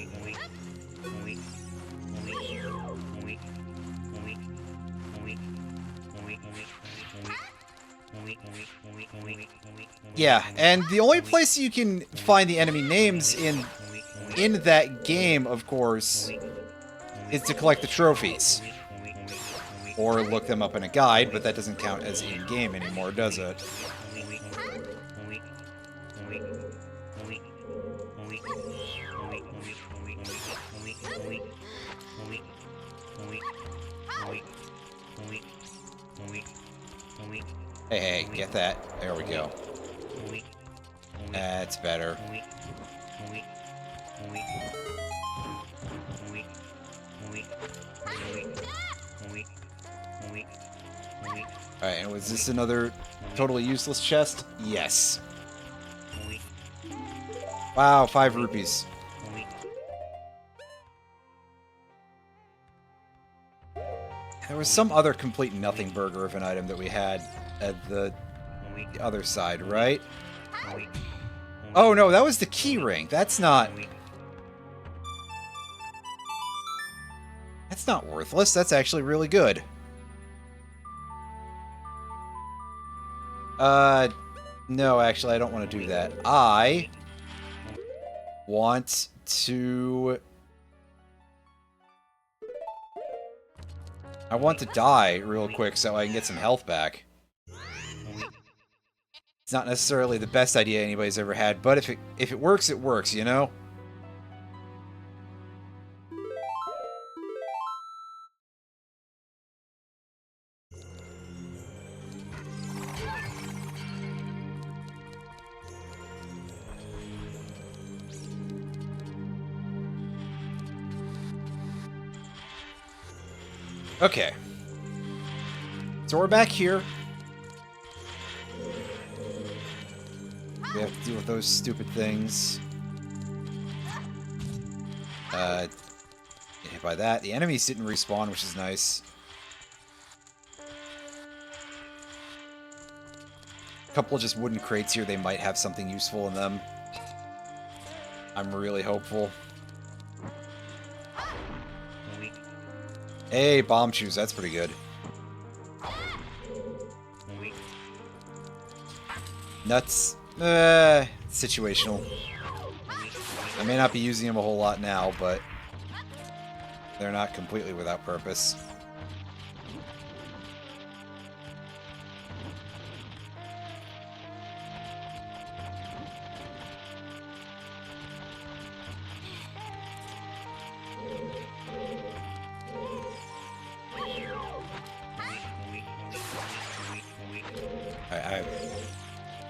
Yeah, and the only place you can find the enemy names in that game, of course, is to collect the trophies. Or look them up in a guide, but that doesn't count as in-game anymore, does it? Hey, get that. There we go. That's better. Alright, and was this another totally useless chest? Yes. Wow, 5 rupees. There was some other complete nothing burger of an item that we had at the other side, right? Oh no, that was the key ring. That's not worthless. That's actually really good. No, actually, I don't want to do that. I want to die real quick so I can get some health back. It's not necessarily the best idea anybody's ever had, but if it works, it works, you know? Okay. So we're back here. We have to deal with those stupid things. Get hit by that. The enemies didn't respawn, which is nice. A couple of just wooden crates here. They might have something useful in them. I'm really hopeful. Hey, bomb shoes. That's pretty good. Nuts. Situational. I may not be using them a whole lot now, but they're not completely without purpose.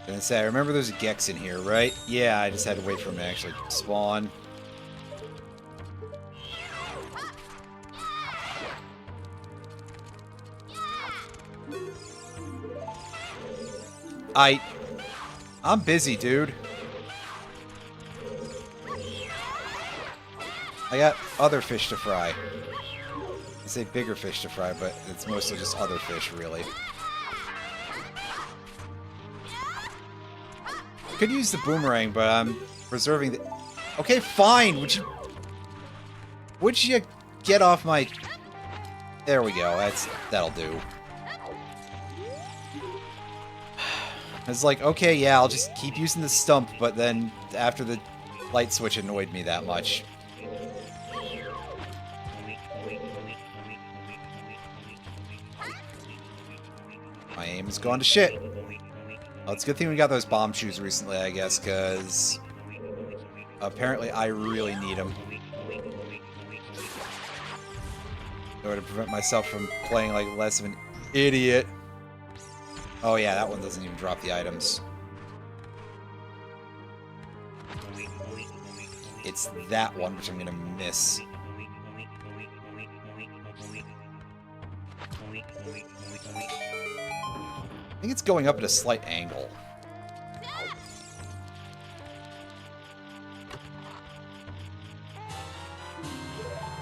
Gonna say, I remember there's a Gex in here, right? Yeah, I just had to wait for him to actually spawn. I'm busy, dude. I got other fish to fry. I say bigger fish to fry, but it's mostly just other fish, really. Could use the boomerang, but I'm preserving the... Okay, fine! Would you get off my... There we go, that'll do. It's like, okay, yeah, I'll just keep using the stump, but then after the light switch annoyed me that much. My aim has gone to shit. Well, it's a good thing we got those bomb shoes recently, I guess, because apparently I really need them in order to prevent myself from playing like less of an idiot. Oh yeah, that one doesn't even drop the items. It's that one which I'm gonna miss. I think it's going up at a slight angle.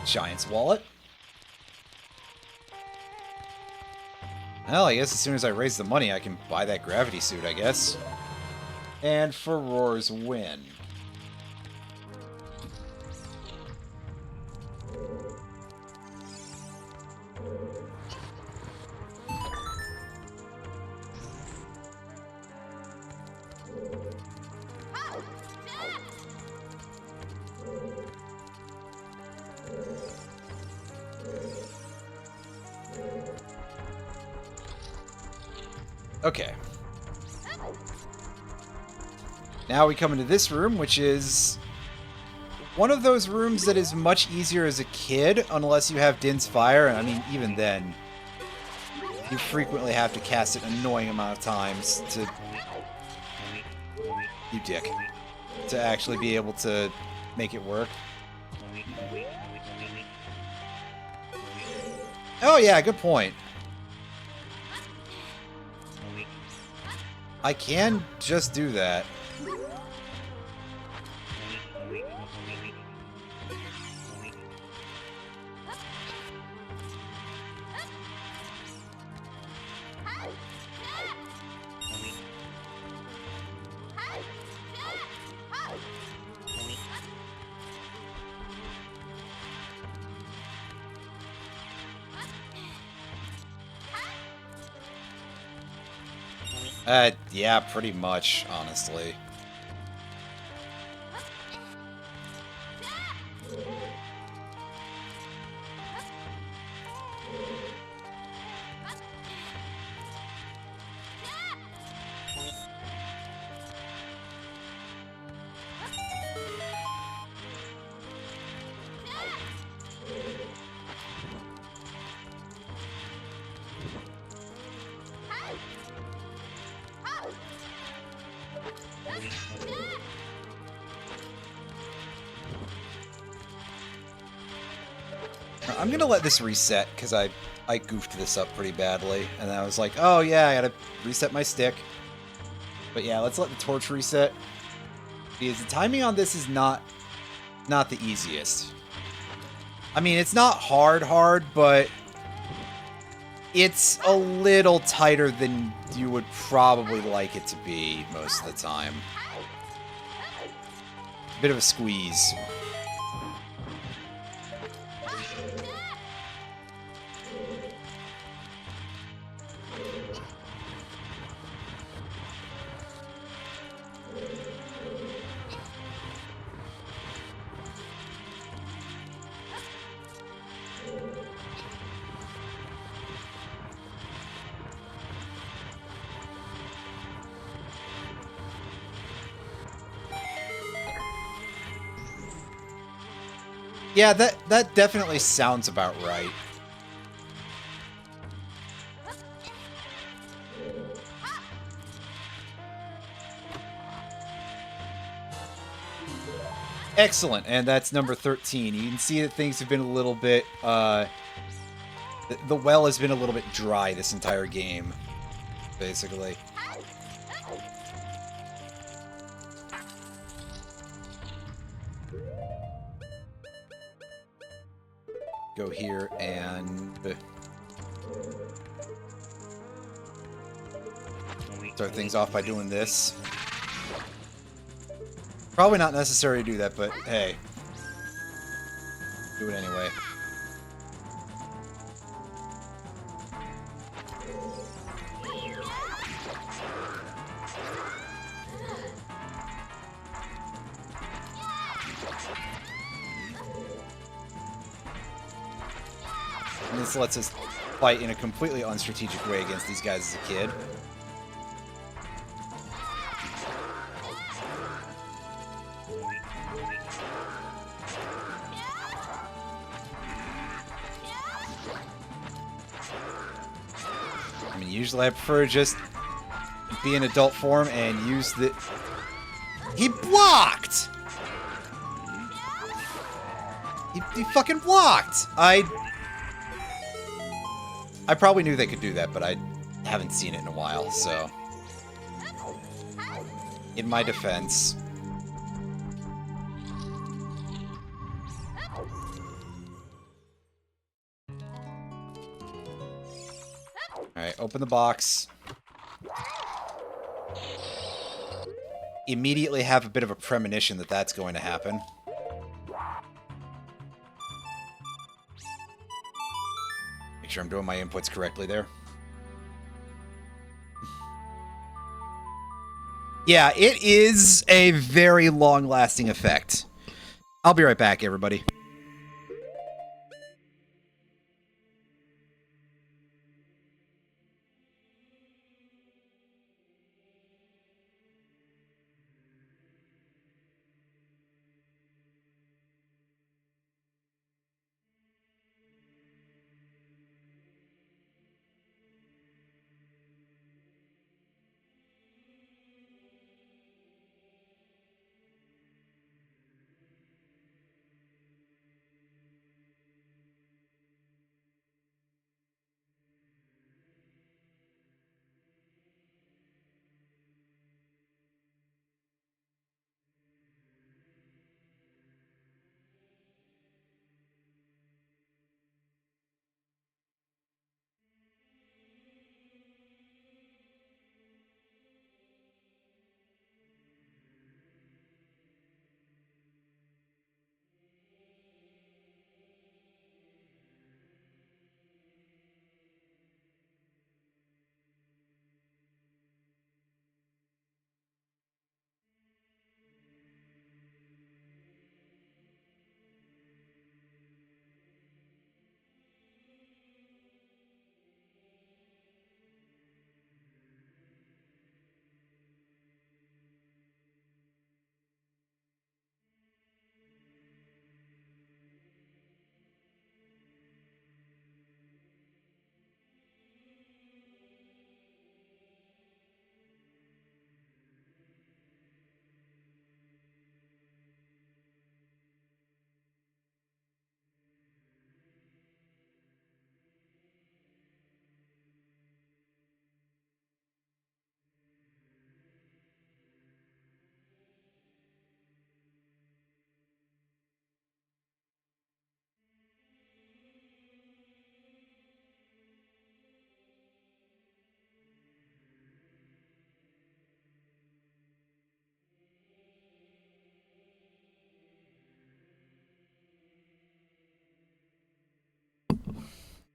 Giant's wallet. Well, I guess as soon as I raise the money, I can buy that gravity suit, I guess. And for Roar's win. Okay. Now we come into this room, which is one of those rooms that is much easier as a kid, unless you have Din's Fire, and I mean, even then, you frequently have to cast it an annoying amount of times to... You dick. To actually be able to make it work. Oh yeah, good point. I can just do that. Yeah, pretty much, honestly. I'm gonna let this reset, because I goofed this up pretty badly, and I was like, oh yeah, I gotta reset my stick. But yeah, let's let the torch reset, because the timing on this is not the easiest. I mean, it's not hard, but it's a little tighter than you would probably like it to be most of the time. Bit of a squeeze. Yeah, that definitely sounds about right. Excellent, and that's number 13. You can see that things have been a little bit, the well has been a little bit dry this entire game, basically. Go here and start things off by doing this. Probably not necessary to do that, but hey. Do it anyway. And this lets us fight in a completely unstrategic way against these guys as a kid. I mean, usually I prefer to just be in adult form and use the... He blocked! He fucking blocked! I probably knew they could do that, but I haven't seen it in a while, so... In my defense... Alright, open the box. Immediately have a bit of a premonition that that's going to happen. Make sure I'm doing my inputs correctly there. Yeah, it is a very long-lasting effect. I'll be right back, everybody.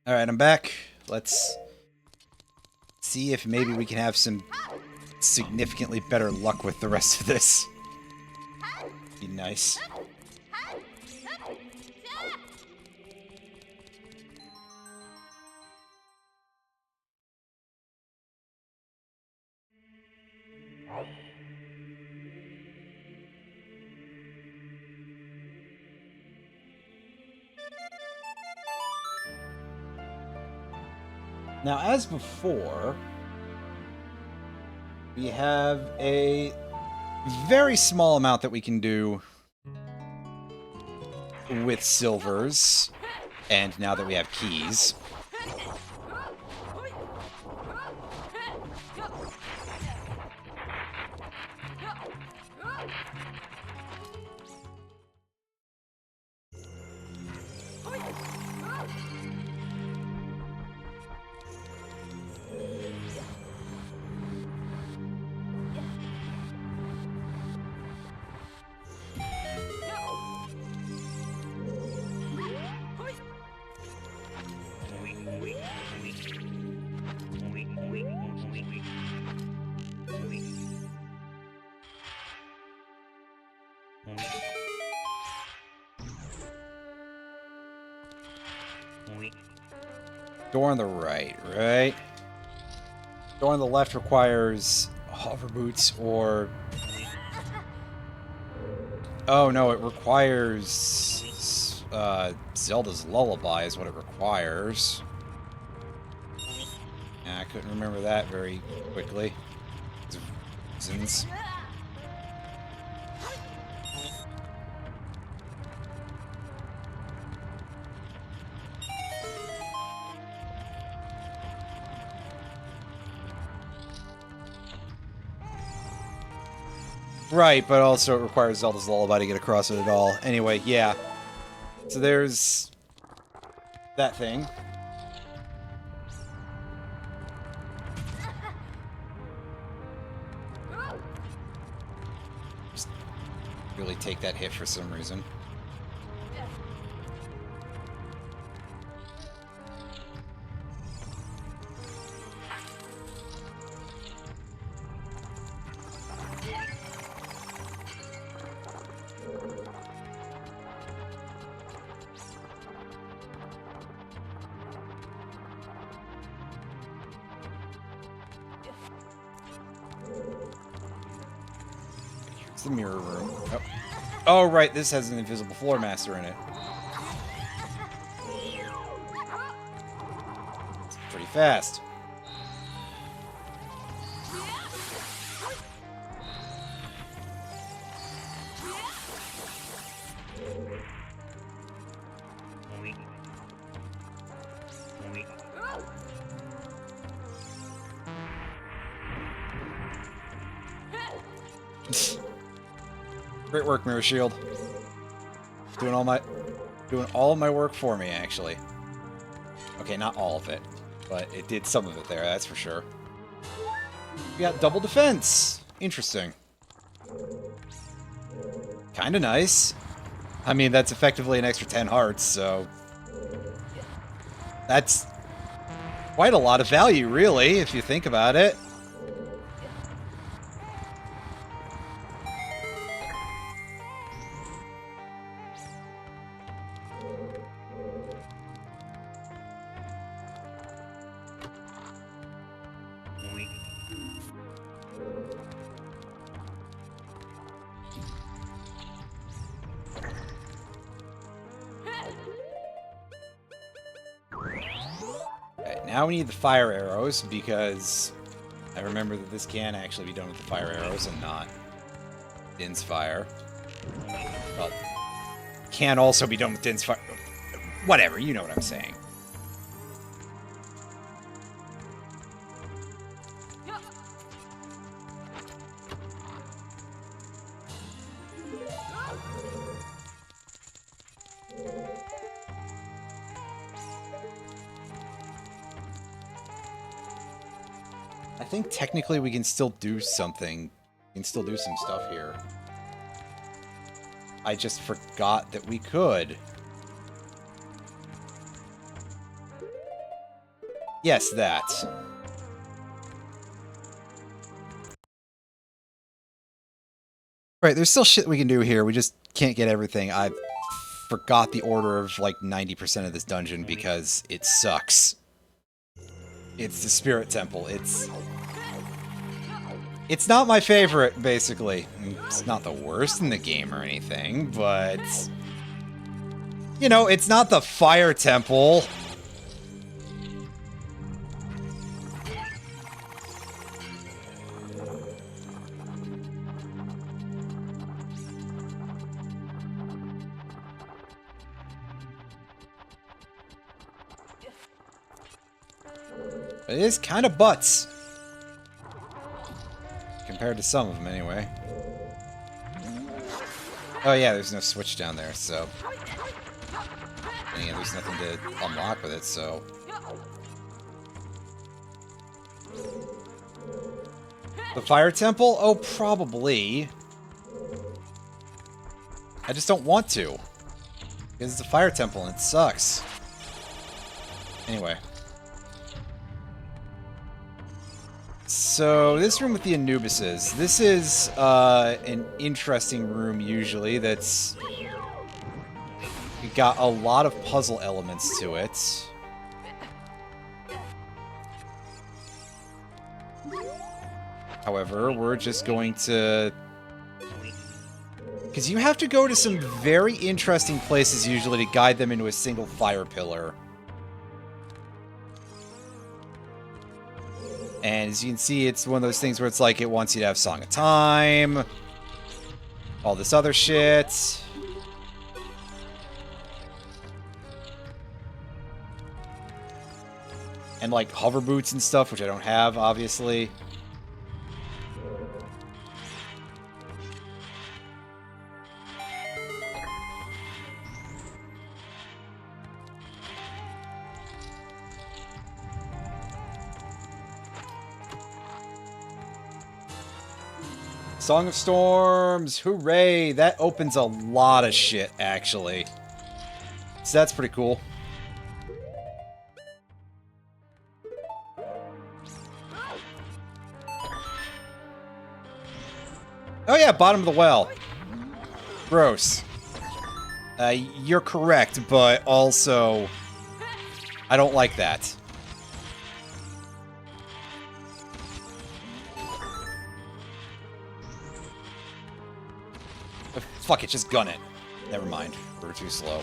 Alright, I'm back. Let's see if maybe we can have some significantly better luck with the rest of this. Be nice. Now, as before, we have a very small amount that we can do with silvers, and now that we have keys. Door on the right, right? Door on the left requires hover boots or... Oh no, it requires... Zelda's Lullaby is what it requires. Yeah, I couldn't remember that very quickly. Reasons. Right, but also it requires Zelda's Lullaby to get across it at all. Anyway, yeah. So there's that thing. Just really take that hit for some reason. The mirror room. Oh. Oh, right, this has an invisible floor master in it. It's pretty fast. Great work, Mirror Shield. Doing all of my work for me, actually. Okay, not all of it, but it did some of it there, that's for sure. We got double defense. Interesting. Kinda nice. I mean, that's effectively an extra 10 hearts, so... That's quite a lot of value, really, if you think about it. Now we need the fire arrows, because I remember that this can actually be done with the fire arrows and not Din's fire. Well, can also be done with Din's fire. Whatever, you know what I'm saying. I think technically we can still do something. We can still do some stuff here. I just forgot that we could. Yes, that. Right, there's still shit we can do here. We just can't get everything. I forgot the order of like 90% of this dungeon because it sucks. It's the Spirit Temple. It's not my favorite, basically. It's not the worst in the game or anything, but... You know, it's not the Fire Temple. It is kind of butts. Compared to some of them, anyway. Oh yeah, there's no switch down there, so... And again, there's nothing to unlock with it, so... The fire temple? Oh, probably. I just don't want to. Because it's a fire temple and it sucks. Anyway. So, this room with the Anubises. This is an interesting room, usually, that's got a lot of puzzle elements to it. However, we're just going to... Because you have to go to some very interesting places, usually, to guide them into a single fire pillar. And as you can see, it's one of those things where it's like, it wants you to have Song of Time, all this other shit. And, like, hover boots and stuff, which I don't have, obviously. Song of Storms! Hooray! That opens a lot of shit, actually. So that's pretty cool. Oh yeah, bottom of the well. Gross. You're correct, but also... I don't like that. Fuck it, just gun it. Never mind. We're too slow.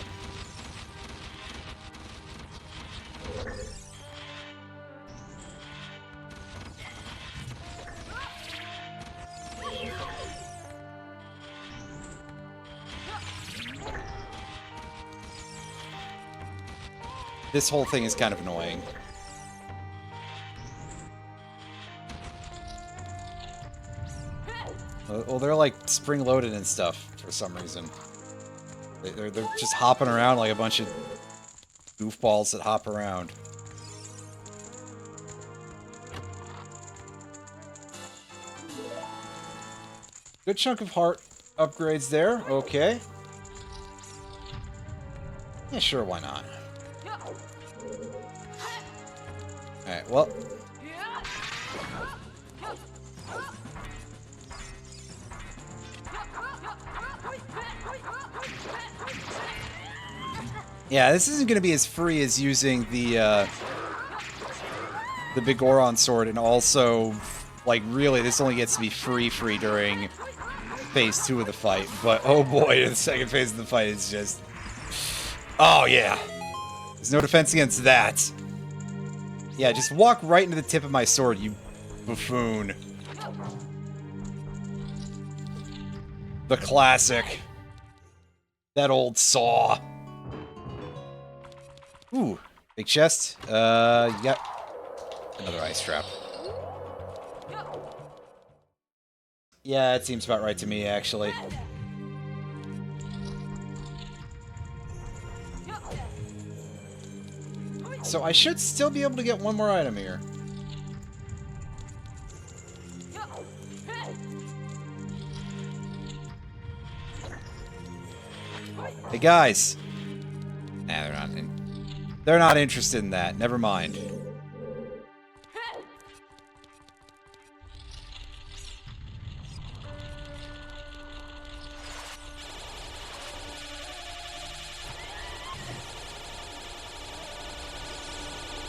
This whole thing is kind of annoying. Well, they're like spring-loaded and stuff for some reason. They're just hopping around like a bunch of goofballs that hop around. Good chunk of heart upgrades there. Okay. Yeah, sure, why not? Alright, well... Yeah, this isn't going to be as free as using the Big Goron sword, and also, like, really, this only gets to be free during phase 2 of the fight. But, oh boy, the second phase of the fight is just... Oh, yeah. There's no defense against that. Yeah, just walk right into the tip of my sword, you buffoon. The classic. That old saw. Ooh, big chest. You got another ice trap. Yeah, it seems about right to me, actually. So I should still be able to get one more item here. Hey guys! Nah, they're not interested in that. Never mind.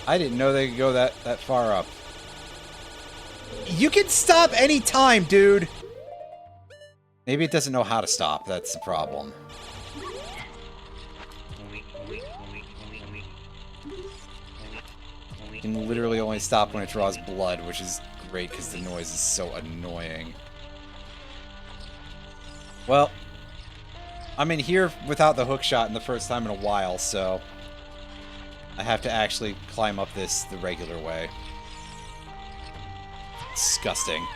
I didn't know they could go that far up. You can stop any time, dude! Maybe it doesn't know how to stop. That's the problem. You can literally only stop when it draws blood, which is great because the noise is so annoying. Well, I'm in here without the hook shot in the first time in a while, so I have to actually climb up this the regular way. Disgusting.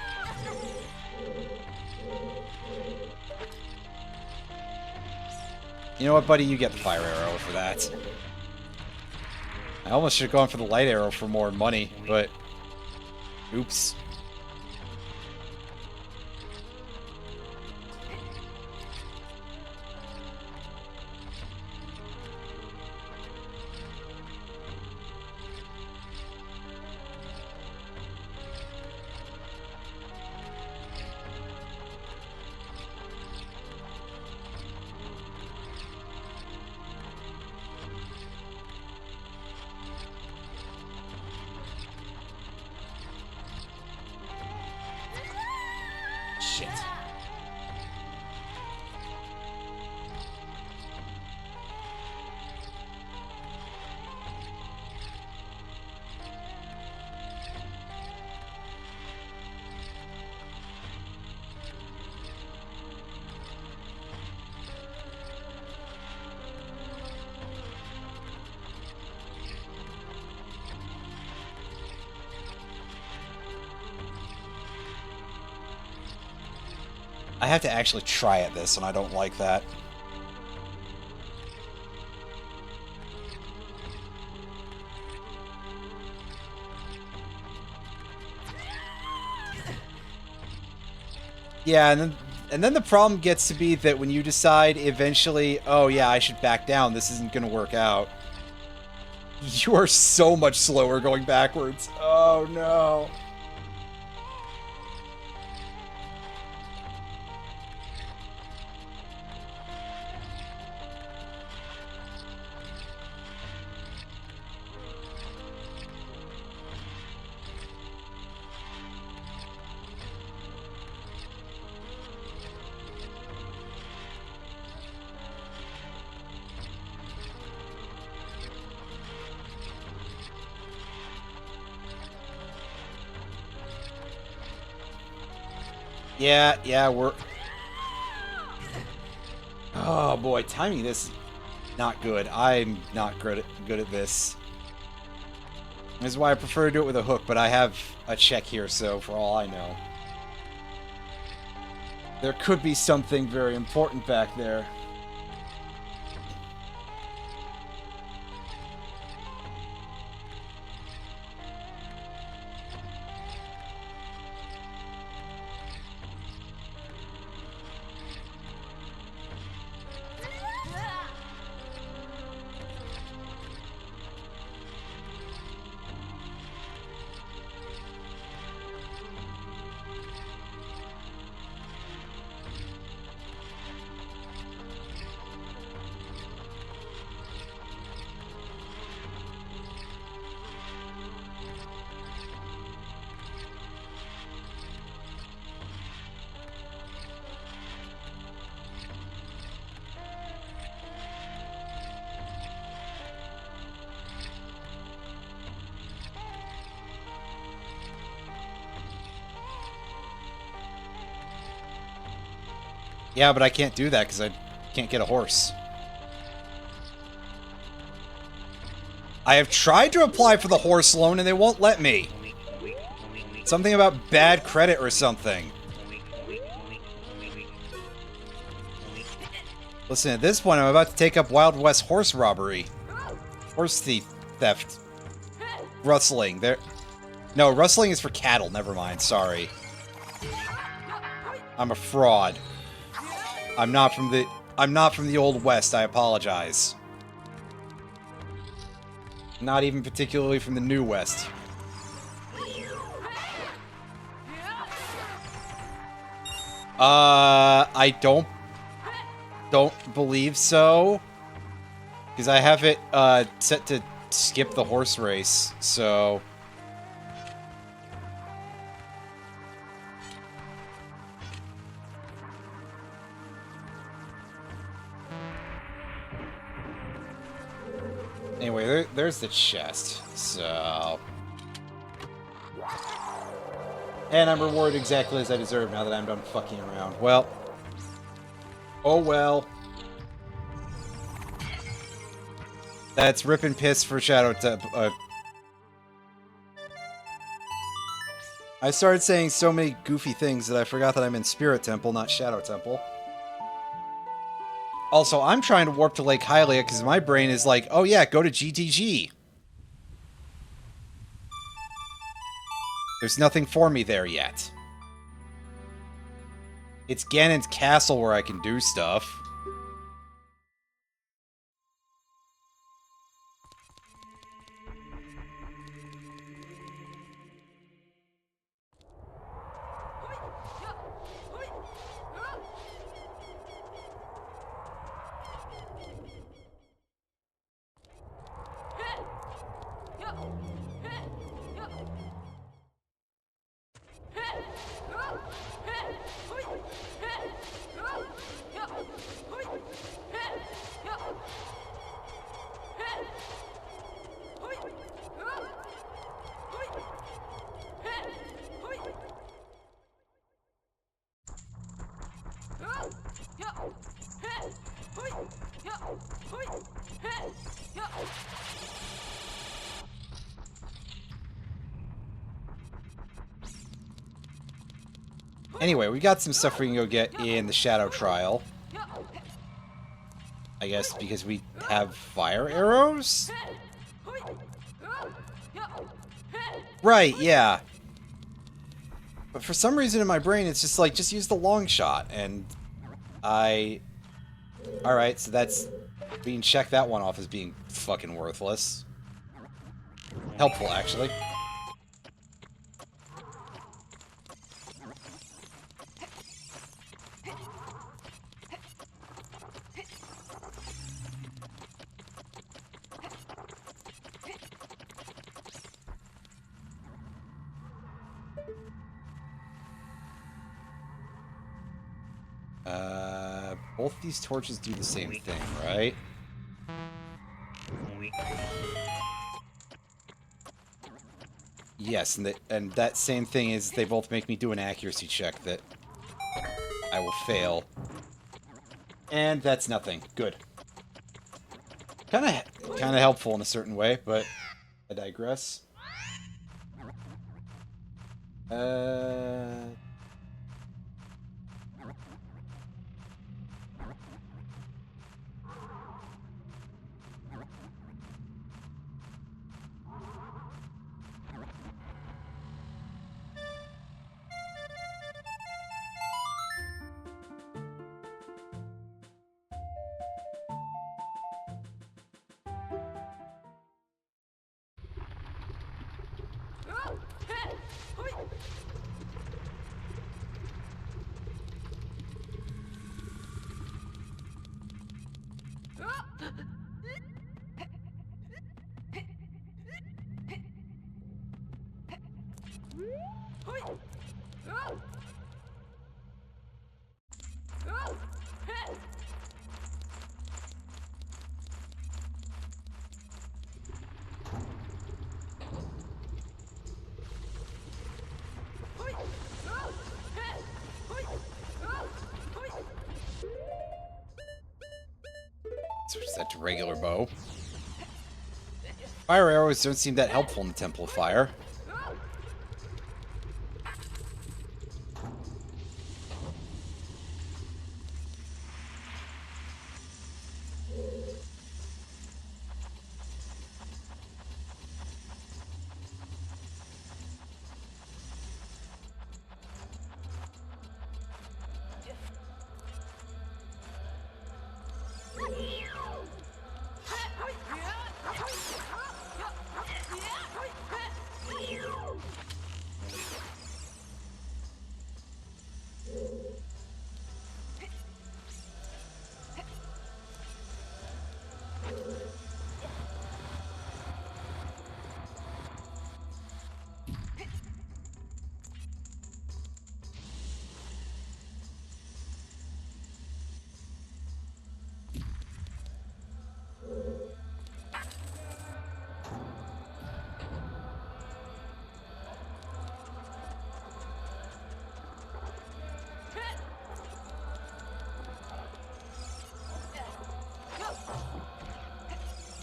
You know what, buddy? You get the fire arrow for that. I almost should have gone for the light arrow for more money, but... Oops. Shit. I have to actually try at this, and I don't like that. Yeah, and then the problem gets to be that when you decide eventually, oh yeah, I should back down, this isn't gonna work out. You are so much slower going backwards. Oh no. Yeah, we're... Oh boy, timing this is not good. I'm not good at this. This is why I prefer to do it with a hook, but I have a check here, so for all I know. There could be something very important back there. Yeah, but I can't do that because I can't get a horse. I have tried to apply for the horse loan and they won't let me. Something about bad credit or something. Listen, at this point, I'm about to take up Wild West horse robbery. Horse thief theft. Rustling. There. No, rustling is for cattle. Never mind. Sorry. I'm a fraud. I'm not from the Old West. I apologize. Not even particularly from the New West. I don't believe so. Because I have it, set to skip the horse race, so... Anyway, there's the chest, so... And I'm rewarded exactly as I deserve now that I'm done fucking around. Well. Oh well. That's rip and piss for Shadow to... I started saying so many goofy things that I forgot that I'm in Spirit Temple, not Shadow Temple. Also, I'm trying to warp to Lake Hylia because my brain is like, oh yeah, go to GTG. There's nothing for me there yet. It's Ganon's castle where I can do stuff. Anyway, we got some stuff we can go get in the Shadow Trial. I guess because we have fire arrows? Right, yeah. But for some reason in my brain, it's just like, just use the long shot, and Alright, so that's... We can check that one off as being fucking worthless. Helpful, actually. Both these torches do the same thing, right? Yes, and that same thing is they both make me do an accuracy check that I will fail. And that's nothing. Good. Kinda helpful in a certain way, but I digress. Switch that to regular bow. Fire arrows don't seem that helpful in the Temple of Fire.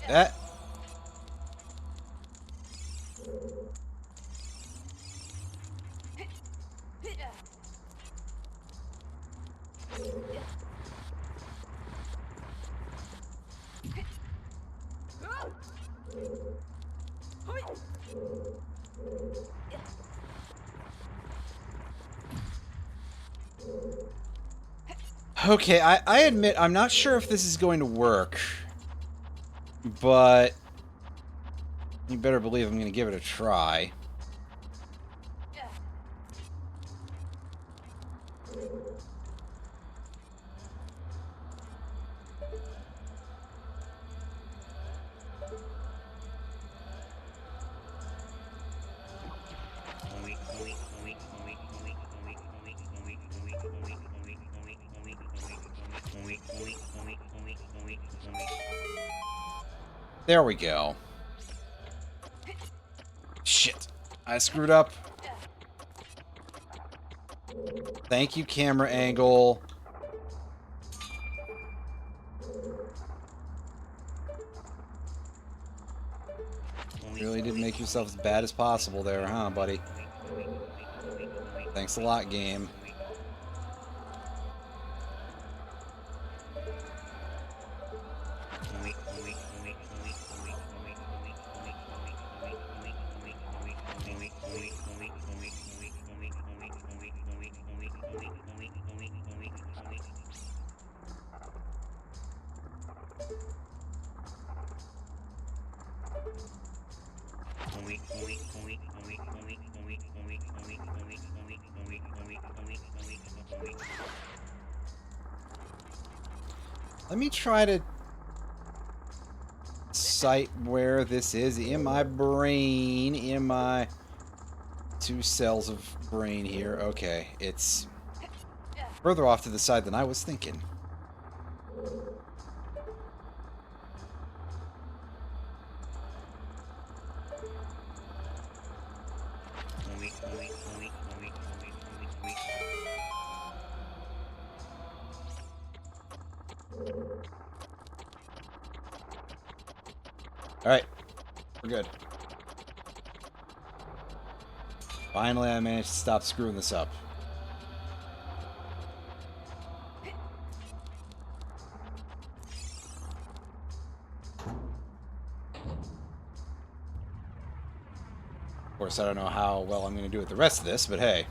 That... Okay, I admit I'm not sure if this is going to work, but you better believe I'm going to give it a try. There we go. Shit. I screwed up. Thank you, camera angle. Really did make yourself as bad as possible there, huh, buddy? Thanks a lot, game. Let me try to cite where this is in my brain, in my 2 cells of brain here. Okay, it's further off to the side than I was thinking. Alright, we're good. Finally, I managed to stop screwing this up. Of course, I don't know how well I'm going to do with the rest of this, but hey.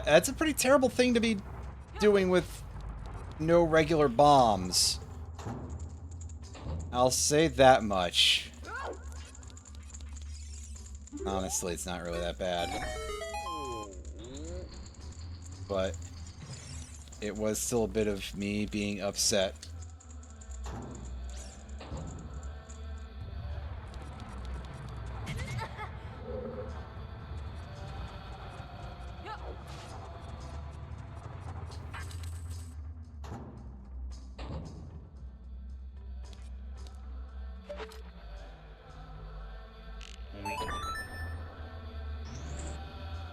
That's a pretty terrible thing to be doing with no regular bombs. I'll say that much. Honestly, it's not really that bad. But it was still a bit of me being upset.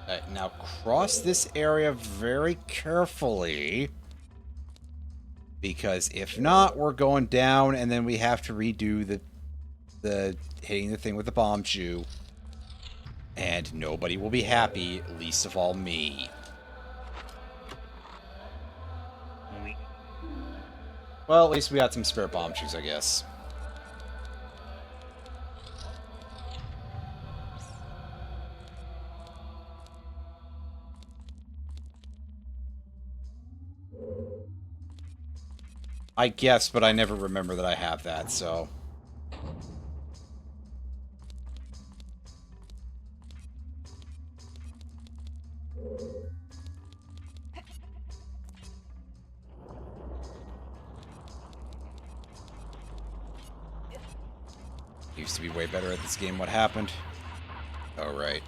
Alright, now cross this area very carefully. Because if not, we're going down and then we have to redo the hitting the thing with the bomb shoe. And nobody will be happy, least of all me. Well, at least we got some spare bomb shoes, I guess. I guess, but I never remember that I have that, so... Used to be way better at this game. What happened? Oh, right.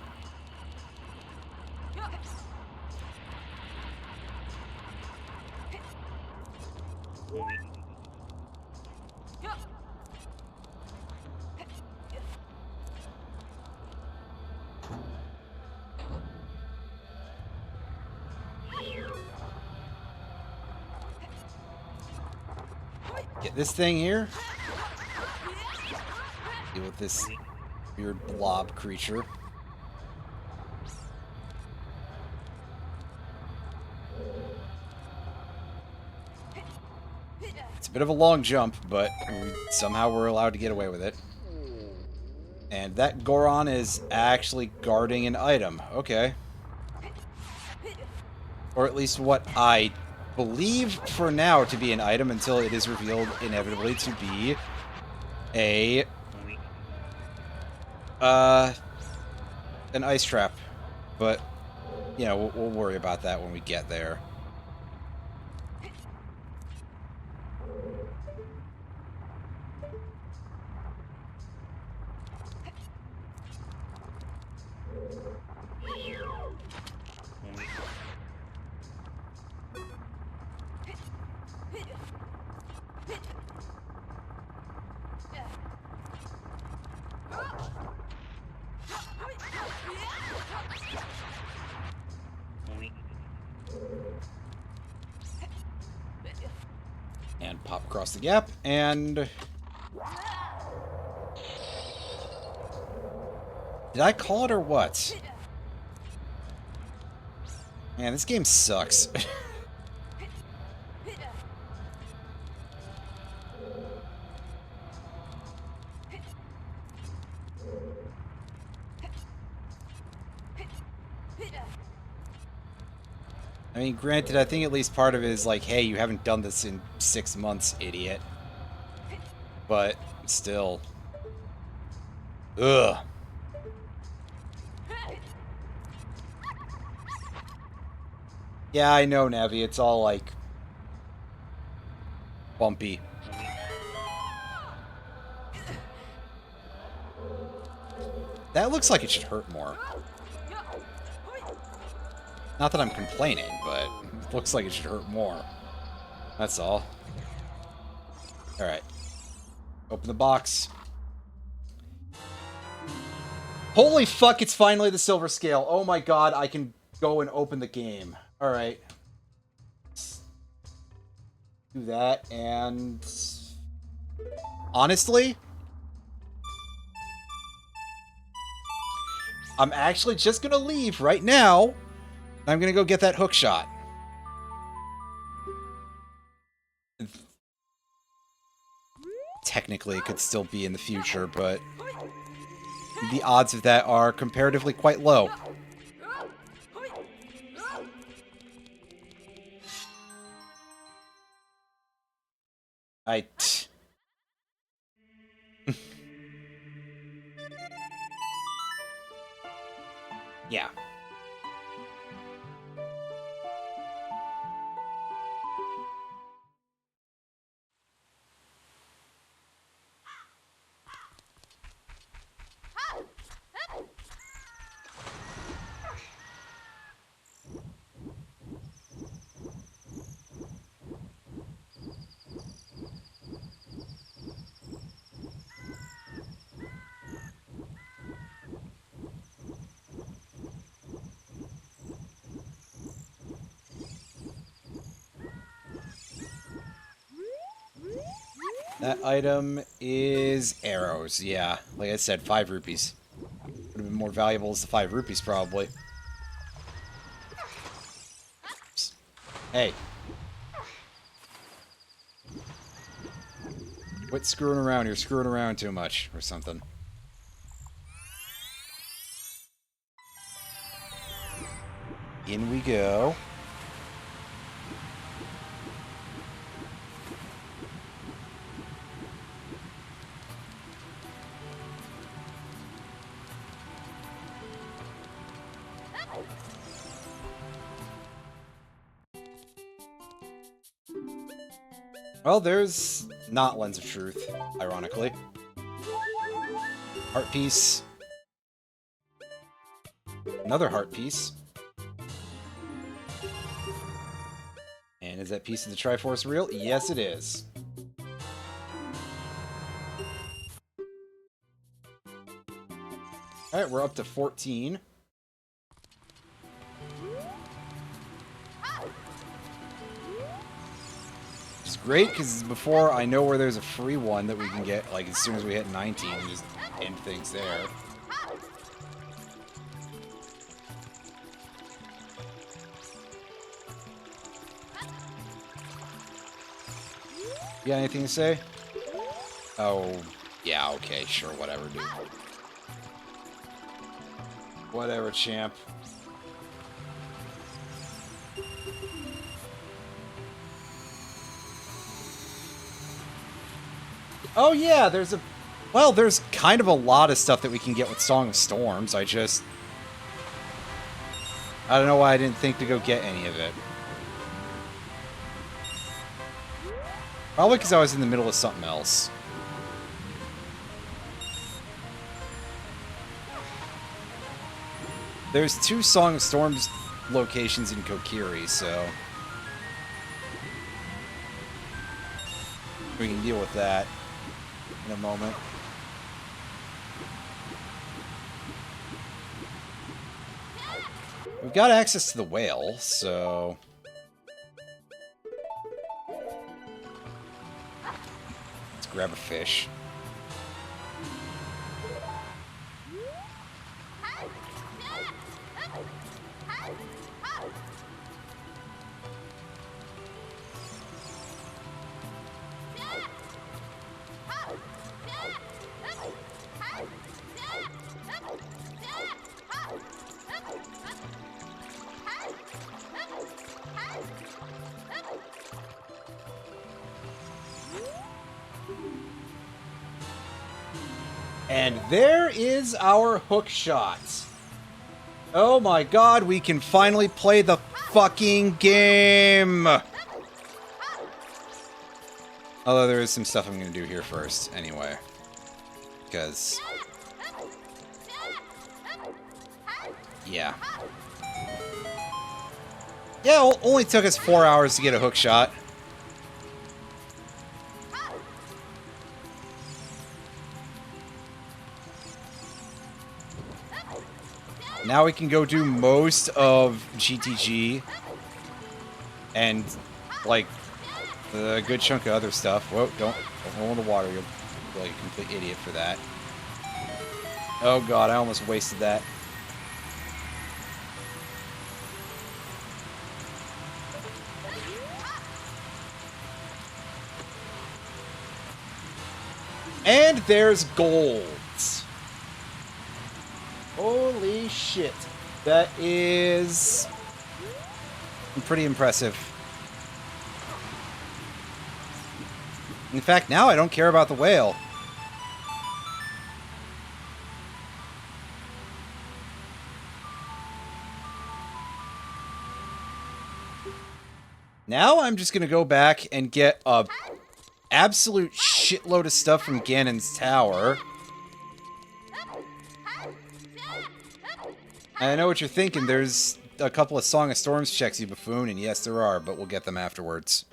hit this thing here. Deal with this weird blob creature. It's a bit of a long jump, but somehow we're allowed to get away with it. And that Goron is actually guarding an item. Okay. Or at least what I believe for now to be an item until it is revealed inevitably to be a an ice trap. But you know, we'll worry about that when we get there. And pop across the gap, and... Did I call it or what? Man, this game sucks. I mean, granted, I think at least part of it is like, hey, you haven't done this in 6 months, idiot. But, still. Ugh. Yeah, I know, Navi. It's all, like, bumpy. That looks like it should hurt more. Not that I'm complaining, but it looks like it should hurt more. That's all. Alright. Open the box. Holy fuck, it's finally the silver scale. Oh my god, I can go and open the game. Alright. Do that, and... honestly... I'm actually just gonna leave right now. I'm gonna go get that hook shot. Technically, it could still be in the future, but the odds of that are comparatively quite low. Yeah. That item is arrows, yeah. Like I said, 5 rupees. Would have been more valuable as the 5 rupees, probably. Psst. Hey. Quit screwing around, you're screwing around too much, or something. In we go. Well, there's not Lens of Truth, ironically. Heart piece. Another heart piece. And is that piece of the Triforce real? Yes, it is. Alright, we're up to 14. great because before I know where there's a free one that we can get, like as soon as we hit 19, we just end things there. You got anything to say? Oh, yeah, okay, sure, whatever, dude. Whatever, champ. Oh yeah, there's a... Well, there's kind of a lot of stuff that we can get with Song of Storms. I don't know why I didn't think to go get any of it. Probably because I was in the middle of something else. There's 2 Song of Storms locations in Kokiri, so... we can deal with that in a moment. We've got access to the whale, so... let's grab a fish. And there is our hook shot. Oh my god, we can finally play the fucking game! Although there is some stuff I'm going to do here first, anyway. Because... yeah. Yeah, it only took us 4 hours to get a hook shot. Now we can go do most of GTG and, like, a good chunk of other stuff. Whoa, don't roll in the water. You'll be like a complete idiot for that. Oh god, I almost wasted that. And there's gold. Holy shit. That is pretty impressive. In fact, now I don't care about the whale. Now I'm just going to go back and get a absolute shitload of stuff from Ganon's tower. I know what you're thinking. There's a couple of Song of Storms checks, you buffoon, and yes, there are, but we'll get them afterwards.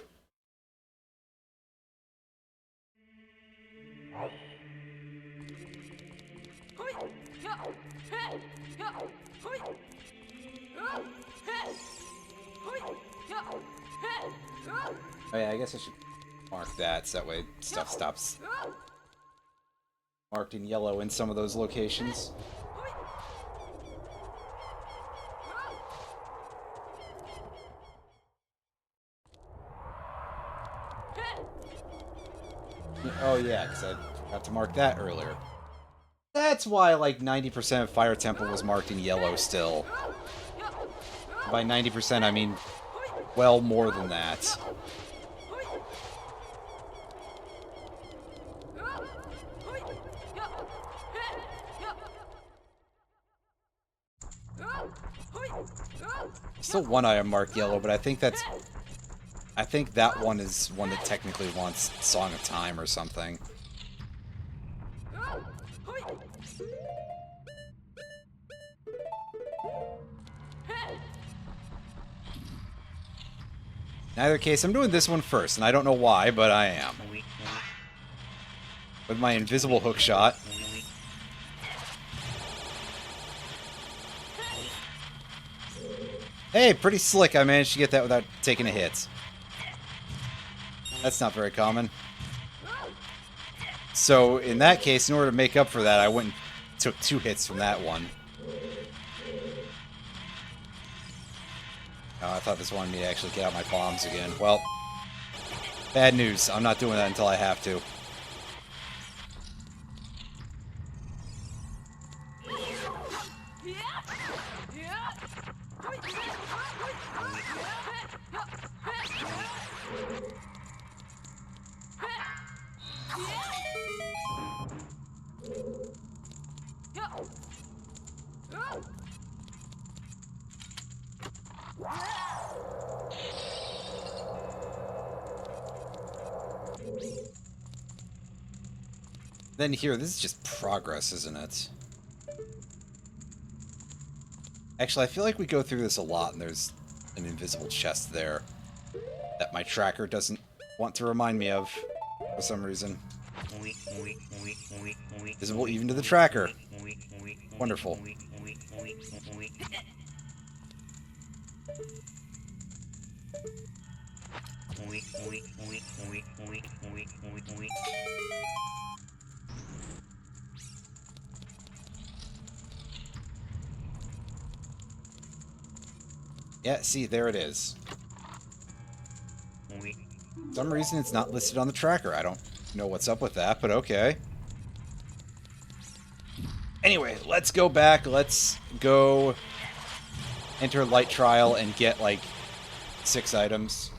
Oh yeah, I guess I should mark that, so that way stuff stops marked in yellow in some of those locations. Oh yeah, because I forgot to mark that earlier. That's why like 90% of Fire Temple was marked in yellow still. By 90% I mean well more than that. Still one item marked yellow, but I think that one is one that technically wants Song of Time or something. In either case, I'm doing this one first, and I don't know why, but I am. With my invisible hook shot. Hey, pretty slick. I managed to get that without taking a hit. That's not very common. So, in that case, in order to make up for that, I went and took 2 hits from that one. Oh, I thought this wanted me to actually get out my bombs again. Well, bad news. I'm not doing that until I have to. Then here, this is just progress, isn't it? Actually, I feel like we go through this a lot, and there's an invisible chest there that my tracker doesn't want to remind me of for some reason. Visible even to the tracker. Wonderful. Yeah, see, there it is. For some reason it's not listed on the tracker. I don't know what's up with that, but okay. Anyway, let's go back. Let's go enter Light Trial and get, like, 6 items.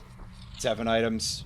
7 items.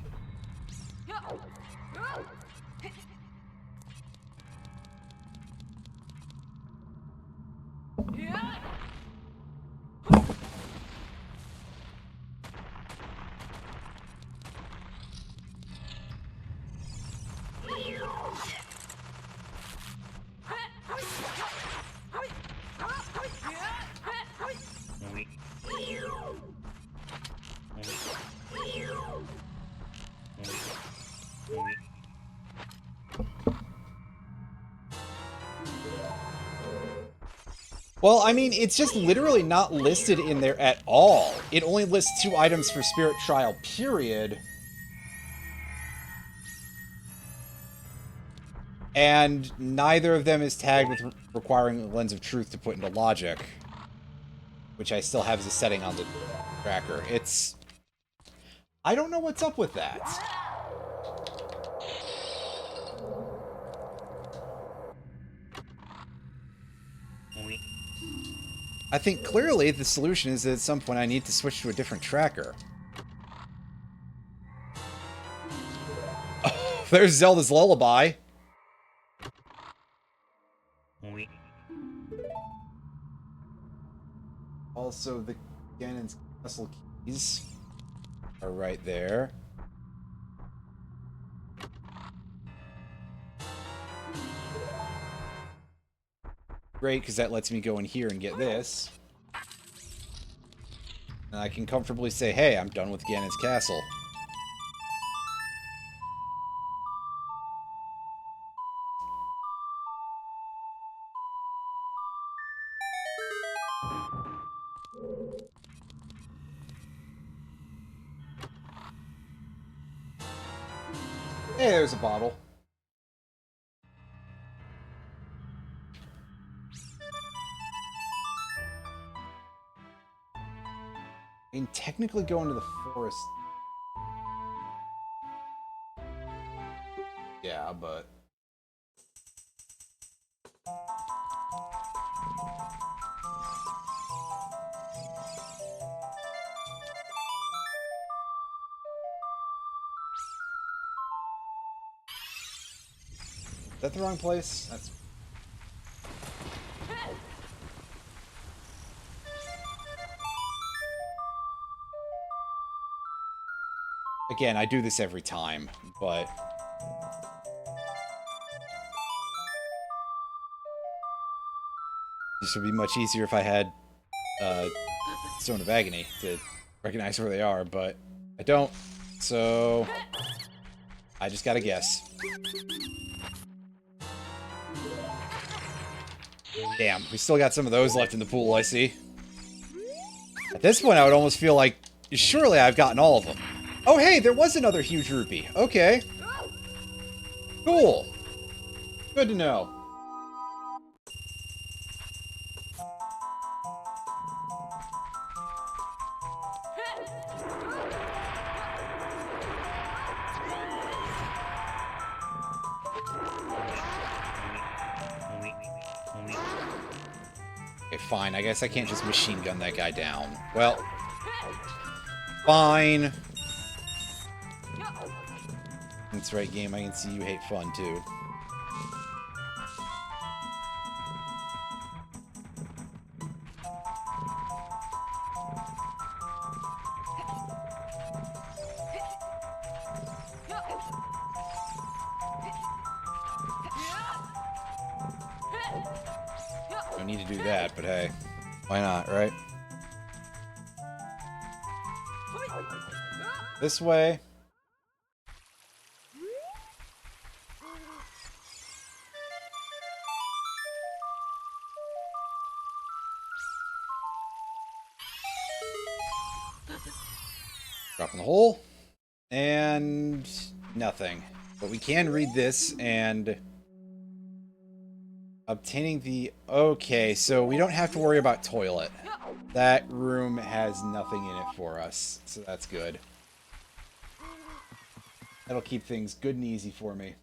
Well, I mean, it's just literally not listed in there at all. It only lists 2 items for Spirit Trial, period. And neither of them is tagged with requiring a Lens of Truth to put into Logic. Which I still have as a setting on the tracker. It's... I don't know what's up with that. I think clearly the solution is that at some point I need to switch to a different tracker. Oh, there's Zelda's Lullaby. Also, the Ganon's Castle keys are right there. Great, because that lets me go in here and get this. And I can comfortably say, hey, I'm done with Ganon's Castle. Hey, there's a bottle. I can technically go into the forest. Yeah, but... Is that the wrong place? That's... Again, I do this every time, but... This would be much easier if I had Stone of Agony to recognize where they are, but I don't, so I just gotta guess. Damn, we still got some of those left in the pool, I see. At this point, I would almost feel like, surely I've gotten all of them. Oh, hey, there was another huge rupee. Okay. Cool. Good to know. Okay, fine. I guess I can't just machine gun that guy down. Well, fine. That's right, game. I can see you hate fun, too. Don't need to do that, but hey. Why not, right? This way. Drop in the hole. And nothing. But we can read this and obtaining the... Okay, so we don't have to worry about toilet. That room has nothing in it for us, so that's good. That'll keep things good and easy for me.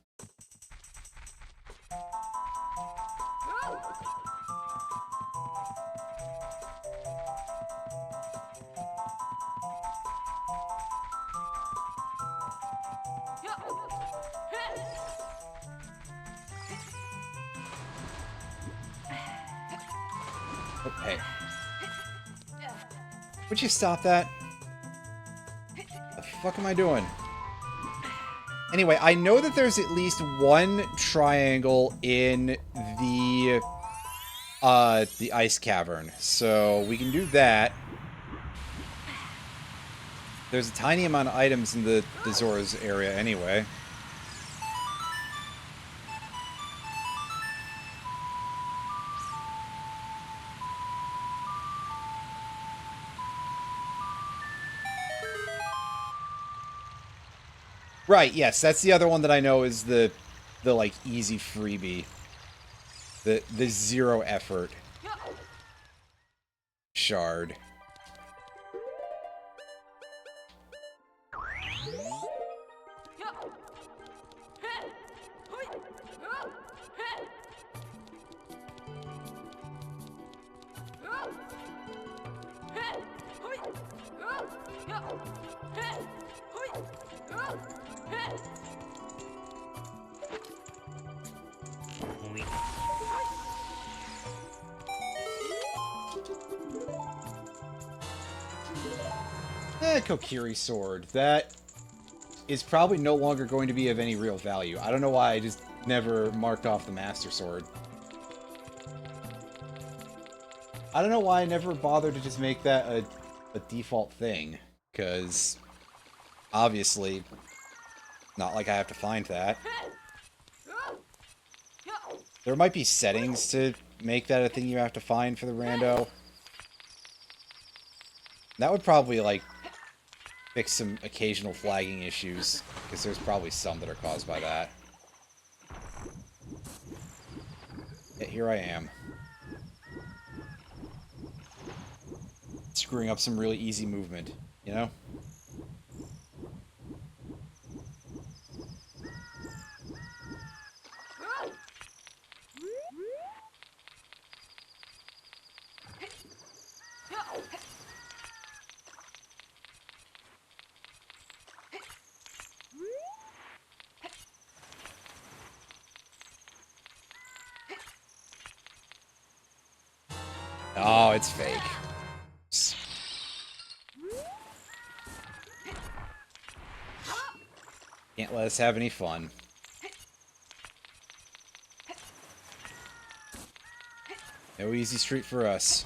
Oh, hey. Would you stop that? The fuck am I doing? Anyway, I know that there's at least one triangle in the ice cavern, so we can do that. There's a tiny amount of items in the Zora's area anyway. Right, yes, that's the other one that I know is the like easy freebie. The zero effort shard. Kokiri sword. That is probably no longer going to be of any real value. I don't know why I just never marked off the Master Sword. I don't know why I never bothered to just make that a default thing. Because, obviously, not like I have to find that. There might be settings to make that a thing you have to find for the rando. That would probably, like, fix some occasional flagging issues, because there's probably some that are caused by that. Yet here I am. Screwing up some really easy movement, you know? Oh, it's fake. Can't let us have any fun. No easy street for us.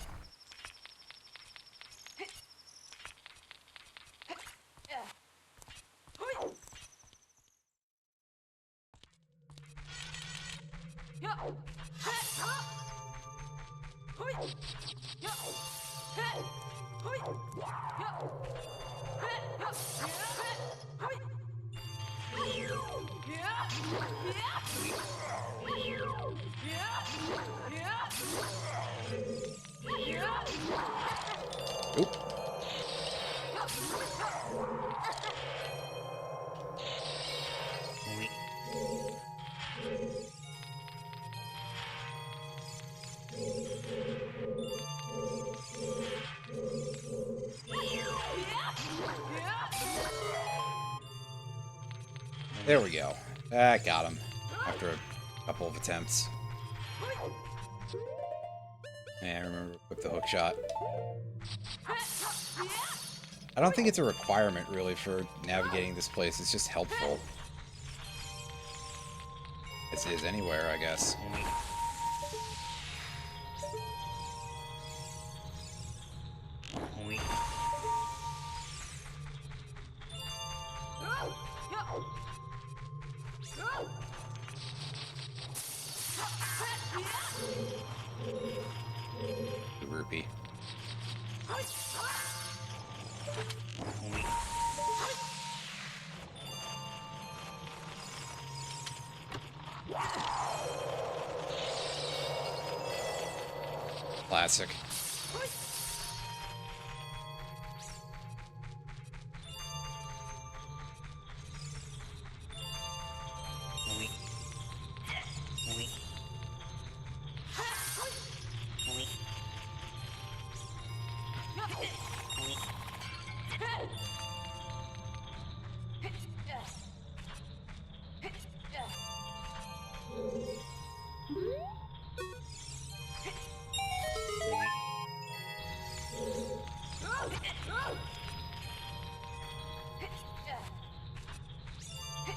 Oop. There we go. That got him after a couple of attempts. Yeah, I remember to equip the hook shot. I don't think it's a requirement, really, for navigating this place. It's just helpful. As is anywhere, I guess. The rupee. Classic.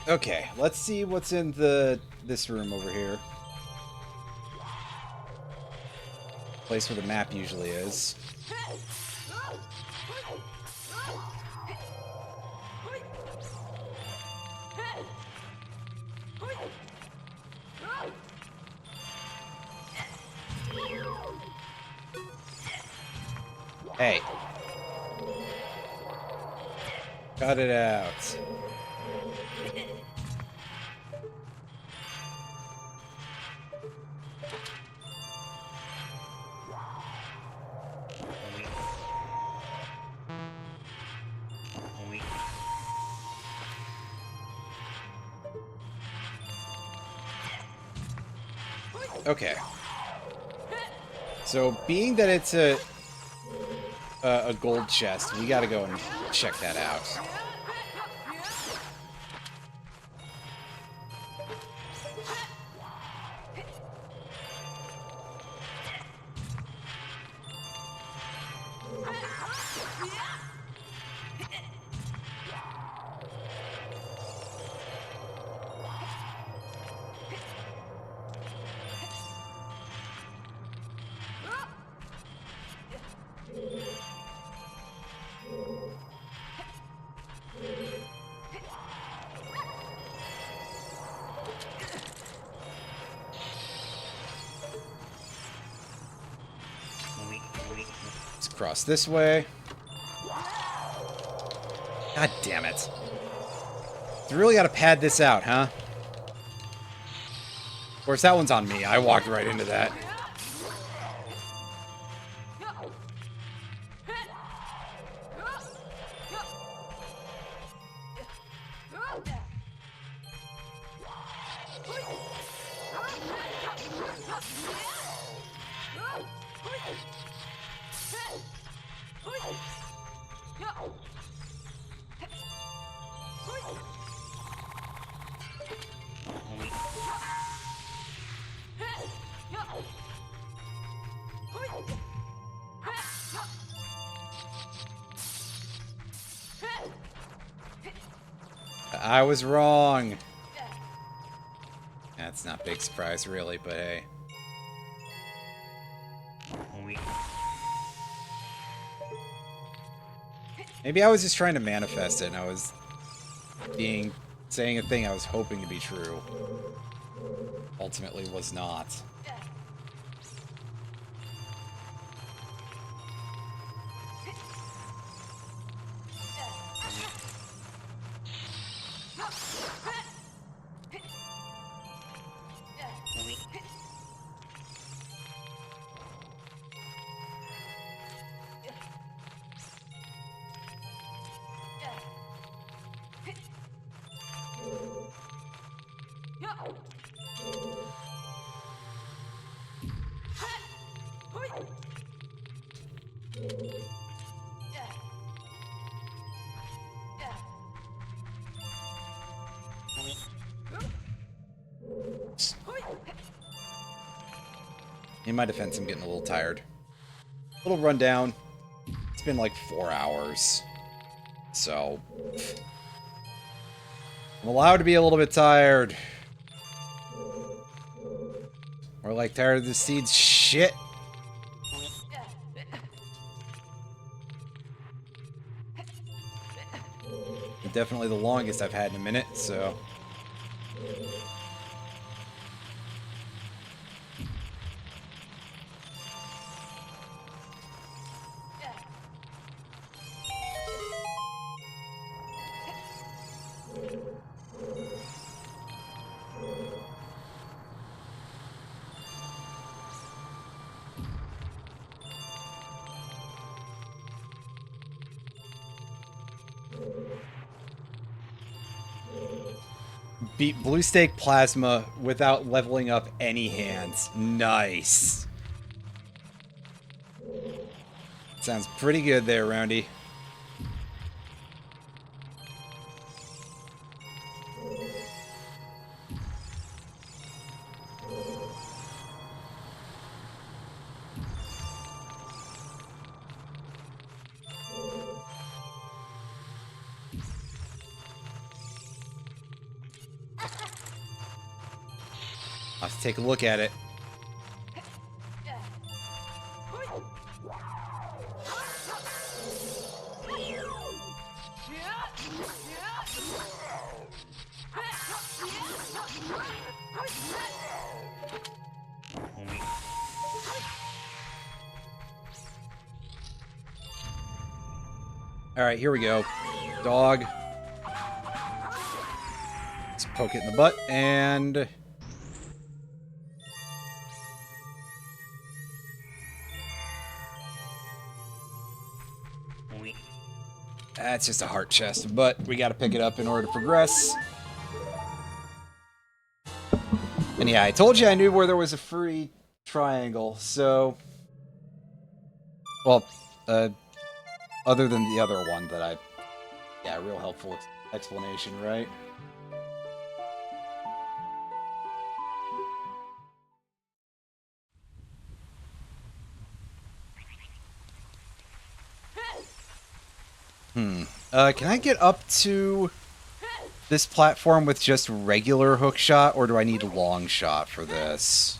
Okay, let's see what's in this room over here. Place where the map usually is. Hey. Cut it out. Okay. So, being that it's a gold chest, we gotta go and check that out. Let's cross this way. God damn it. You really gotta pad this out, huh? Of course, that one's on me. I walked right into that. I was wrong. That's not a big surprise, really, but hey. Maybe I was just trying to manifest it, and I was saying a thing I was hoping to be true. Ultimately was not. In my defense, I'm getting a little tired. A little rundown. It's been like 4 hours. So... I'm allowed to be a little bit tired. Or like tired of the seed's shit. Definitely the longest I've had in a minute, so... Beat Blue Stake Plasma without leveling up any hands. Nice. Sounds pretty good there, Roundy. I'll have to take a look at it. Alright, here we go. Dog. Let's poke it in the butt, and... That's just a heart chest, but we gotta pick it up in order to progress. And yeah, I told you I knew where there was a free triangle, so... Well, other than the other one that I... Yeah, real helpful explanation, right? Can I get up to this platform with just regular hook shot, or do I need long shot for this?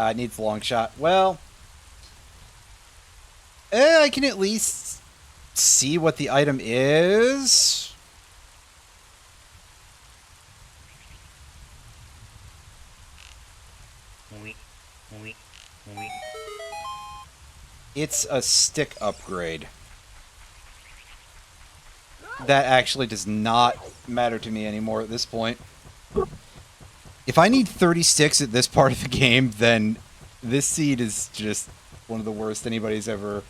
It needs a long shot. Well, I can at least see what the item is. It's a stick upgrade. That actually does not matter to me anymore at this point. If I need 30 sticks at this part of the game, then this seed is just one of the worst anybody's ever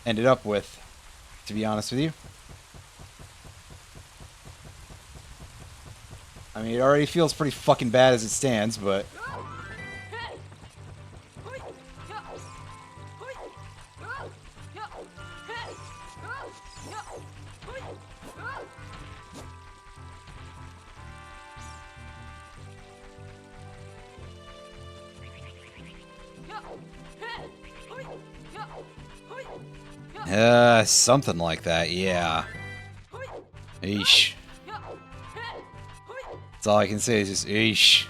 ended up with, to be honest with you. I mean, it already feels pretty fucking bad as it stands, but... Something like that, yeah. Eesh. That's all I can say is just eesh.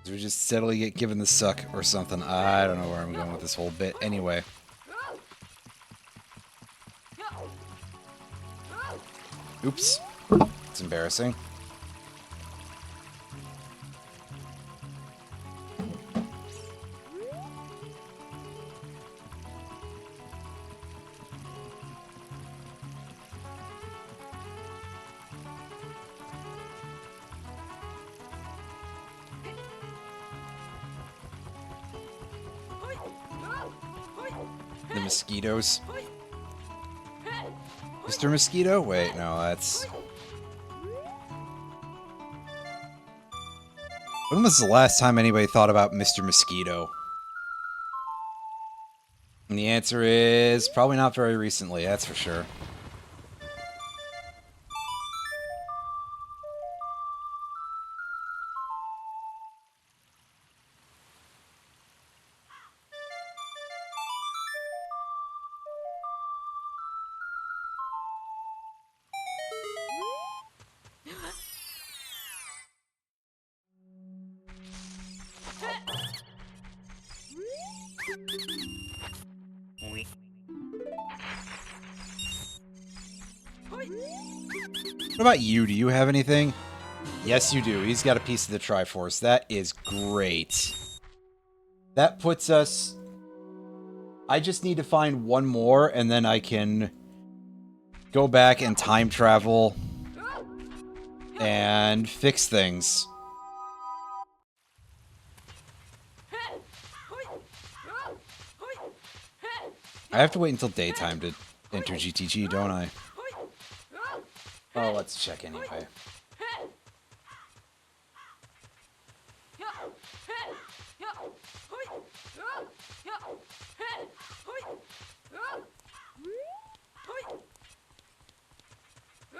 We just steadily get given the suck or something. I don't know where I'm going with this whole bit. Anyway. Oops. It's embarrassing. The mosquitoes. Mr. Mosquito? Wait, no, that's... When was the last time anybody thought about Mr. Mosquito? And the answer is probably not very recently, that's for sure. What about you? Do you have anything? Yes, you do. He's got a piece of the Triforce. That is great. That puts us... I just need to find one more, and then I can go back and time travel and fix things. I have to wait until daytime to enter GTG, don't I? Oh, let's check anyway.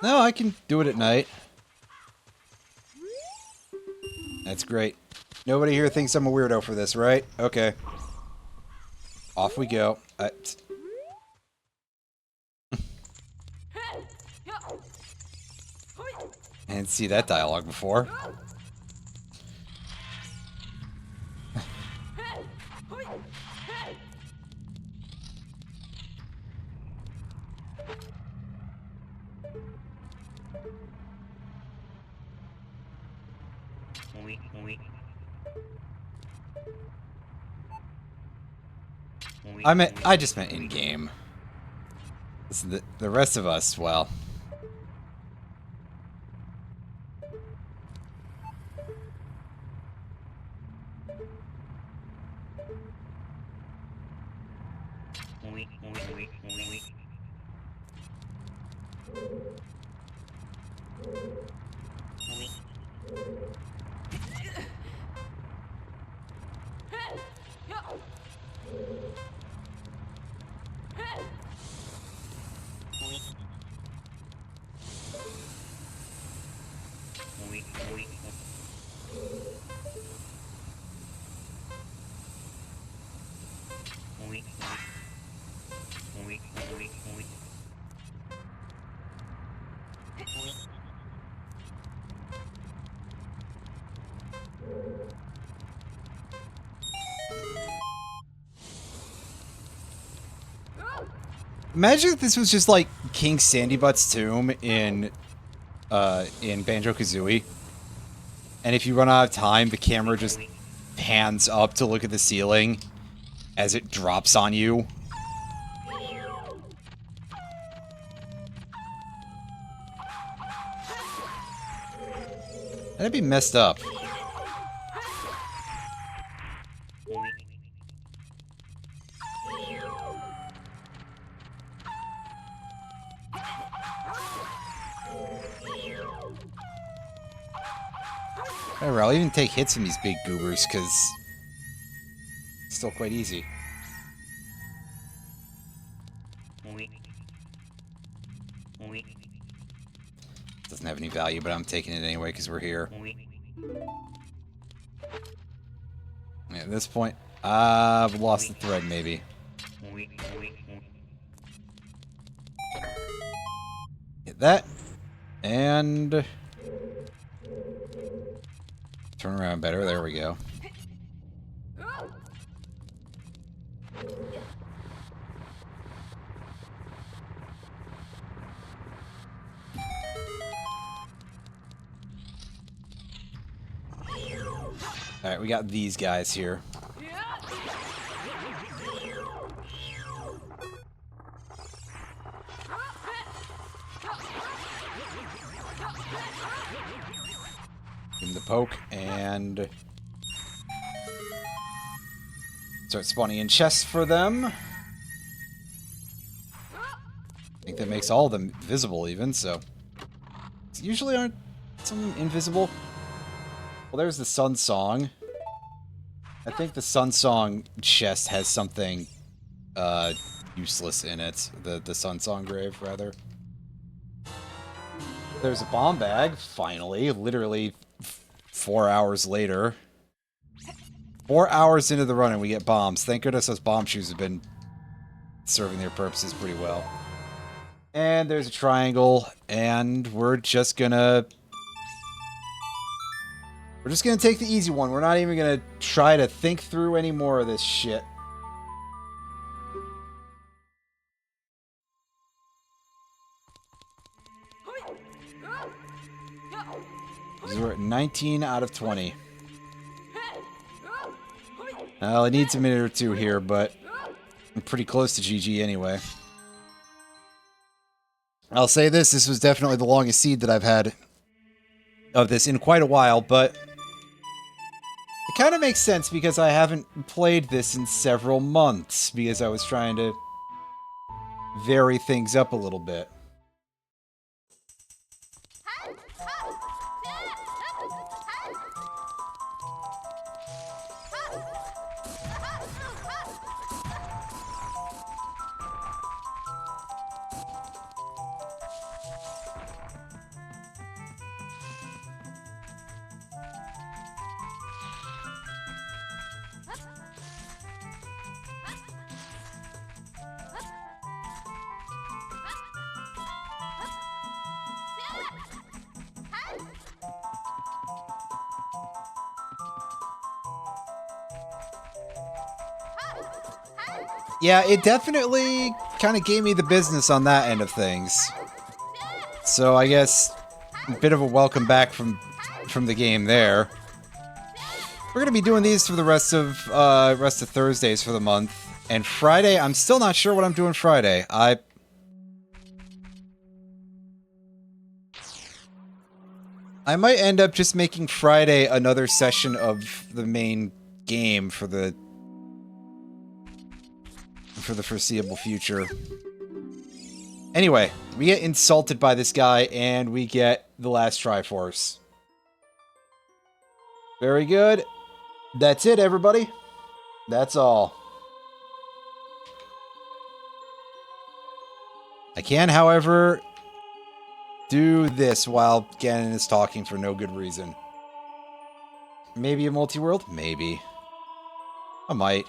No, I can do it at night. That's great. Nobody here thinks I'm a weirdo for this, right? Okay. Off we go. I didn't see that dialogue before. I just meant in-game. The rest of us, well... Imagine if this was just like King Sandybutt's tomb in Banjo-Kazooie. And if you run out of time, the camera just pans up to look at the ceiling as it drops on you. That'd be messed up. Whatever, I'll even take hits from these big goobers, because it's still quite easy. doesn't have any value, but I'm taking it anyway because we're here. Yeah, at this point, I've lost the thread, maybe. Hit that. And... turn around better. There we go. Alright, we got these guys here. Give him the poke, and... start spawning in chests for them. I think that makes all of them visible, even, so... usually aren't some invisible. Well, there's the Sun Song. I think the Sun Song chest has something useless in it. The Sun Song grave, rather. There's a bomb bag, finally. Literally 4 hours later. 4 hours into the run and we get bombs. Thank goodness those bomb shoes have been serving their purposes pretty well. And there's a triangle, and we're just gonna take the easy one. We're not even gonna try to think through any more of this shit. We're at 19 out of 20. Well, I need a minute or two here, but I'm pretty close to GG anyway. I'll say this was definitely the longest seed that I've had of this in quite a while, but it kind of makes sense because I haven't played this in several months because I was trying to vary things up a little bit. Yeah, it definitely kind of gave me the business on that end of things. So I guess a bit of a welcome back from the game there. We're gonna be doing these for the rest of Thursdays for the month, and Friday I'm still not sure what I'm doing Friday. I might end up just making Friday another session of the main game for the foreseeable future. Anyway, we get insulted by this guy, and we get the last Triforce. Very good. That's it, everybody. That's all. I can, however, do this while Ganon is talking for no good reason. Maybe a multi-world? Maybe. I might.